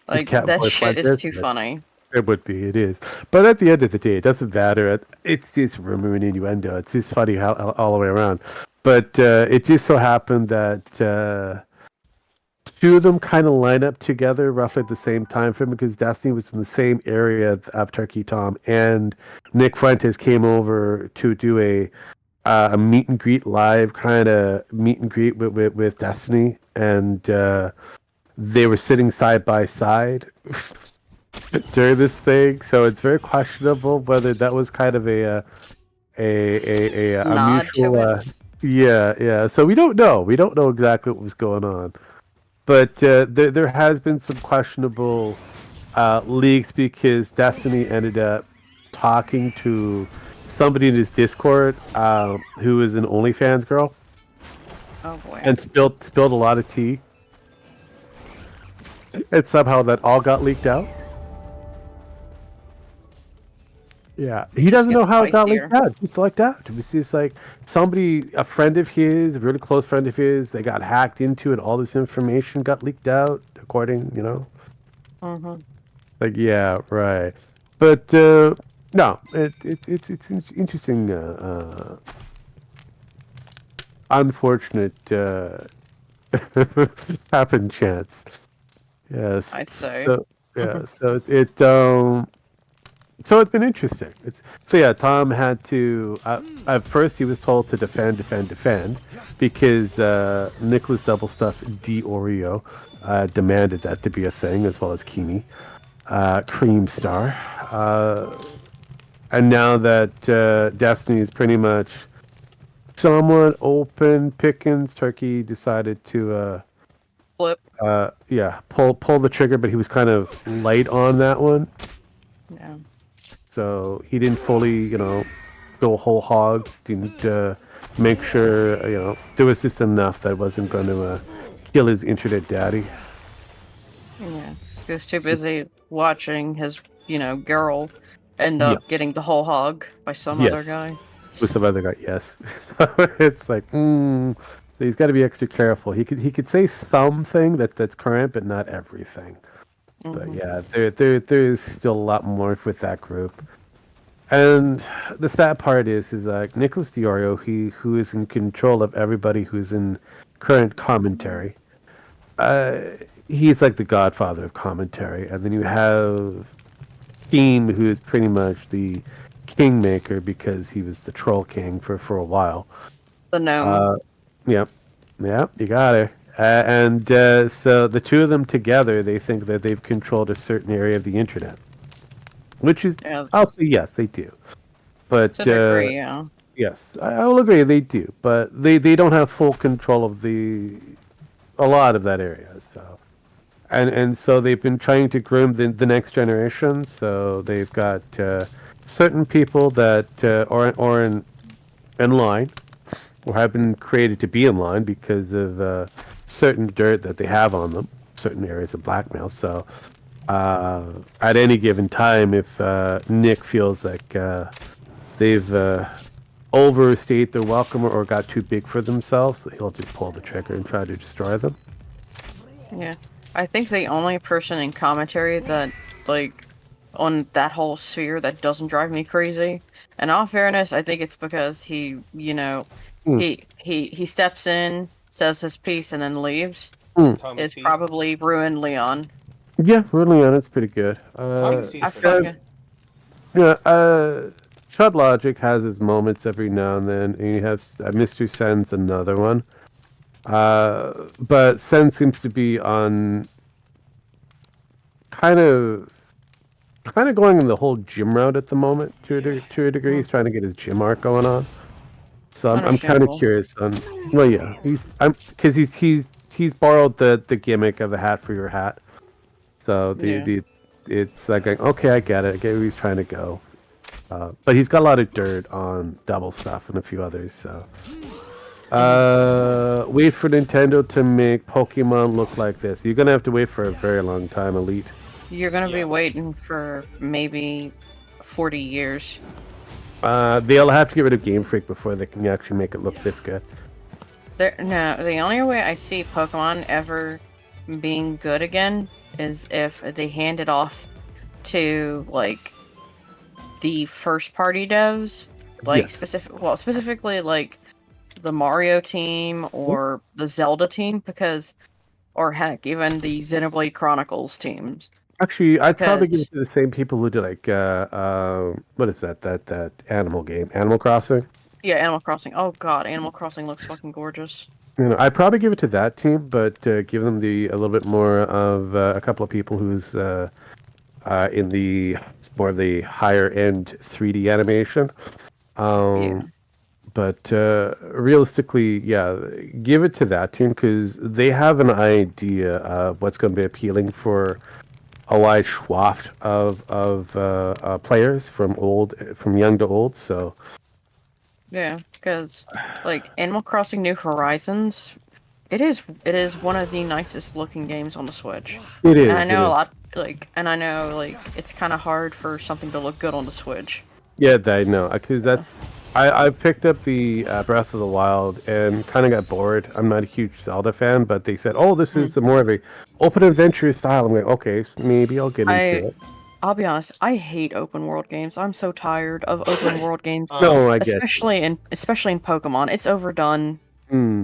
B: Like that shit is too funny.
C: It would be, it is. But at the end of the day, it doesn't matter. It's just rumor and innuendo. It's just funny how all the way around. But it just so happened that two of them kind of line up together roughly at the same time frame because Destiny was in the same area of Turkey Tom, and Nick Fuentes came over to do a meet and greet live kind of meet and greet with Destiny, and they were sitting side by side. during this thing, so it's very questionable whether that was kind of a
B: Nod to
C: mutual.
B: it.
C: Yeah. So we don't know. We don't know exactly what was going on, but there has been some questionable leaks because Destiny ended up talking to somebody in his Discord who is an OnlyFans girl
B: Oh boy.
C: and spilled a lot of tea, and somehow that all got leaked out. Yeah, he doesn't know
B: gets
C: how it got
B: spicier.
C: leaked out. Just like that. It was just like somebody, a friend of his, a really close friend of his, they got hacked into it. All this information got leaked out, according,
B: Mm-hmm.
C: like yeah, right. But no, it's interesting. Unfortunate happen chance. Yes.
B: I'd say.
C: So yeah. So it's been interesting. So yeah. Tom had to. At first, he was told to defend, because Nicholas Double Stuff D Oreo demanded that to be a thing, as well as Kimi, Cream Star, and now that Destiny is pretty much somewhat open pickings, Turkey decided to
B: Flip.
C: pull the trigger, but he was kind of light on that one.
B: Yeah.
C: So he didn't fully, go whole hog. Didn't make sure, there was just enough that wasn't going to kill his internet daddy.
B: Yeah. He was too busy watching his, girl end up getting the whole hog by some other guy.
C: With some other guy, yes. So it's like, he's got to be extra careful. He could say something that's current, but not everything. But yeah, there's still a lot more with that group. And the sad part is like Nicholas Diorio, who is in control of everybody who's in current commentary. He's like the godfather of commentary, and then you have Theme, who is pretty much the kingmaker because he was the troll king for a while.
B: The gnome.
C: Yep, you got her. And so the two of them together, they think that they've controlled a certain area of the internet. Which is, I'll say yes, they do. But
B: to a degree, yeah.
C: Yes, I will agree, they do. But they don't have full control of a lot of that area. So, and so they've been trying to groom the next generation. So they've got certain people that are in line, or have been created to be in line because of certain dirt that they have on them, certain areas of blackmail. So at any given time, if Nick feels like they've overstayed their welcome or got too big for themselves, he'll just pull the trigger and try to destroy them.
B: Yeah. I think the only person in commentary that, like, on that whole sphere that doesn't drive me crazy, in all fairness, I think it's because he, he steps in, says his piece, and then leaves, is probably Ruin Leon.
C: Yeah, Ruin Leon is pretty good.
B: I feel like
C: yeah, Chud Logic has his moments every now and then, and you have Mr. Sen's another one. But Sen seems to be on kind of going in the whole gym route at the moment to a degree. He's trying to get his gym arc going on. So I'm kind of curious on. Well, yeah, because he's borrowed the gimmick of a hat for your hat. So it's like okay, I get it. I get where he's trying to go. But he's got a lot of dirt on Double Stuff and a few others. So wait for Nintendo to make Pokemon look like this. You're gonna have to wait for a very long time, Elite.
B: You're gonna be waiting for maybe 40 years.
C: They'll have to get rid of Game Freak before they can actually make it look this good.
B: No, the only way I see Pokemon ever being good again is if they hand it off to, like, the first-party devs, like, specifically, like, the Mario team or the Zelda team, or heck, even the Xenoblade Chronicles teams.
C: Actually, I'd probably give it to the same people who do, like, what is that animal game? Animal Crossing?
B: Yeah, Animal Crossing. Oh god, Animal Crossing looks fucking gorgeous.
C: I'd probably give it to that team, but give them a little bit more of a couple of people whose in the more the higher end 3D animation.
B: Yeah.
C: But realistically, yeah, give it to that team because they have an idea of what's going to be appealing for a wide swath of players from young to old. So
B: Yeah, because like Animal Crossing New Horizons, it is one of the nicest looking games on the Switch.
C: it
B: And I
C: is. It
B: know a
C: is.
B: lot and I know it's kind of hard for something to look good on the Switch.
C: Yeah, I know because that's I picked up the Breath of the Wild and kind of got bored. I'm not a huge Zelda fan, but they said, "Oh, this is more of a open adventure style." I'm like, "Okay, maybe I'll get into it."
B: I'll be honest, I hate open world games. I'm so tired of open world games,
C: No, I guess.
B: especially in Pokemon. It's overdone.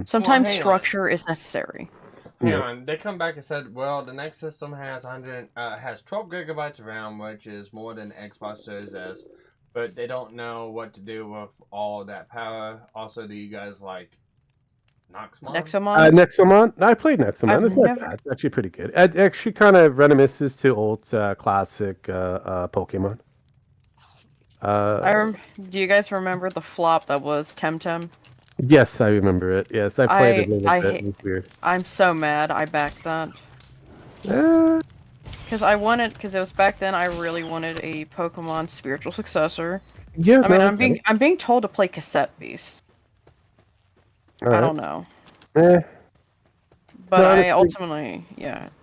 B: Sometimes structure is necessary.
A: Hang on, they come back and said, well, the next system has 12 gigabytes of RAM, which is more than Xbox Series S, but they don't know what to do with all that power. Also, do you guys like Noxmon?
C: Nexomon? I played Nexomon. It's not bad. It's actually pretty good. It actually kind of reminisces to old classic Pokemon.
B: Do you guys remember the flop that was Temtem?
C: Yes, I remember it. Yes, I played it a little bit. It was weird.
B: I'm so mad I backed that. Because it was back then I really wanted a Pokemon spiritual successor.
C: Yeah,
B: I mean, I'm being told to play Cassette Beast. I don't know. But I ultimately,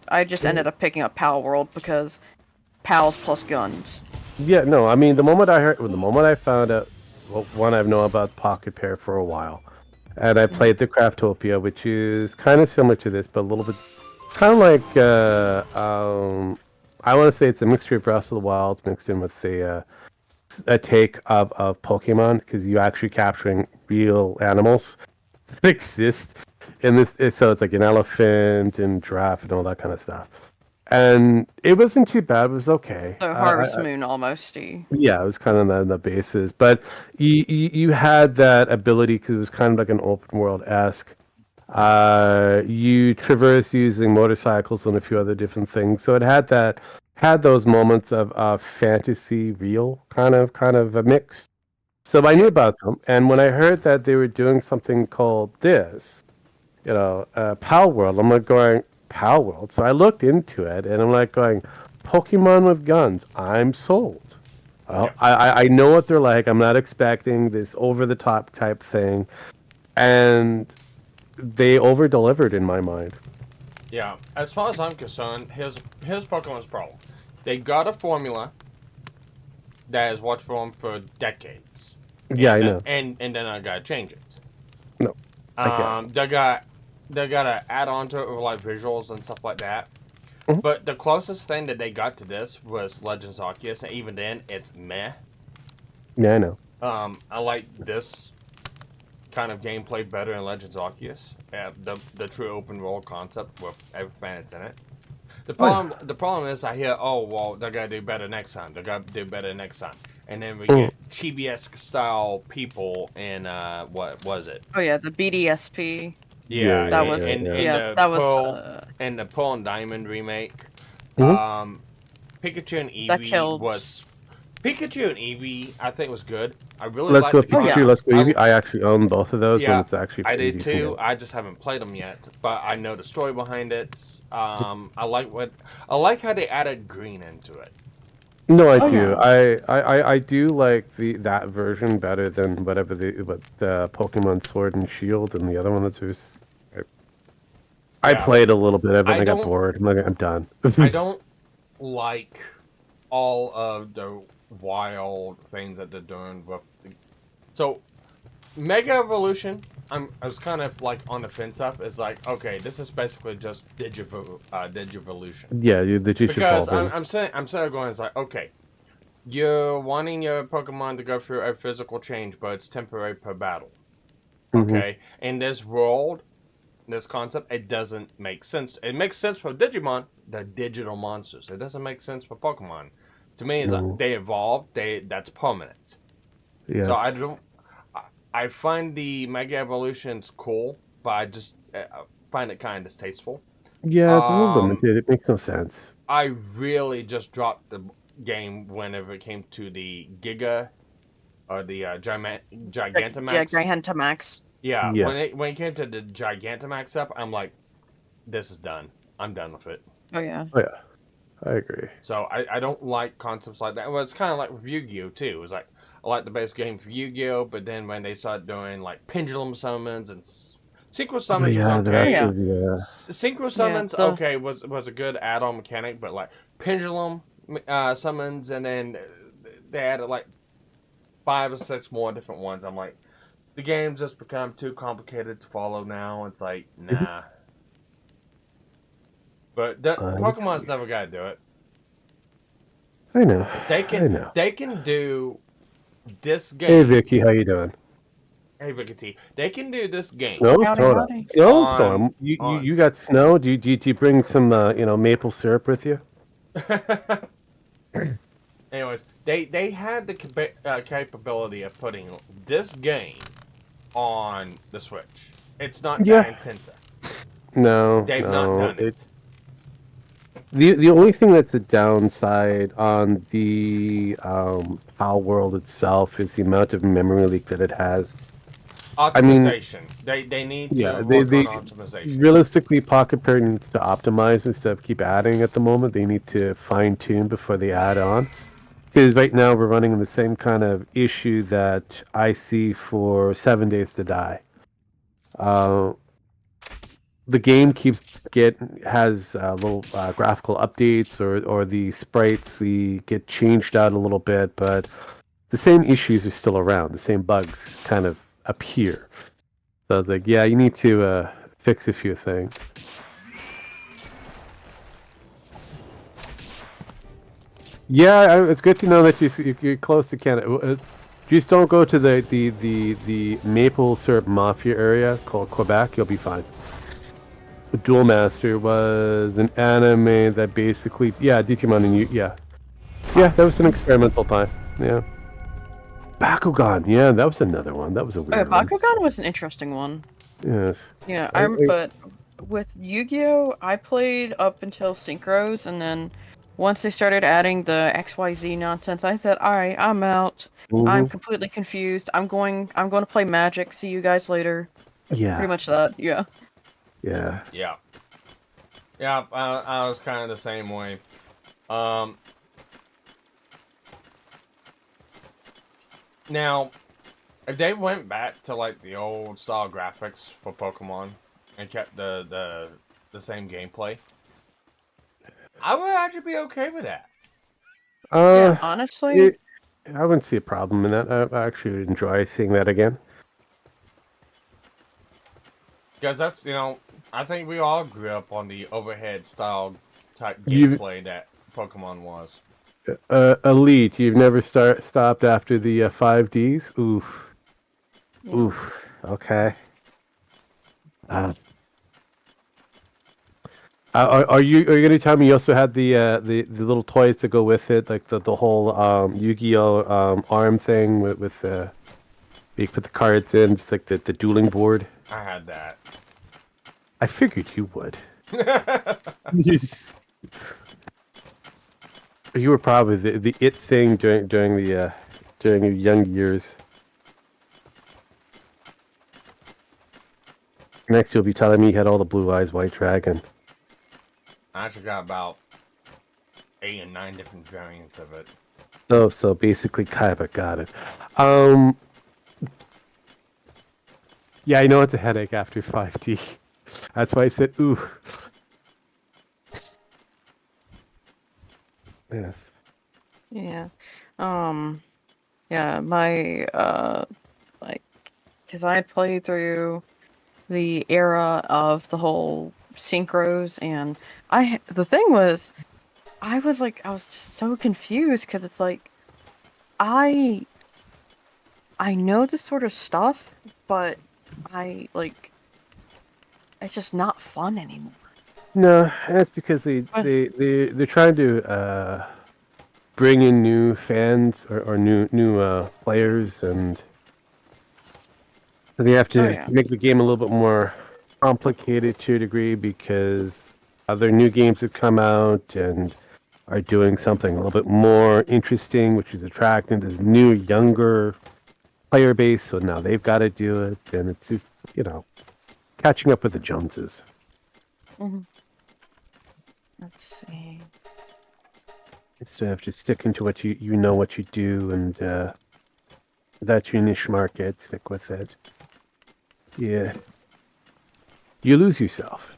B: I just ended up picking up PalWorld because pals plus guns.
C: Yeah, no, I mean, the moment I found out, well, one, I've known about Pocket Pair for a while, and I played the Craftopia, which is kind of similar to this, but a little bit, kind of like, I want to say it's a mixture of Breath of the Wild mixed in with a take of Pokemon, because you're actually capturing real animals that exist in this. So it's like an elephant and giraffe and all that kind of stuff. And it wasn't too bad. It was okay.
B: So Harvest Moon almost.
C: Yeah, it was kind of on the basis, but you had that ability because it was kind of like an open world-esque. You traverse using motorcycles and a few other different things, so it had those moments of fantasy, real kind of a mix. So I knew about them, and when I heard that they were doing something called this, PalWorld, I'm like going, PalWorld. So I looked into it, and I'm like going, Pokemon with guns. I'm sold. Well, I know what they're like. I'm not expecting this over-the-top type thing, and they over-delivered in my mind.
A: Yeah, as far as I'm concerned, here's Pokemon's problem. They got a formula that has worked for them for decades.
C: Yeah, I know.
A: And then I gotta change it.
C: No, I can't.
A: They gotta add on to it with like visuals and stuff like that.
C: Mm-hmm.
A: But the closest thing that they got to this was Legends Arceus, and even then, it's meh.
C: Yeah, I know.
A: I like this kind of gameplay better in Legends Arceus. The true open world concept with everything that's in it. The problem is I hear, oh well, they gotta do better next time. They gotta do better next time, and then we get chibi-esque style people in what was it?
B: Oh yeah, the BDSP.
A: Yeah,
B: that was
A: and the Pearl and Diamond remake.
C: Mm-hmm.
A: Pikachu and Eevee was Pikachu and Eevee. I think was good. I really
C: Let's go
A: liked the
C: Pikachu. Let's go Eevee. I actually own both of those, and it's actually
A: I did too. I just haven't played them yet, but I know the story behind it. I like how they added green into it.
C: No, I do. Yeah. I do like that version better than the Pokemon Sword and Shield and the other one that's just. I played a little bit of it and I got bored. I'm done.
A: I don't like all of the wild things that they're doing with so Mega Evolution. I was kind of like on the fence up. It's like, okay, this is basically just Digivolution.
C: Yeah, the
A: because I'm saying going. It's like, okay, you're wanting your Pokemon to go through a physical change, but it's temporary per battle. Okay, in this world, this concept, it doesn't make sense. It makes sense for Digimon, the digital monsters. It doesn't make sense for Pokemon. To me, it's like they evolve. That's permanent.
C: Yes.
A: So I find the Mega Evolutions cool, but I just find it kind of distasteful.
C: Yeah, it's a little limited. It makes no sense.
A: I really just dropped the game whenever it came to the Giga or the Gigantamax.
B: Gigantamax.
A: Yeah,
C: Yeah.
A: when it came to the Gigantamax up, I'm like, this is done. I'm done with it.
B: Oh yeah.
C: Oh yeah, I agree.
A: So I don't like concepts like that. Well, it's kind of like with Yu-Gi-Oh too. It's like I like the base game for Yu-Gi-Oh, but then when they start doing like pendulum summons and synchro summons was okay.
B: yeah.
A: Synchro summons okay was a good add-on mechanic, but like pendulum summons and then they added like 5 or 6 more different ones. I'm like, the game's just become too complicated to follow now. It's like, nah. But Pokemon's never got to do it.
C: I know.
A: They can do this game.
C: Hey Vicky, how you doing?
A: Hey Vicky T. They can do this game.
C: Snowstorm. You got snow? Do you bring some maple syrup with you?
A: Anyways, they had the capability of putting this game on the Switch. It's not that intensive.
C: No,
A: They've not done it.
C: The only thing that's the downside on the PalWorld itself is the amount of memory leak that it has.
A: Optimization. They need to work on optimization.
C: Realistically, Pocket Pair needs to optimize instead of keep adding at the moment. They need to fine tune before they add on. Because right now we're running the same kind of issue that I see for 7 Days to Die. The game has little graphical updates or the sprites get changed out a little bit, but the same issues are still around. The same bugs kind of appear. So I was like, yeah, you need to fix a few things. Yeah, it's good to know that you're close to Canada. Just don't go to the maple syrup mafia area called Quebec. You'll be fine. Duel Master was an anime that basically, Digimon and that was an experimental time. Yeah. Bakugan, that was another one. That was a weird one.
B: Bakugan was an interesting one.
C: Yes.
B: Yeah, but with Yu-Gi-Oh, I played up until Synchros, and then once they started adding the XYZ nonsense, I said, "All right, I'm out. I'm completely confused. I'm going to play Magic. See you guys later."
C: Yeah.
B: Pretty much that. Yeah.
C: Yeah.
A: Yeah. Yeah, I was kind of the same way. Now, if they went back to like the old style graphics for Pokemon and kept the same gameplay, I would actually be okay with that.
B: Yeah, honestly,
C: I wouldn't see a problem in that. I actually would enjoy seeing that again.
A: Because that's, I think we all grew up on the overhead style type gameplay that Pokemon was.
C: Elite, you've never stopped after the 5Ds? Oof. Yeah. Oof. Okay. Are you going to tell me you also had the little toys to go with it, like the whole Yu-Gi-Oh arm thing with you put the cards in, just like the dueling board?
A: I had that.
C: I figured you would. You were probably the it thing during your young years. Next, you'll be telling me you had all the Blue Eyes White Dragon.
A: I actually got about 8 or 9 different variants of it.
C: Oh, so basically Kaiba got it. Yeah, I know it's a headache after 5D. That's why I said, ooh. Yes.
B: Yeah. Yeah, my, because I played through the era of the whole synchros, and the thing was, I was just so confused, because it's like, I know this sort of stuff, but it's just not fun anymore.
C: No, that's because they're trying to bring in new fans or new players, and they have to make the game a little bit more complicated to a degree because other new games have come out, and are doing something a little bit more interesting, which is attracting this new, younger player base. So now they've got to do it, and it's just catching up with the Joneses.
B: Mm-hmm. Let's see.
C: Instead of just sticking to what you know what you do, and that's your niche market, stick with it. Yeah. You lose yourself.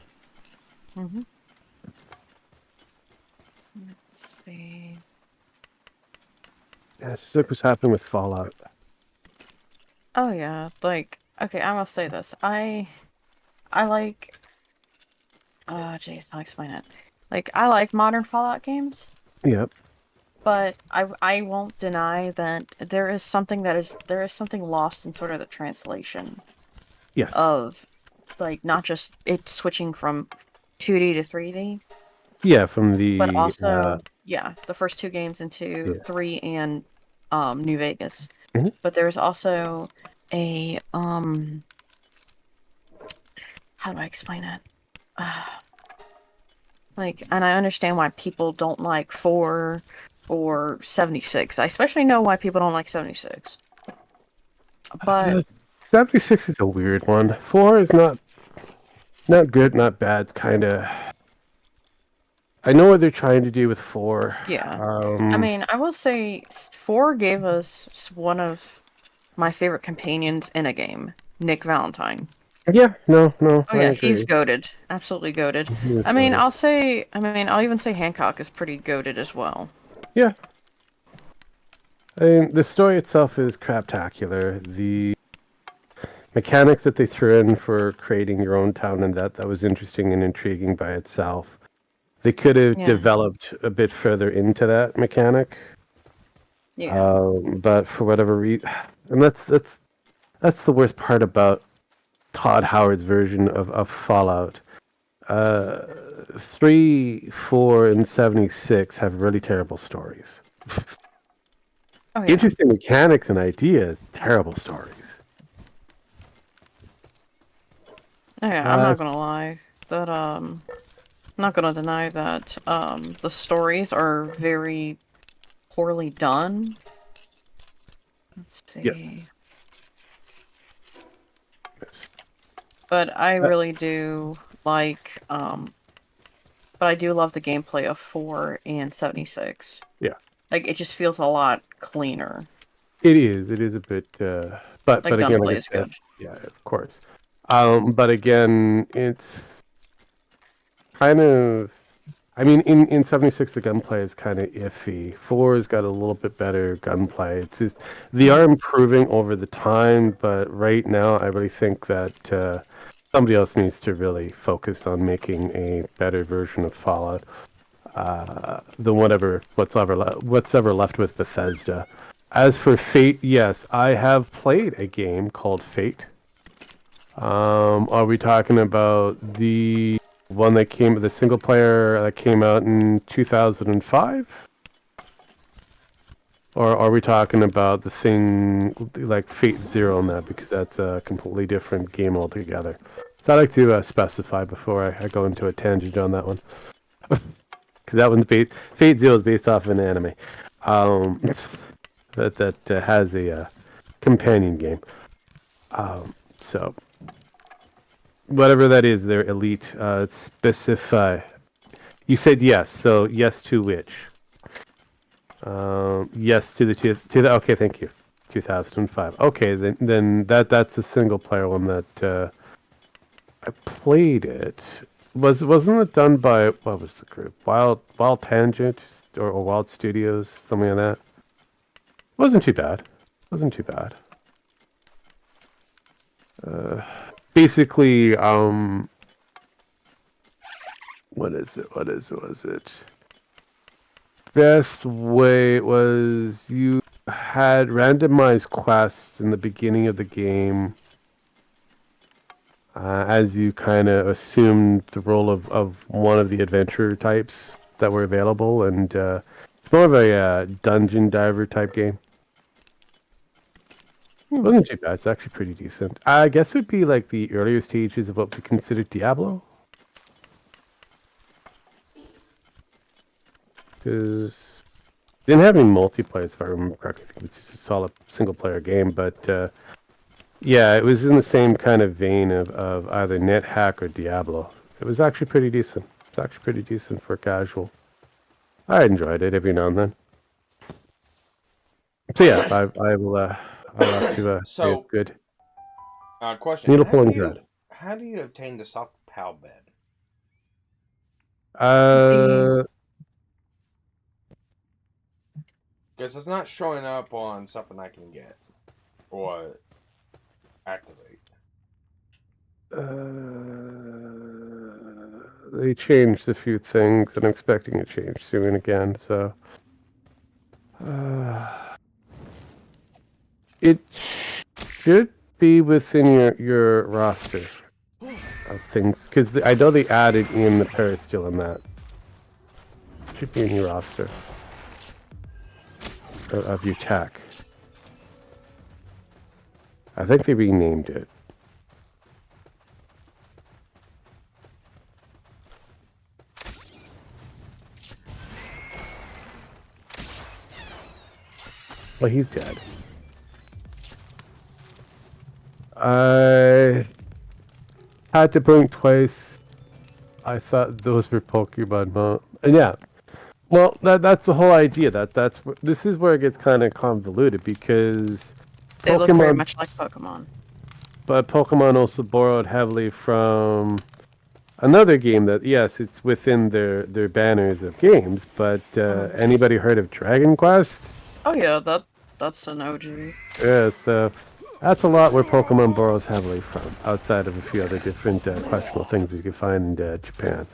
B: Mm-hmm. Let's see.
C: Yeah, it's just like what's happening with Fallout.
B: Oh yeah, like, okay, I must say this. I like, jeez, I'll explain it. Like, I like modern Fallout games,
C: Yep.
B: but I won't deny that there is something lost in sort of the translation
C: Yes.
B: of, like, not just it switching from 2D to 3D.
C: Yeah, from the
B: but also the first two games into
C: Yeah.
B: 3 and New Vegas.
C: Mhm.
B: But there's also a how do I explain it? Like, and I understand why people don't like 4 or 76. I especially know why people don't like 76. But
C: 76 is a weird one. 4 is not good, not bad. It's kind of. I know what they're trying to do with 4.
B: yeah, I mean, I will say 4 gave us one of my favorite companions in a game, Nick Valentine.
C: Yeah, no.
B: Oh
C: I
B: yeah,
C: agree.
B: he's goated. Absolutely goated. I mean, I'll even say Hancock is pretty goated as well.
C: Yeah. I mean, the story itself is craptacular. The mechanics that they threw in for creating your own town and that was interesting and intriguing by itself. They could have developed a bit further into that mechanic.
B: Yeah.
C: But for whatever reason, and that's the worst part about Todd Howard's version of Fallout. 3, 4, and 76 have really terrible stories.
B: Oh, yeah.
C: Interesting mechanics and ideas, terrible stories.
B: Oh, yeah, I'm not gonna lie. That I'm not gonna deny that the stories are very poorly done. Let's see.
C: Yes.
B: But I really do like but I do love the gameplay of 4 and 76.
C: Yeah.
B: Like, it just feels a lot cleaner.
C: It is a bit but
B: Like,
C: again,
B: gunplay
C: like I
B: is
C: said,
B: good.
C: yeah, of course. But again, it's kind of, I mean, in 76 the gunplay is kind of iffy. 4's got a little bit better gunplay. It's just they are improving over the time, but right now I really think that somebody else needs to really focus on making a better version of Fallout than what's ever left with Bethesda. As for Fate, yes, I have played a game called Fate. Are we talking about the one that the single player that came out in 2005? Or are we talking about the thing like Fate Zero and that, because that's a completely different game altogether? So I'd like to specify before I go into a tangent on that one. Because that one's Fate Zero is based off of an anime that has a companion game. So whatever that is, they're elite. Specify. You said yes, so yes to which? Yes to the okay, thank you. 2005. Okay, then that's a single player one that I played it. Wasn't it done by, what was the group? Wild Tangent or Wild Studios, something like that. Wasn't too bad. Basically, what is it? Best way was you had randomized quests in the beginning of the game as you kind of assumed the role of one of the adventure types that were available, and it's more of a dungeon diver type game. Wasn't too bad. It's actually pretty decent. I guess it would be like the earlier stages of what we consider Diablo. because didn't have any multiplayer, if I remember correctly. I think it was just a solid single-player game, but yeah, it was in the same kind of vein of either NetHack or Diablo. It was actually pretty decent. It's actually pretty decent for casual. I enjoyed it every now and then. So yeah, I will. I'll have to say it's good.
A: Question:
C: Needle pulling dread.
A: How do you obtain the soft PAL bed? Because it's not showing up on something I can get or activate.
C: They changed a few things, and I'm expecting a change soon again. So, it should be within your roster of things, because I know they added in the peristyle in that. Should be in your roster of your tech. I think they renamed it. Well, he's dead. I had to blink twice. I thought those were Pokemon, and yeah. Well, that's the whole idea. This is where it gets kind of convoluted, because
B: they look very much like Pokemon.
C: But Pokemon also borrowed heavily from another game that, yes, it's within their banners of games, but anybody heard of Dragon Quest?
B: Oh yeah, that's an OG.
C: Yeah, so that's a lot where Pokemon borrows heavily from, outside of a few other different questionable things that you can find in Japan.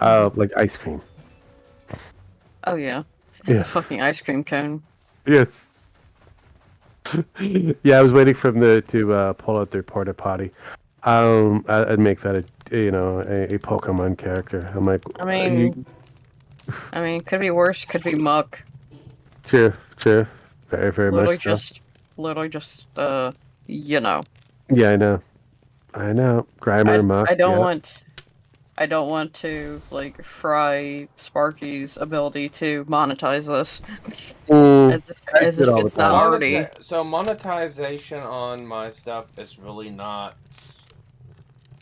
C: Like ice cream.
B: Oh yeah.
C: Yeah.
B: The fucking ice cream cone.
C: Yes. Yeah, I was waiting for them to pull out their porta potty, and make that a Pokemon character. I'm like,
B: I mean, could be worse. Could be muck.
C: True. Very, very much so.
B: Literally just, you know.
C: Yeah, I know. Grimer, muck.
B: I don't want to like fry Sparky's ability to monetize this. As if it's not already.
A: So monetization on my stuff is really not.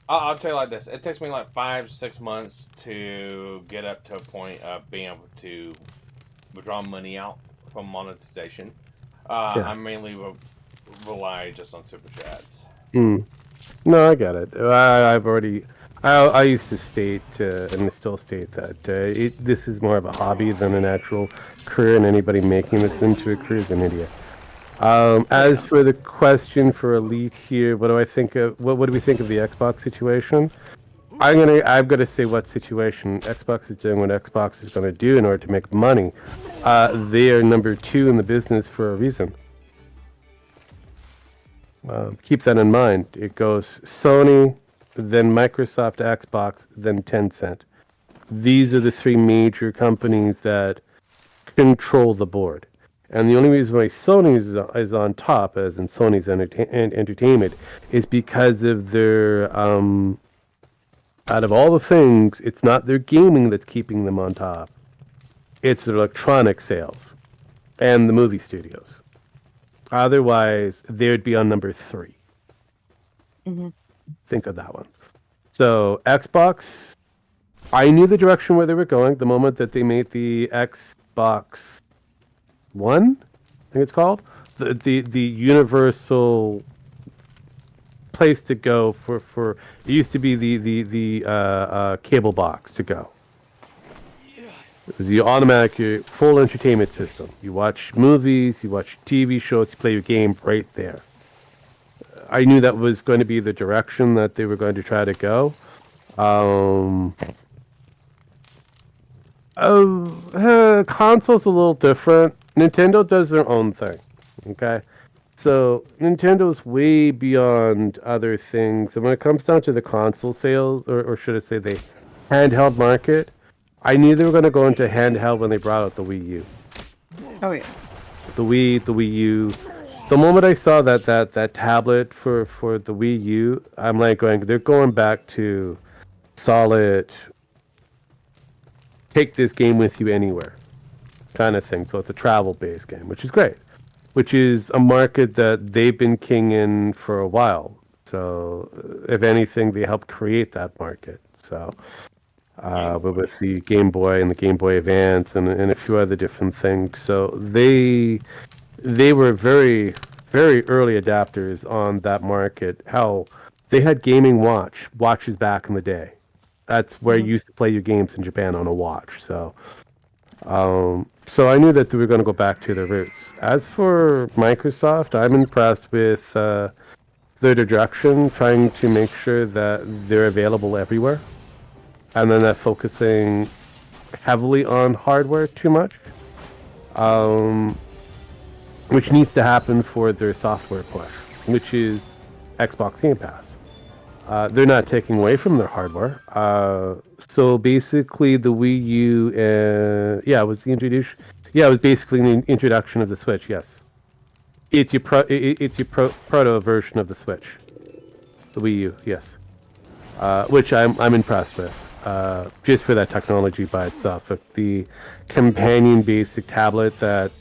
A: I'll tell you like this: it takes me like 5-6 months to get up to a point of being able to withdraw money out from monetization. I mainly rely just on super chats.
C: No, I get it. I used to state, and I still state that this is more of a hobby than an actual career, and anybody making this into a career is an idiot. As for the question for Elite here, what do I think of? What do we think of the Xbox situation? I've got to say what situation. Xbox is doing what Xbox is going to do in order to make money. They are number 2 in the business for a reason. Keep that in mind. It goes Sony, then Microsoft, Xbox, then Tencent. These are the 3 major companies that control the board. And the only reason why Sony is on top, as in Sony's entertainment, is because of their, out of all the things, it's not their gaming that's keeping them on top. It's their electronic sales and the movie studios. Otherwise, they would be on number 3.
B: Mm-hmm.
C: Think of that one. So Xbox, I knew the direction where they were going the moment that they made the Xbox One, I think it's called, the universal place to go for it used to be the cable box to go. It was the automatic full entertainment system. You watch movies, you watch TV shows, you play your game right there. I knew that was going to be the direction that they were going to try to go. Console's a little different. Nintendo does their own thing. Okay? So Nintendo's way beyond other things. And when it comes down to the console sales, or should I say the handheld market, I knew they were going to go into handheld when they brought out the Wii U.
B: Oh yeah.
C: The Wii U. The moment I saw that tablet for the Wii U, I'm like they're going back to solid take this game with you anywhere, kind of thing. So it's a travel-based game, which is great. Which is a market that they've been king in for a while. So, if anything, they helped create that market. So, but with the Game Boy and the Game Boy Advance and a few other different things, so they were very early adapters on that market. Hell, they had gaming watches back in the day. That's where you used to play your games in Japan on a watch. So I knew that they were going to go back to their roots. As for Microsoft, I'm impressed with their direction, trying to make sure that they're available everywhere, and then not focusing heavily on hardware too much, which needs to happen for their software push, which is Xbox Game Pass. They're not taking away from their hardware. So basically, the Wii U, it was the introduction. Yeah, it was basically the introduction of the Switch. Yes, it's your proto version of the Switch, the Wii U. Yes, which I'm impressed with. Just for that technology by itself, the companion basic tablet that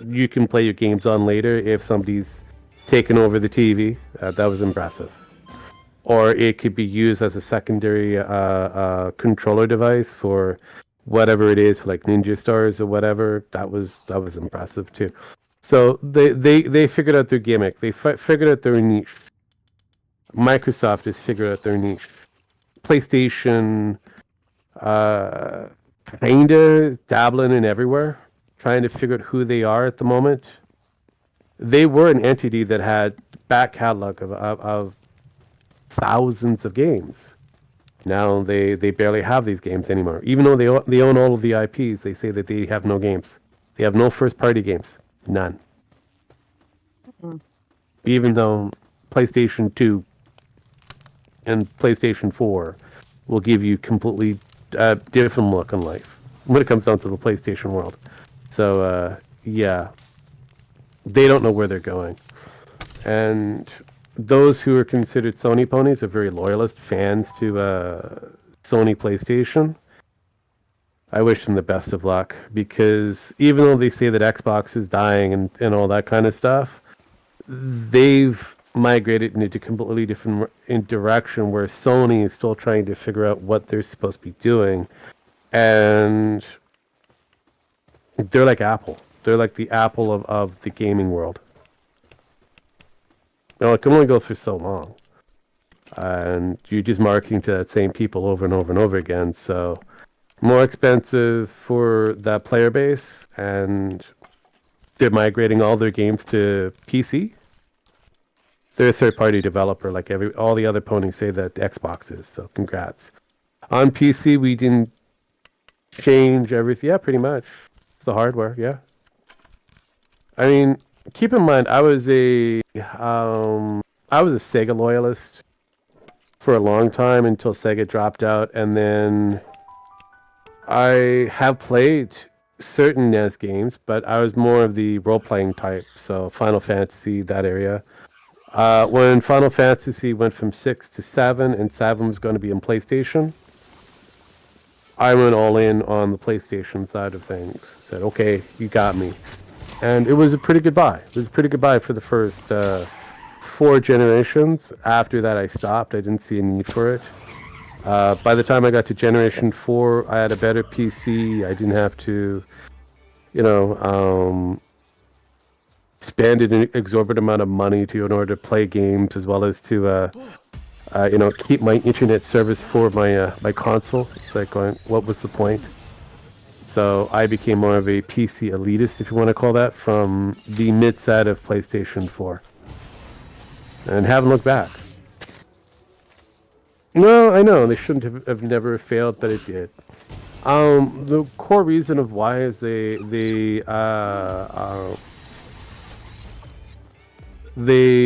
C: you can play your games on later if somebody's taken over the TV, that was impressive. Or it could be used as a secondary controller device for whatever it is, like Ninja Stars or whatever. That was impressive too. So they figured out their gimmick. They figured out their niche. Microsoft has figured out their niche. PlayStation, kinda dabbling in everywhere, trying to figure out who they are at the moment. They were an entity that had back catalog of thousands of games. Now they barely have these games anymore. Even though they own all of the IPs, they say that they have no games. They have no first-party games. None. Mm-hmm. Even though PlayStation 2 and PlayStation 4 will give you completely different look on life when it comes down to the PlayStation world. So, yeah. They don't know where they're going. And those who are considered Sony ponies are very loyalist fans to Sony PlayStation. I wish them the best of luck, because even though they say that Xbox is dying and all that kind of stuff, they've migrated into a completely different direction where Sony is still trying to figure out what they're supposed to be doing. And they're like Apple. They're like the Apple of the gaming world. You know, it can only go for so long. And you're just marketing to that same people over and over and over again. So more expensive for that player base, and they're migrating all their games to PC. They're a third-party developer, like all the other ponies say that Xbox is. So congrats. On PC, we didn't change everything. Yeah, pretty much. It's the hardware. Yeah. I mean, keep in mind, I was a Sega loyalist for a long time until Sega dropped out, and then I have played certain NES games, but I was more of the role-playing type, so Final Fantasy, that area. When Final Fantasy went from 6 to 7, and 7 was going to be in PlayStation, I went all in on the PlayStation side of things. Said, okay, you got me. And it was a pretty good buy. It was a pretty good buy for the first 4 generations. After that, I stopped. I didn't see a need for it. By the time I got to Generation 4, I had a better PC. I didn't have to, spend an exorbitant amount of money in order to play games, as well as to, keep my internet service for my console. It's like going, what was the point? So I became more of a PC elitist, if you want to call that, from the mid-set of PlayStation 4. And haven't looked back. No, I know, they shouldn't have never failed, but it did. The core reason of why is they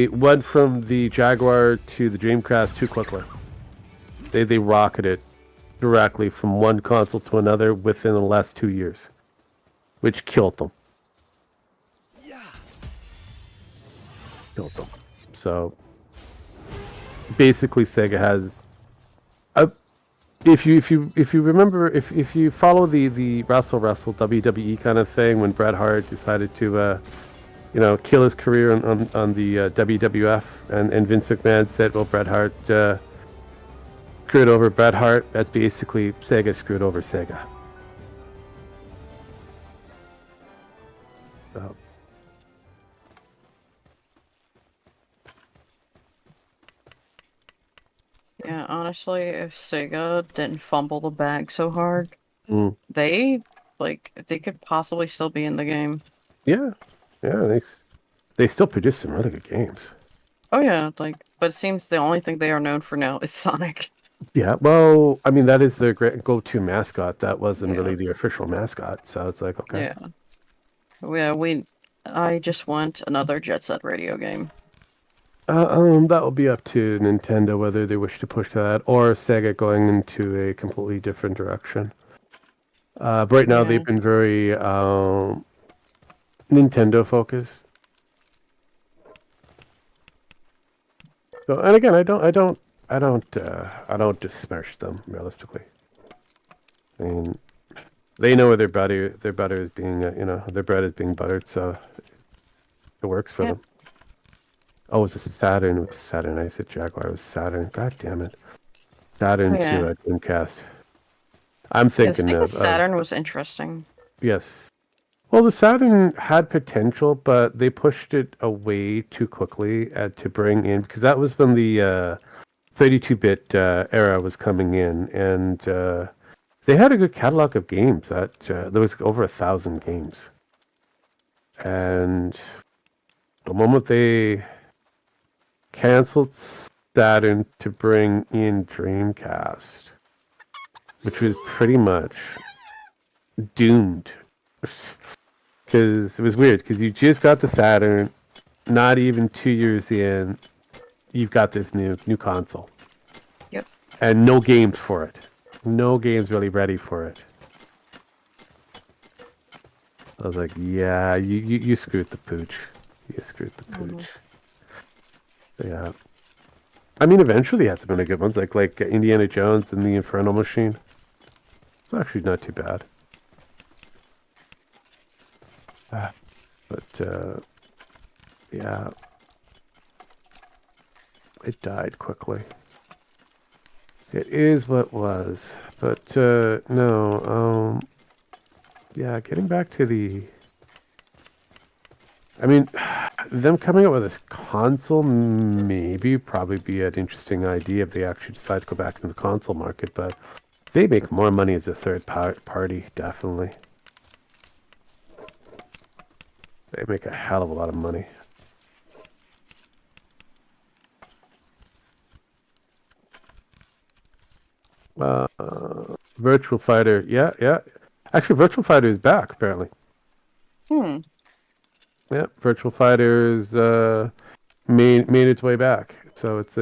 C: went from the Jaguar to the Dreamcast too quickly. They rocketed directly from one console to another within the last 2 years, which killed them. Killed them. So basically, Sega has if you remember, if you follow the Wrestle WWE kind of thing, when Bret Hart decided to kill his career on the WWF, and Vince McMahon said, well, Bret Hart screwed over Bret Hart. That's basically Sega screwed over Sega. So.
B: Yeah, honestly, if Sega didn't fumble the bag so hard,
C: Mm.
B: they could possibly still be in the game.
C: Yeah, they still produce some really good games.
B: Oh yeah, but it seems the only thing they are known for now is Sonic.
C: Yeah, well, I mean, that is their great go-to mascot. That wasn't really the official mascot, so it's like, okay.
B: Yeah, I just want another Jet Set Radio game.
C: That will be up to Nintendo whether they wish to push that, or Sega going into a completely different direction. Right now, they've been very Nintendo focused. So, and again, I don't disparage them realistically. I mean, they know where their butter is being, their bread is being buttered, so it works for them. Oh, was this Saturn? It was Saturn. I said Jaguar. It was Saturn. God damn it. Saturn to Dreamcast. I'm thinking of
B: Saturn was interesting.
C: Yes. Well, the Saturn had potential, but they pushed it away too quickly to bring in, because that was when the 32-bit era was coming in, and they had a good catalog of games. That there was over 1,000 games, and the moment they canceled Saturn to bring in Dreamcast, which was pretty much doomed. Because it was weird, because you just got the Saturn, not even 2 years in, you've got this new console.
B: Yep.
C: And no games for it. No games really ready for it. I was like, yeah, you screwed the pooch. You screwed the pooch. Yeah. I mean, eventually they had some really good ones, like Indiana Jones and the Infernal Machine. It's actually not too bad. But, yeah. It died quickly. It is what was. But, no, yeah, getting back to the... I mean, them coming up with this console probably be an interesting idea if they actually decide to go back into the console market, but they make more money as a third party, definitely. They make a hell of a lot of money. Virtual Fighter, yeah. Actually, Virtual Fighter is back, apparently. Yeah, Virtual Fighter's made its way back. So it's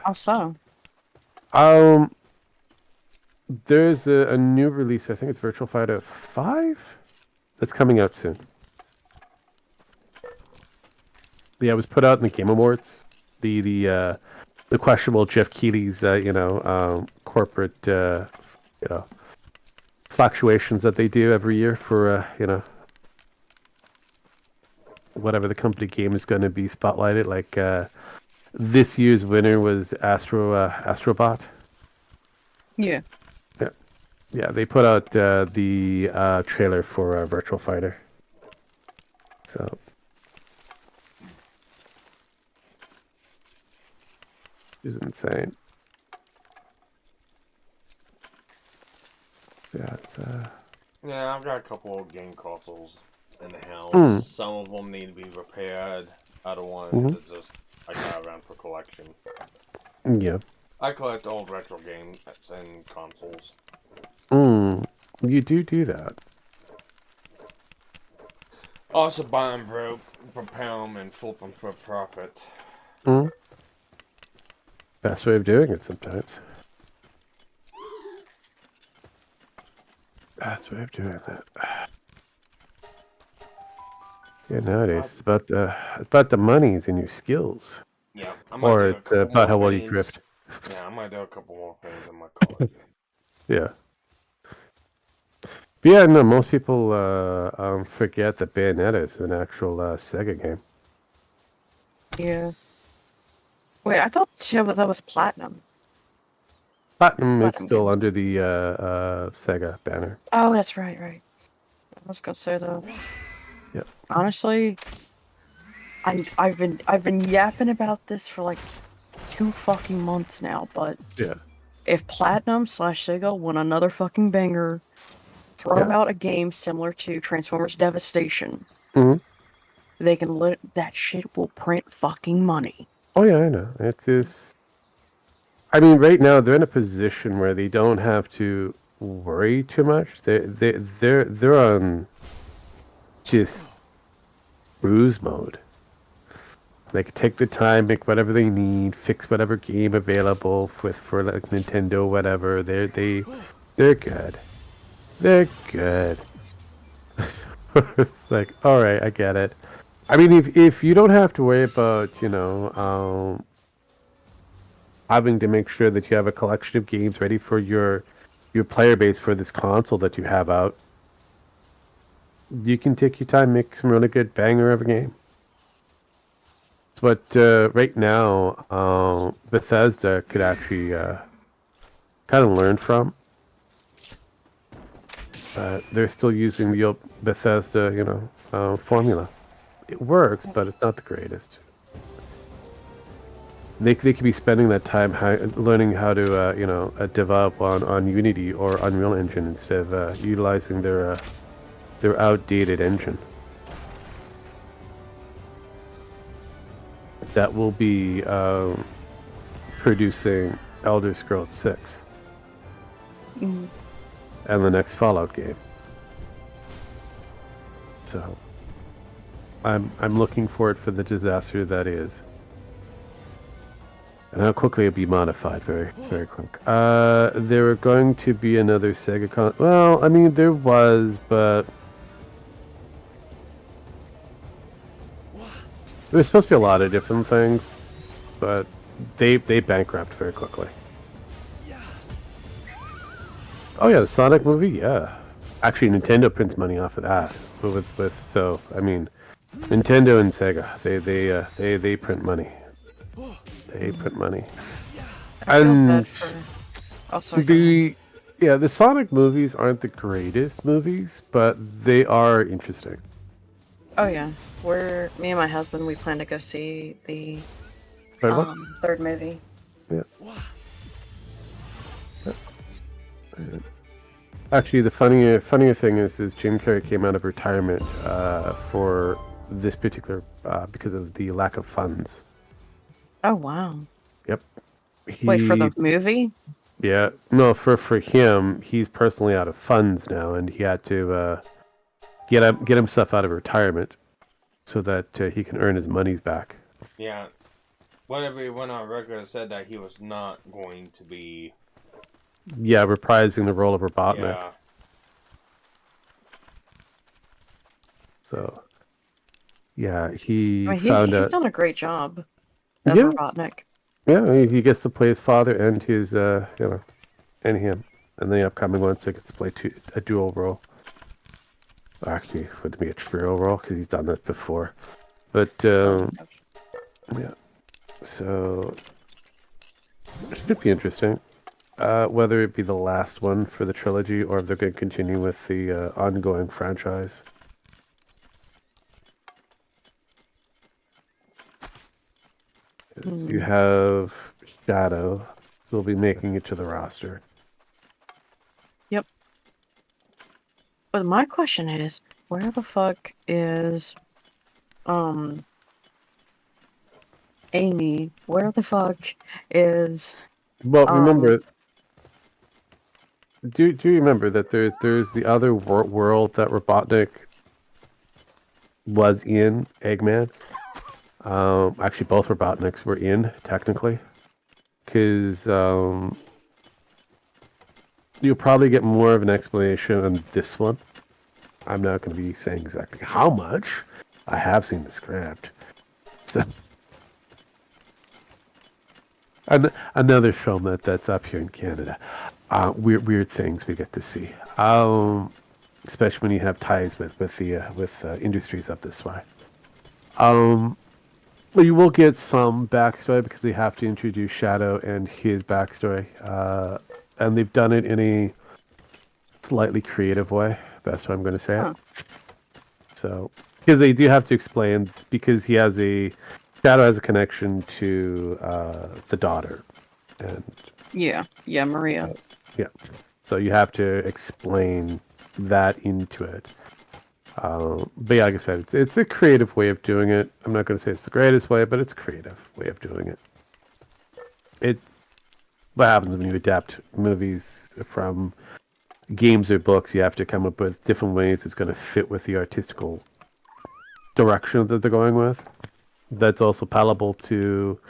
B: How so?
C: There's a new release. I think it's Virtual Fighter 5 that's coming out soon. Yeah, it was put out in the Game Awards. The questionable Jeff Keighley's corporate fluctuations that they do every year for whatever the company game is going to be spotlighted. Like this year's winner was Astrobot.
B: Yeah.
C: Yeah, they put out the trailer for Virtual Fighter. So. It's insane. So,
A: yeah, I've got a couple of game consoles in the house. Some of them need to be repaired. Other ones it's just I got around for collection.
C: Yeah.
A: I collect old retro games and consoles.
C: You do that.
A: Also buy them broke, repair them, and flip them for a profit.
C: Best way of doing it sometimes. Best way of doing that. Yeah, nowadays it's about the monies and your skills.
A: Yeah,
C: or it's about how well you drift.
A: Yeah, I might do a couple more things in my collection.
C: Yeah. But yeah, no, most people forget that Bayonetta is an actual Sega game.
B: Yeah. Wait, I thought that was Platinum.
C: Platinum is
B: Platinum
C: still
B: Games.
C: under the Sega banner.
B: Oh, that's right. I was gonna say though.
C: Yep.
B: Honestly, I've been yapping about this for like 2 fucking months now, but
C: Yeah.
B: if Platinum/Sega want another fucking banger, throw out a game similar to Transformers Devastation.
C: Mm-hmm.
B: They can that shit will print fucking money.
C: Oh yeah, I know. It is. I mean, right now they're in a position where they don't have to worry too much. They're on just cruise mode. They can take the time, make whatever they need, fix whatever game available for like Nintendo, whatever. They're good. They're good. It's like, all right, I get it. I mean, if you don't have to worry about, having to make sure that you have a collection of games ready for your player base for this console that you have out, you can take your time, make some really good banger of a game. But right now, Bethesda could actually kind of learn from. They're still using the old Bethesda, formula. It works, but it's not the greatest. They could be spending that time learning how to develop on Unity or Unreal Engine instead of utilizing their outdated engine. That will be producing Elder Scrolls 6 and the next Fallout game. So I'm looking forward for the disaster that is. And how quickly it'll be modified, very, very quick. There were going to be another Sega well, I mean, there was, but there's supposed to be a lot of different things, but they bankrupt very quickly. Oh yeah, the Sonic movie, yeah. Actually, Nintendo prints money off of that. So I mean, Nintendo and Sega, they print money. They print money. And the Sonic movies aren't the greatest movies, but they are interesting.
B: Oh yeah, me and my husband, we plan to go see the third movie.
C: Yeah. Actually, the funnier thing is Jim Carrey came out of retirement for this particular because of the lack of funds.
B: Oh wow.
C: Yep.
B: Wait, for the movie?
C: Yeah. No, for him, he's personally out of funds now, and he had to get himself out of retirement so that he can earn his monies back.
A: Yeah. Whatever he went on record said that he was not going to be.
C: Yeah, reprising the role of Robotnik.
A: Yeah.
C: So. Yeah, he's
B: done a great job. Robotnik.
C: Yeah, he gets to play his father and his, and him. And the upcoming one, so he gets to play a dual role. Actually, it would be a trio role, because he's done that before. But, yeah. So, it should be interesting. Whether it be the last one for the trilogy, or if they're going to continue with the ongoing franchise. You have Shadow, who will be making it to the roster.
B: Yep. But my question is, where the fuck is Amy? Where the fuck is
C: Well, remember, do you remember that there's the other world that Robotnik was in, Eggman? Actually, both Robotniks were in, technically. Because you'll probably get more of an explanation on this one. I'm not going to be saying exactly how much. I have seen the script. So, another film that's up here in Canada. weird things we get to see. Especially when you have ties with industries up this way. But you will get some backstory because they have to introduce Shadow and his backstory, and they've done it in a slightly creative way. That's what I'm going to say it. So, because they do have to explain, because Shadow has a connection to the daughter, and
B: yeah, Maria.
C: Yeah. So you have to explain that into it. But yeah, like I said, it's a creative way of doing it. I'm not going to say it's the greatest way, but it's a creative way of doing it. It's what happens when you adapt movies from games or books. You have to come up with different ways it's going to fit with the artistical direction that they're going with. That's also palatable to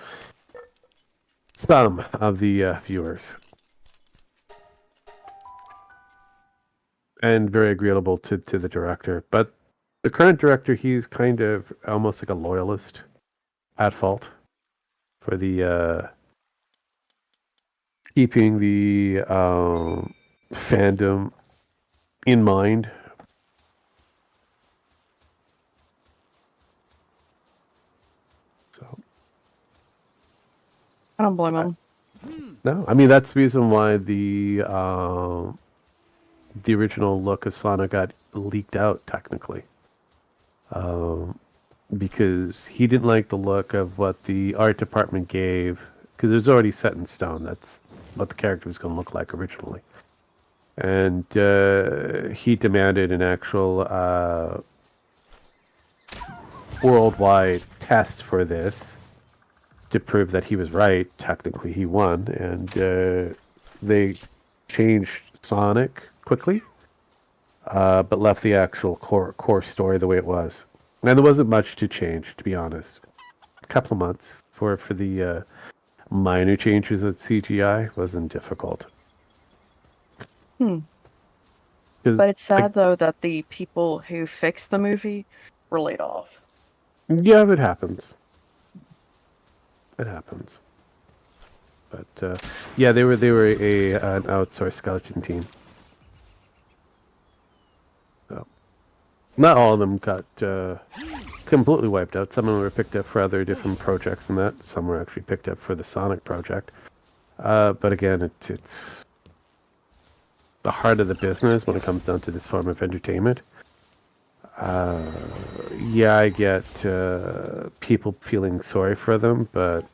C: some of the viewers. And very agreeable to the director. But the current director, he's kind of almost like a loyalist at fault for the keeping the fandom in mind. So
B: I don't blame him.
C: No, I mean that's the reason why the original look of Sonic got leaked out technically. Because he didn't like the look of what the art department gave, because it was already set in stone. That's what the character was going to look like originally. And he demanded an actual worldwide test for this to prove that he was right. Technically, he won, and they changed Sonic quickly, but left the actual core story the way it was. And there wasn't much to change, to be honest. A couple of months for the minor changes at CGI wasn't difficult.
B: But it's sad, though, that the people who fixed the movie were laid off.
C: Yeah, it happens. It happens. But yeah, they were an outsourced skeleton team. So not all of them got completely wiped out. Some of them were picked up for other different projects, and that some were actually picked up for the Sonic project. But again, it's the heart of the business when it comes down to this form of entertainment. Yeah, I get people feeling sorry for them, but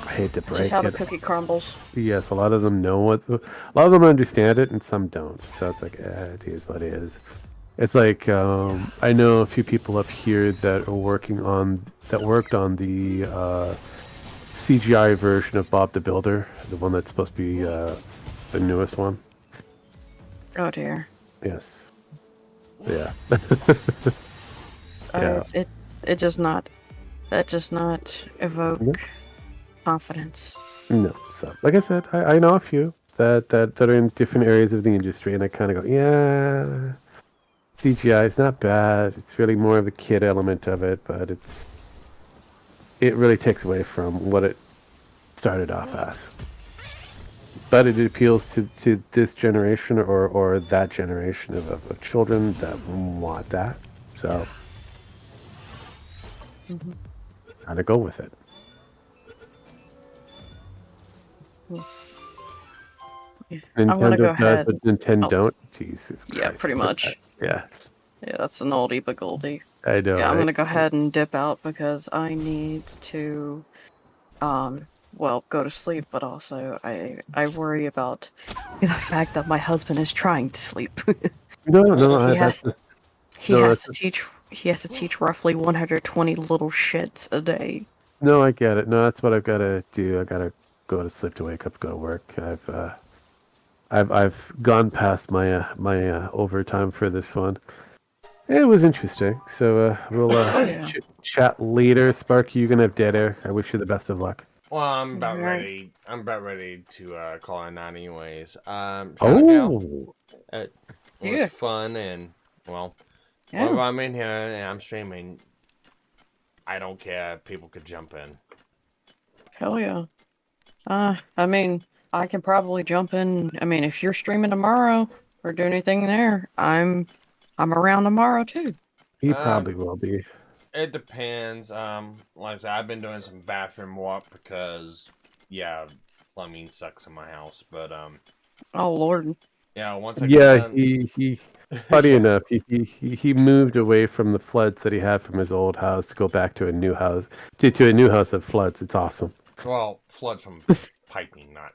C: I hate to break
B: Just how
C: it.
B: the cookie crumbles.
C: Yes, a lot of them know a lot of them understand it, and some don't. So it's like, it is what it is. It's like I know a few people up here that worked on the CGI version of Bob the Builder, the one that's supposed to be the newest one.
B: Oh dear.
C: Yes. Yeah.
B: It does not evoke confidence.
C: No. So, like I said, I know a few that are in different areas of the industry, and I kind of go, yeah, CGI is not bad. It's really more of a kid element of it, but it really takes away from what it started off as. But it appeals to this generation or that generation of children that want that. So, gotta go with it. Nintendo
B: go
C: does
B: ahead.
C: what Nintendo don't. Jesus Christ.
B: Yeah, pretty much.
C: Yeah.
B: Yeah, that's an oldie but goldie.
C: I know.
B: Yeah, I'm
C: right?
B: gonna go ahead and dip out because I need to, go to sleep. But also, I worry about the fact that my husband is trying to sleep.
C: No.
B: He has to teach roughly 120 little shits a day.
C: No, I get it. No, that's what I've got to do. I got to go to sleep to wake up, go to work. I've gone past my overtime for this one. It was interesting. So we'll chat later. Sparky, you're gonna have dead air. I wish you the best of luck.
A: Well, I'm about ready. I'm about ready to call it that, anyways. It was fun, and well, whenever I'm in here and I'm streaming, I don't care. People could jump in.
B: Hell yeah. I mean, I can probably jump in. I mean, if you're streaming tomorrow or do anything there, I'm around tomorrow too.
C: He probably will be.
A: It depends. Like I said, I've been doing some bathroom work because, yeah, plumbing sucks in my house. But
B: Oh Lord.
A: yeah, once I get done,
C: he funny enough, he moved away from the floods that he had from his old house to go back to a new house to a new house that floods. It's awesome.
A: Well, floods from piping, not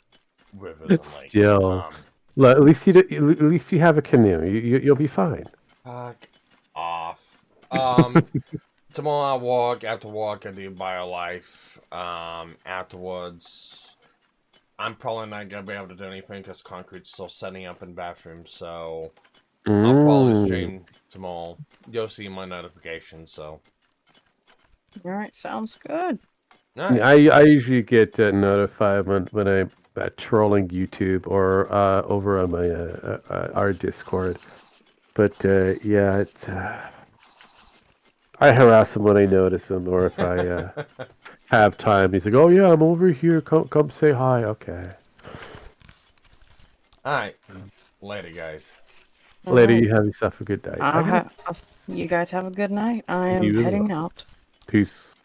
A: rivers and lakes.
C: Still, at least you have a canoe. You'll be fine.
A: Fuck off. Tomorrow I walk. After walk, I do BioLife. Afterwards, I'm probably not gonna be able to do anything because concrete's still setting up in bathrooms. So I'll probably stream tomorrow. You'll see my notifications. So.
B: All right, sounds good.
A: Right.
C: I usually get notified when I'm trolling YouTube or over on my our Discord. But yeah, it's I harass him when I notice him, or if I have time. He's like, "Oh yeah, I'm over here. Come say hi." Okay.
A: All right. Later, guys.
C: Later, you have yourself a good night.
B: You guys have a good night. I am heading out.
C: Peace.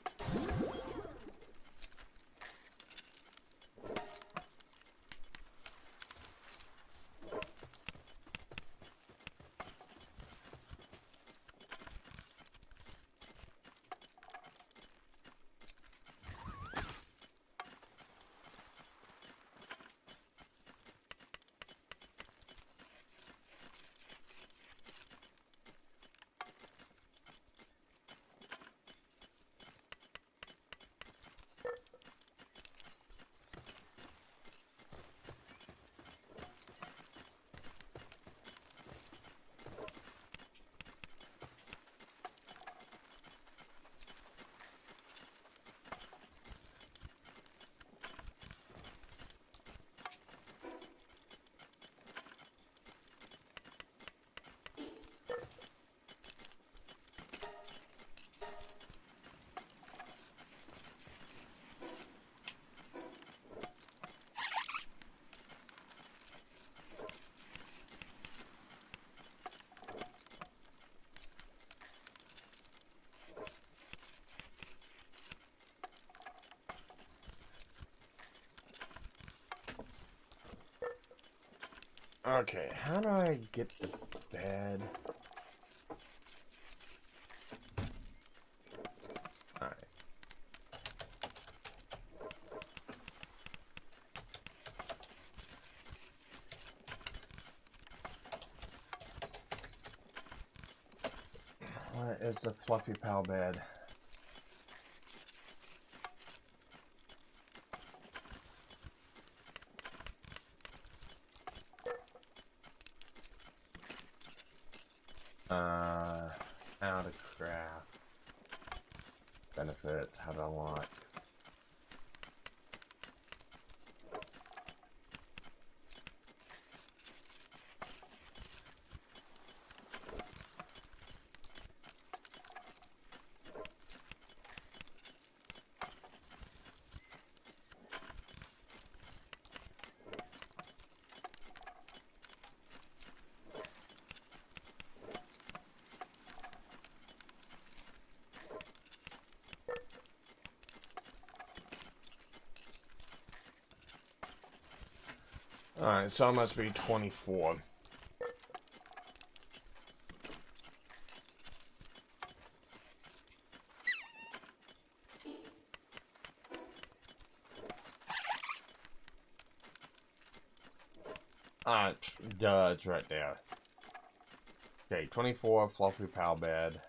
A: Okay, how do I get the bed? Alright. What is the fluffy pal bed? How to craft. Benefits, how to unlock. Alright, so it must be 24. Duh, it's right there. Okay, 24, fluffy pal bed.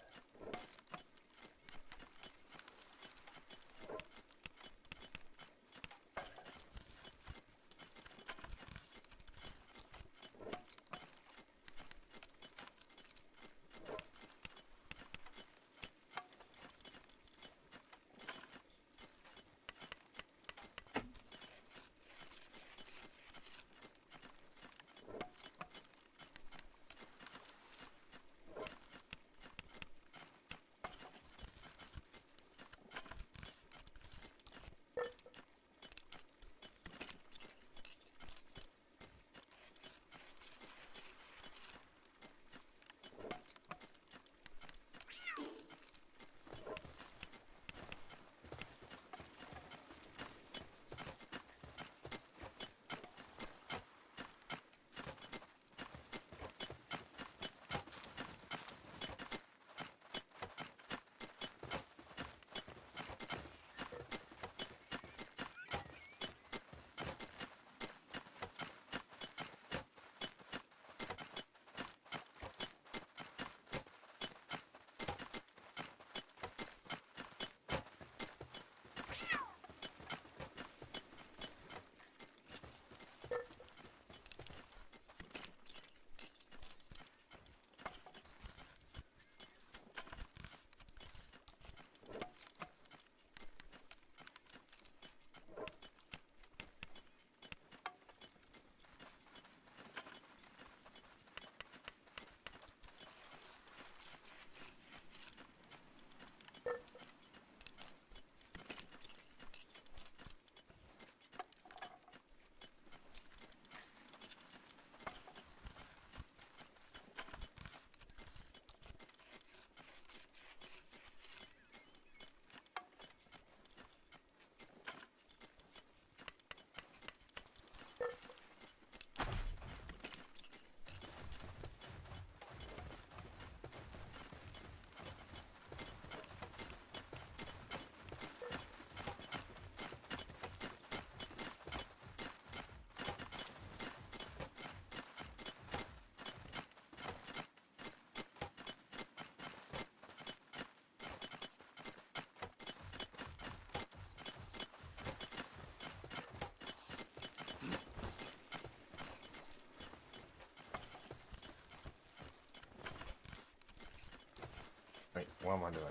A: What am I doing?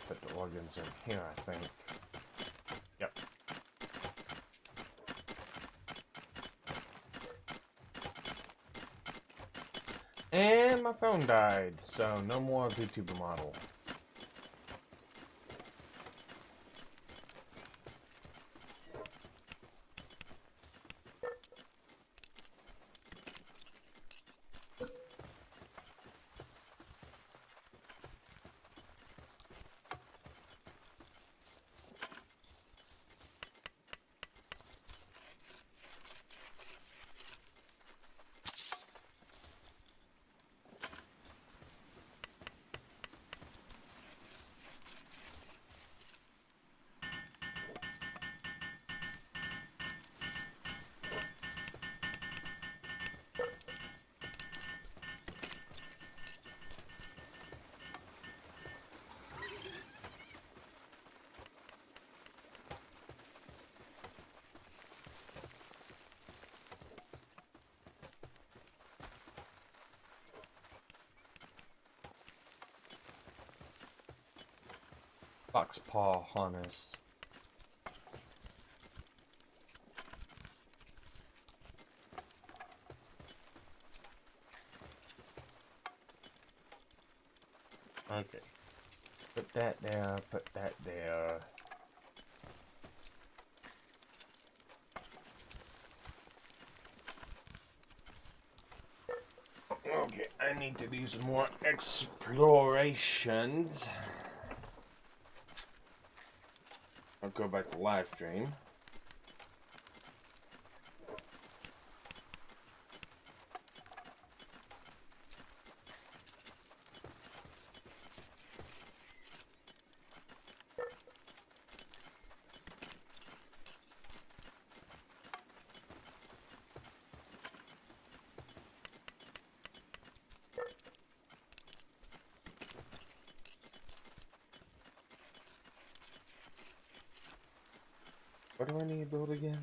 A: Put the organs in here, I think. Yep. And my phone died, so no more VTuber model. Fox paw harness. Okay. Put that there, put that there. Okay, I need to do some more explorations. I'll go back to live stream. What do I need to build again?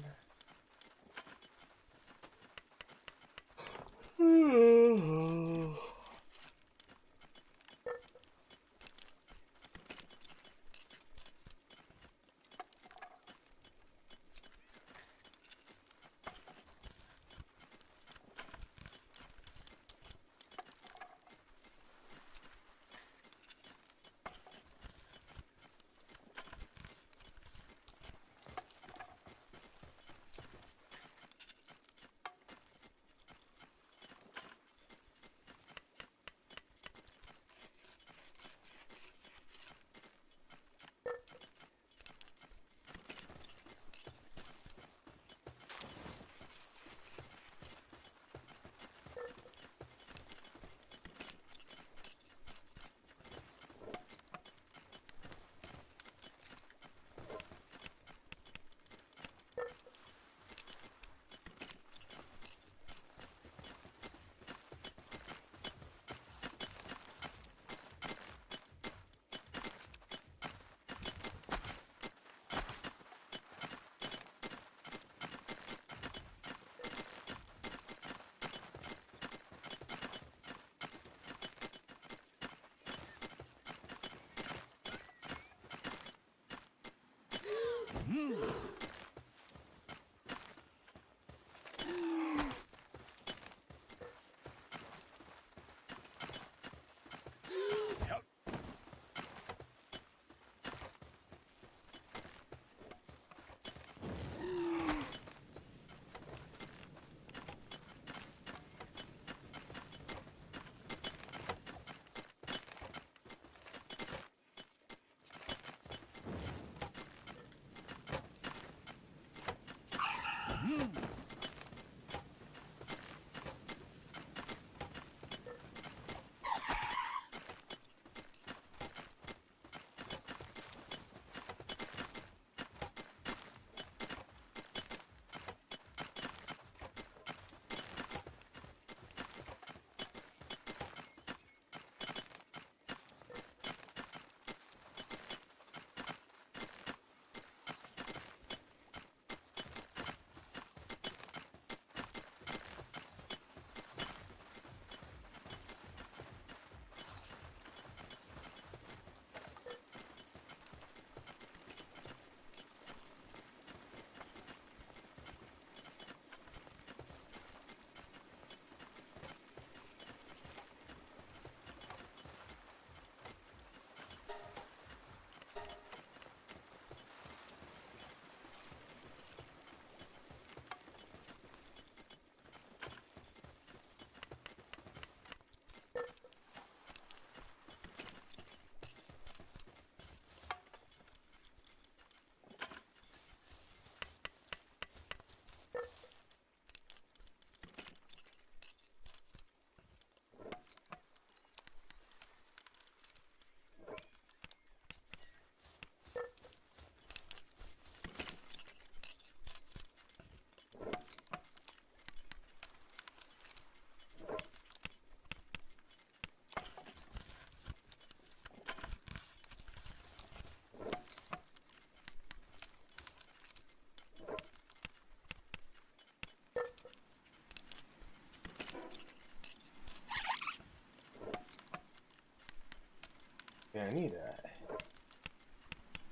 A: Yeah, I need that.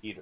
A: Eater.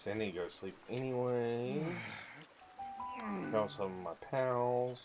A: So I need to go to sleep anyway. Tell some of my pals.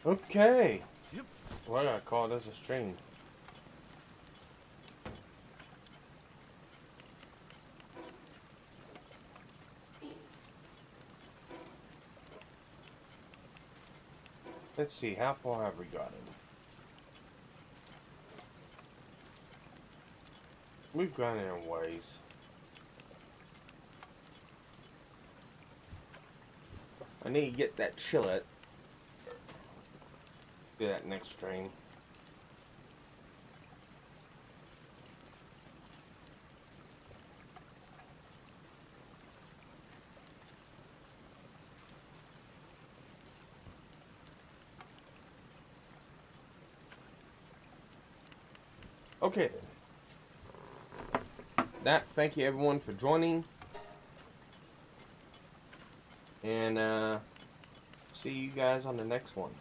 A: Okay. Yep. Well, I gotta call this a stream. Let's see, how far have we gotten? We've gone in a ways. I need to get that chillet. Do that next stream. Okay then. Thank you everyone for joining. And see you guys on the next one.